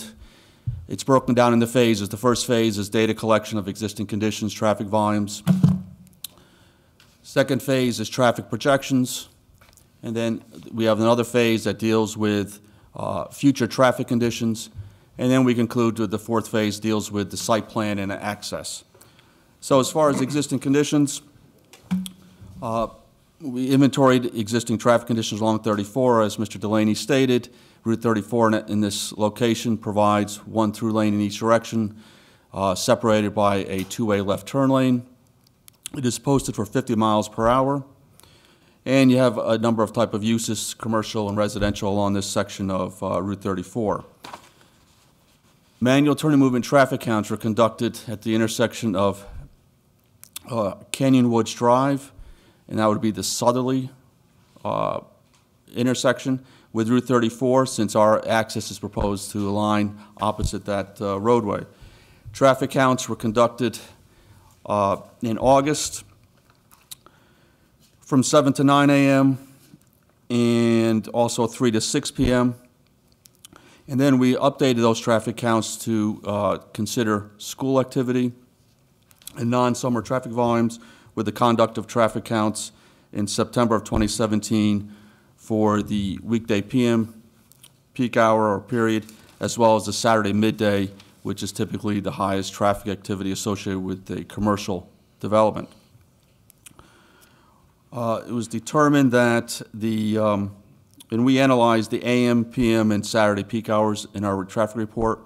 it's broken down into phases. The first phase is data collection of existing conditions, traffic volumes. Second phase is traffic projections. And then we have another phase that deals with future traffic conditions. And then we conclude with the fourth phase deals with the site plan and access. So as far as existing conditions, we inventoried existing traffic conditions along 34, as Mr. Delaney stated. Route 34 in this location provides one through lane in each direction, separated by a two-way left turn lane. It is posted for 50 miles per hour. And you have a number of type of uses, commercial and residential, along this section of Route 34. Manual turning movement traffic counts were conducted at the intersection of Canyon Woods Drive, and that would be the southerly intersection with Route 34, since our access is proposed to align opposite that roadway. Traffic counts were conducted in August from 7 to 9 a.m. and also 3 to 6 p.m. And then we updated those traffic counts to consider school activity and non-summer traffic volumes with the conduct of traffic counts in September of 2017 for the weekday PM peak hour or period, as well as the Saturday midday, which is typically the highest traffic activity associated with the commercial development. It was determined that and we analyzed the AM, PM, and Saturday peak hours in our traffic report.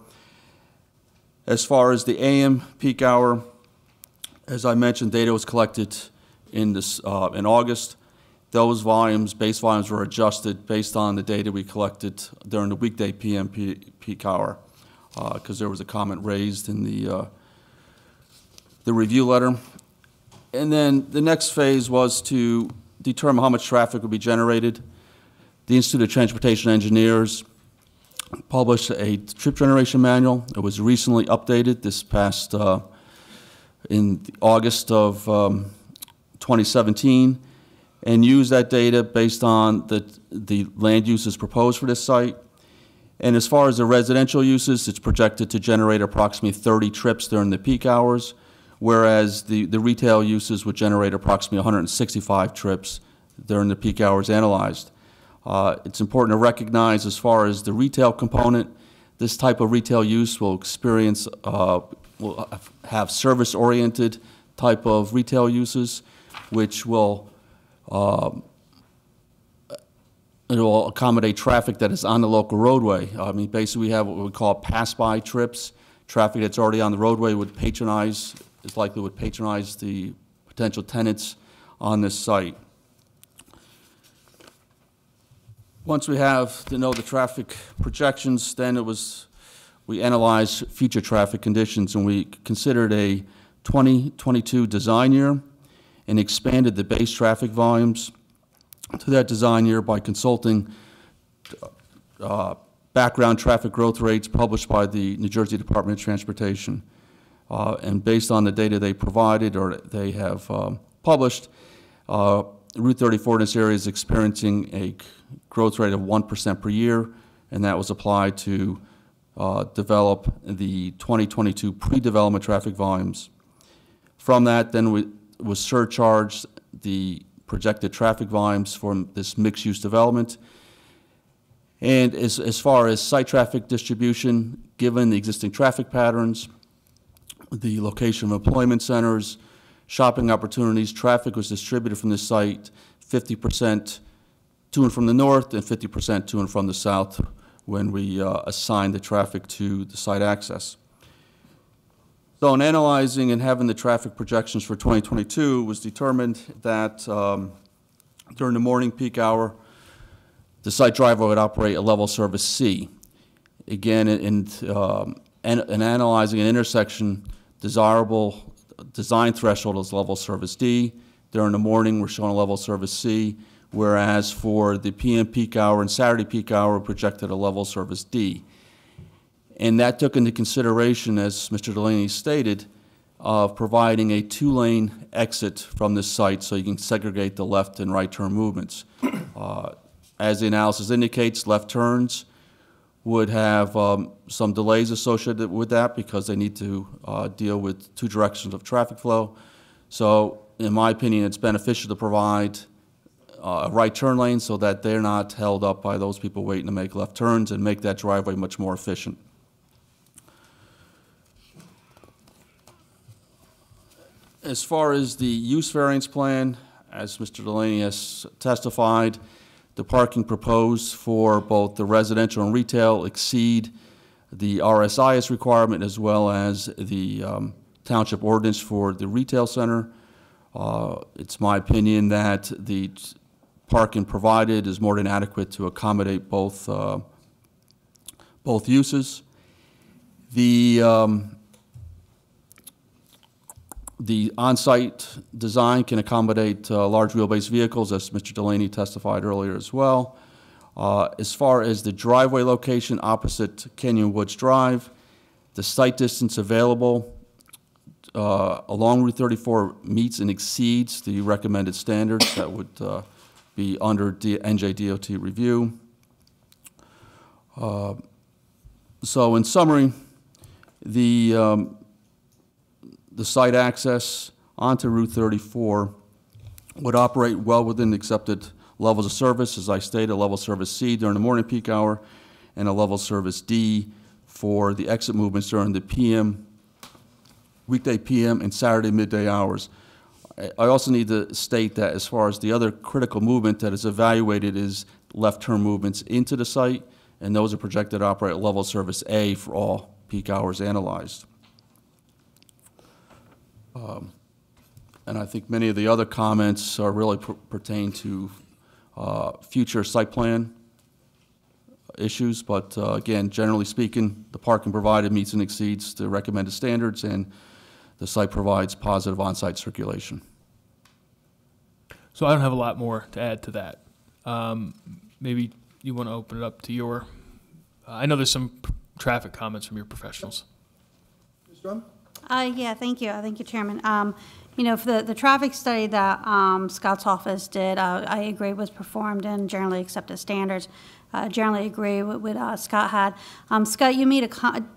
As far as the AM peak hour, as I mentioned, data was collected in August. Those volumes, base volumes, were adjusted based on the data we collected during the weekday PM peak hour, because there was a comment raised in the review letter. And then the next phase was to determine how much traffic would be generated. The Institute of Transportation Engineers published a trip generation manual. It was recently updated this past in August of 2017, and used that data based on the land uses proposed for this site. And as far as the residential uses, it's projected to generate approximately 30 trips during the peak hours, whereas the retail uses would generate approximately 165 trips during the peak hours analyzed. It's important to recognize, as far as the retail component, this type of retail use will experience, will have service-oriented type of retail uses, which will it will accommodate traffic that is on the local roadway. I mean, basically we have what we call pass-by trips. Traffic that's already on the roadway would patronize, is likely would patronize the potential tenants on this site. Once we have to know the traffic projections, then we analyzed future traffic conditions, and we considered a 2022 design year and expanded the base traffic volumes to that design year by consulting background traffic growth rates published by the New Jersey Department of Transportation. And based on the data they provided or they have published, Route 34 in this area is experiencing a growth rate of 1% per year, and that was applied to develop the 2022 pre-development traffic volumes. From that, then was surcharged the projected traffic volumes from this mixed-use development. And as far as site traffic distribution, given the existing traffic patterns, the location of employment centers, shopping opportunities, traffic was distributed from this site 50% to and from the north and 50% to and from the south when we assigned the traffic to the site access. So in analyzing and having the traffic projections for 2022, it was determined that during the morning peak hour, the site driveway would operate a level service C. Again, in analyzing an intersection, desirable design threshold is level service D. During the morning, we're showing a level service C, whereas for the PM peak hour and Saturday peak hour, we projected a level service D. And that took into consideration, as Mr. Delaney stated, of providing a two-lane exit from this site so you can segregate the left and right turn movements. As the analysis indicates, left turns would have some delays associated with that because they need to deal with two directions of traffic flow. So in my opinion, it's beneficial to provide a right turn lane so that they're not held up by those people waiting to make left turns and make that driveway much more efficient. As far as the use variance plan, as Mr. Delaney has testified, the parking proposed for both the residential and retail exceed the RSIS requirement as well as the township ordinance for the retail center. It's my opinion that the parking provided is more than adequate to accommodate both uses. The on-site design can accommodate large wheelbase vehicles, as Mr. Delaney testified earlier as well. As far as the driveway location opposite Kenyon Woods Drive, the site distance available along Route 34 meets and exceeds the recommended standards that would be under NJDOT review. So in summary, the site access onto Route 34 would operate well within the accepted levels of service. As I stated, a level service C during the morning peak hour and a level service D for the exit movements during the weekday PM and Saturday midday hours. I also need to state that as far as the other critical movement that is evaluated is left turn movements into the site, and those are projected to operate at level service A for all peak hours analyzed. And I think many of the other comments are really pertain to future site plan issues, but again, generally speaking, the parking provided meets and exceeds the recommended standards, and the site provides positive on-site circulation. So I don't have a lot more to add to that. Maybe you want to open it up to your, I know there's some traffic comments from your professionals. Ms. Drum? Yeah, thank you. Thank you, Chairman. You know, for the traffic study that Scott's office did, I agree was performed in generally accepted standards. Generally agree with what Scott had. Scott, you made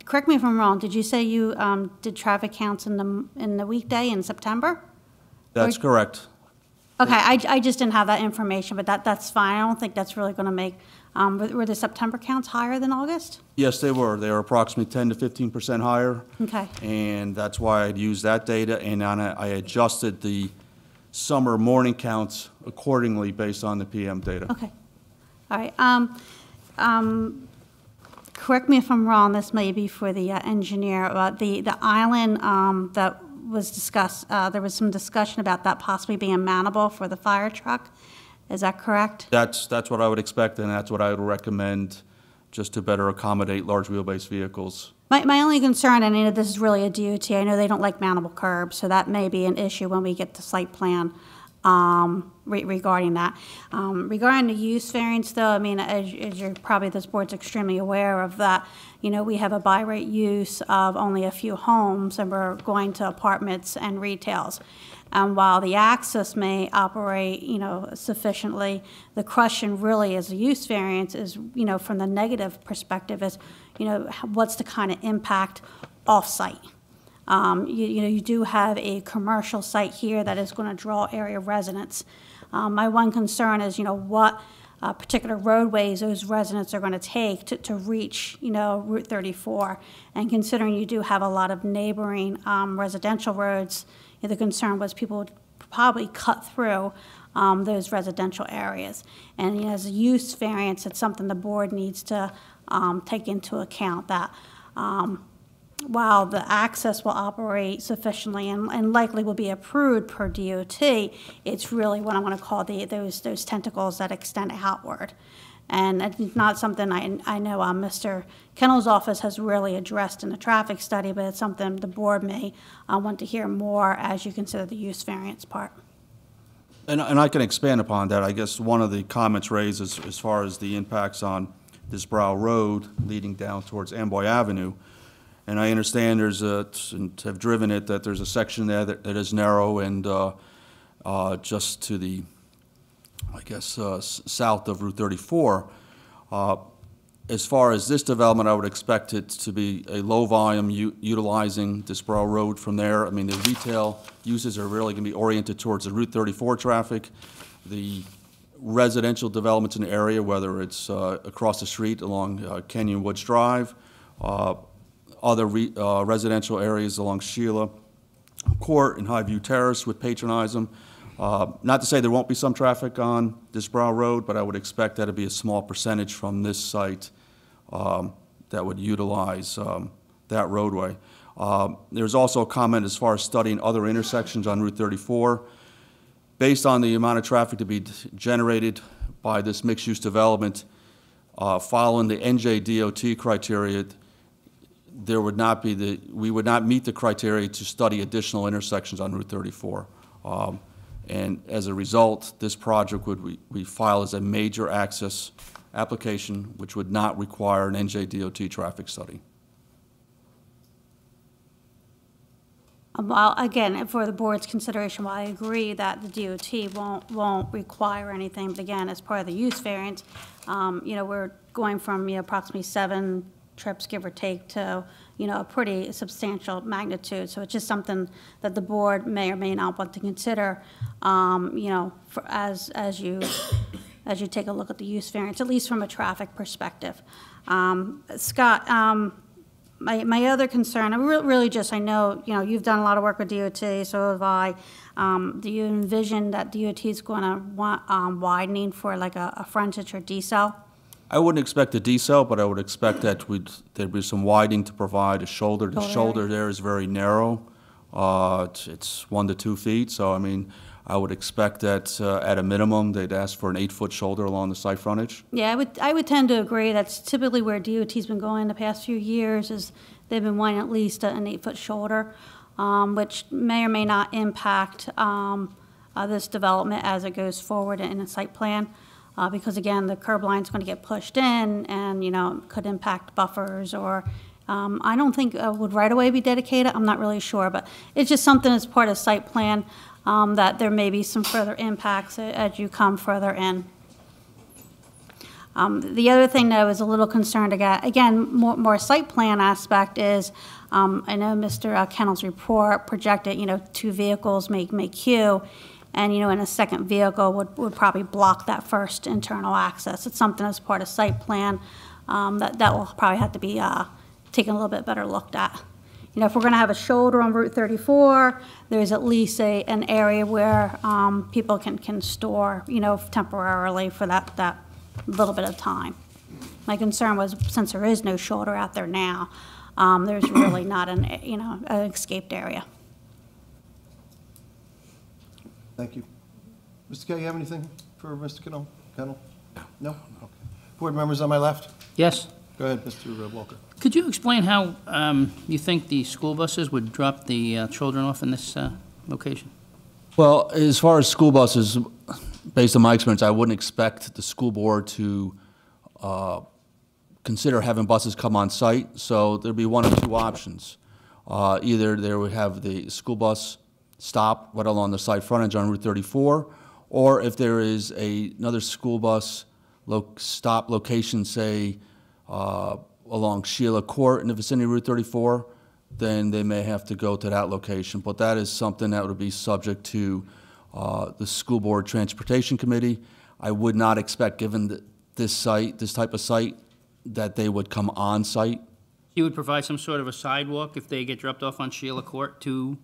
correct me if I'm wrong, did you say you did traffic counts in the weekday in September? That's correct. Okay, I just didn't have that information, but that's fine. I don't think that's really going to make, were the September counts higher than August? Yes, they were. They were approximately 10 to 15% higher. Okay. And that's why I'd used that data, and I adjusted the summer morning counts accordingly based on the PM data. Okay. All right. Correct me if I'm wrong, this may be for the engineer, the island that was discussed, there was some discussion about that possibly being mountable for the fire truck. Is that correct? That's what I would expect, and that's what I would recommend, just to better accommodate large wheelbase vehicles. My only concern, and I know this is really a DOT, I know they don't like mountable curbs, so that may be an issue when we get the site plan regarding that. Regarding the use variance, though, I mean, as you're probably, this board's extremely aware of that, you know, we have a by right use of only a few homes, and we're going to apartments and retails. And while the access may operate, you know, sufficiently, the question really as a use variance is, you know, from the negative perspective is, you know, what's the kind of impact off-site? You know, you do have a commercial site here that is going to draw area residents. My one concern is, you know, what particular roadways those residents are going to take to reach, you know, Route 34. And considering you do have a lot of neighboring residential roads, you know, the concern was people would probably cut through those residential areas. And you know, as a use variance, it's something the board needs to take into account that while the access will operate sufficiently and likely will be approved per DOT, it's really what I want to call those tentacles that extend outward. And it's not something I know Mr. Kennel's office has really addressed in the traffic study, but it's something the board may want to hear more as you consider the use variance part. And I can expand upon that. I guess one of the comments raised is, as far as the impacts on this Brow Road leading down towards Amboy Avenue. And I understand and have driven it, that there's a section there that is narrow and just to the, I guess, south of Route 34. As far as this development, I would expect it to be a low volume utilizing Disbrow Road from there. I mean, the retail uses are really going to be oriented towards the Route 34 traffic. The residential developments in the area, whether it's across the street along Kenyon Woods Drive, other residential areas along Sheila Court and Highview Terrace would patronize them. Not to say there won't be some traffic on Disbrow Road, but I would expect that to be a small percentage from this site that would utilize that roadway. There's also a comment as far as studying other intersections on Route 34. Based on the amount of traffic to be generated by this mixed-use development, following the NJDOT criteria, there would not be we would not meet the criteria to study additional intersections on Route 34. And as a result, this project would we file as a major access application, which would not require an NJDOT traffic study. Well, again, for the board's consideration, while I agree that the DOT won't require anything, but again, as part of the use variance, you know, we're going from, you know, approximately 7 trips, give or take, to, you know, a pretty substantial magnitude. So it's just something that the board may or may not want to consider, you know, as you take a look at the use variance, at least from a traffic perspective. Scott, my other concern, really just, I know, you know, you've done a lot of work with DOT, so have I. Do you envision that DOT is going to want widening for like a frontage or decel? I wouldn't expect a decel, but I would expect that there'd be some widening to provide a shoulder. The shoulder there is very narrow. It's 1 to 2 feet, so I mean, I would expect that at a minimum, they'd ask for an 8-foot shoulder along the site frontage. Yeah, I would tend to agree. That's typically where DOT's been going the past few years, is they've been wanting at least an 8-foot shoulder, which may or may not impact this development as it goes forward in the site plan. Because again, the curb line's going to get pushed in, and you know, could impact buffers or I don't think would right away be dedicated, I'm not really sure, but it's just something as part of site plan, that there may be some further impacts as you come further in. The other thing that I was a little concerned about, again, more site plan aspect is, I know Mr. Kennel's report projected, 2 vehicles may queue, and, and a second vehicle would probably block that first internal access. It's something as part of site plan that will probably have to be taken a little bit better looked at. If we're going to have a shoulder on Route 34, there's at least an area where people can store, temporarily for that little bit of time. My concern was, since there is no shoulder out there now, there's really not an escaped area. Thank you. Mr. Kay, you have anything for Mr. Kennel? No? Okay. Board members on my left? Yes. Go ahead, Mr. Walker. Could you explain how you think the school buses would drop the children off in this location? Well, as far as school buses, based on my experience, I wouldn't expect the school board to consider having buses come on site, so there'd be one of 2 options. Either they would have the school bus stop right along the site frontage on Route 34, or if there is another school bus stop location, say, along Sheila Court in the vicinity of Route 34, then they may have to go to that location. But that is something that would be subject to the School Board Transportation Committee. I would not expect, given this type of site, that they would come on site. You would provide some sort of a sidewalk if they get dropped off on Sheila Court to...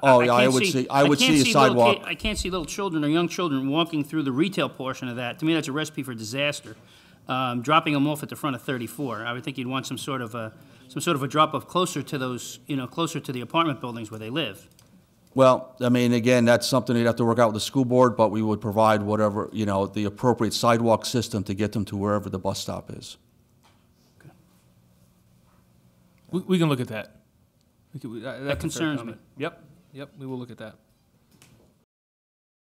Oh, yeah, I would see a sidewalk. I can't see little children or young children walking through the retail portion of that. To me, that's a recipe for disaster. Dropping them off at the front of 34. I would think you'd want some sort of a drop-off closer to those, closer to the apartment buildings where they live. Well, I mean, again, that's something you'd have to work out with the school board, but we would provide whatever, the appropriate sidewalk system to get them to wherever the bus stop is. We can look at that. That concerns me. Yep, we will look at that.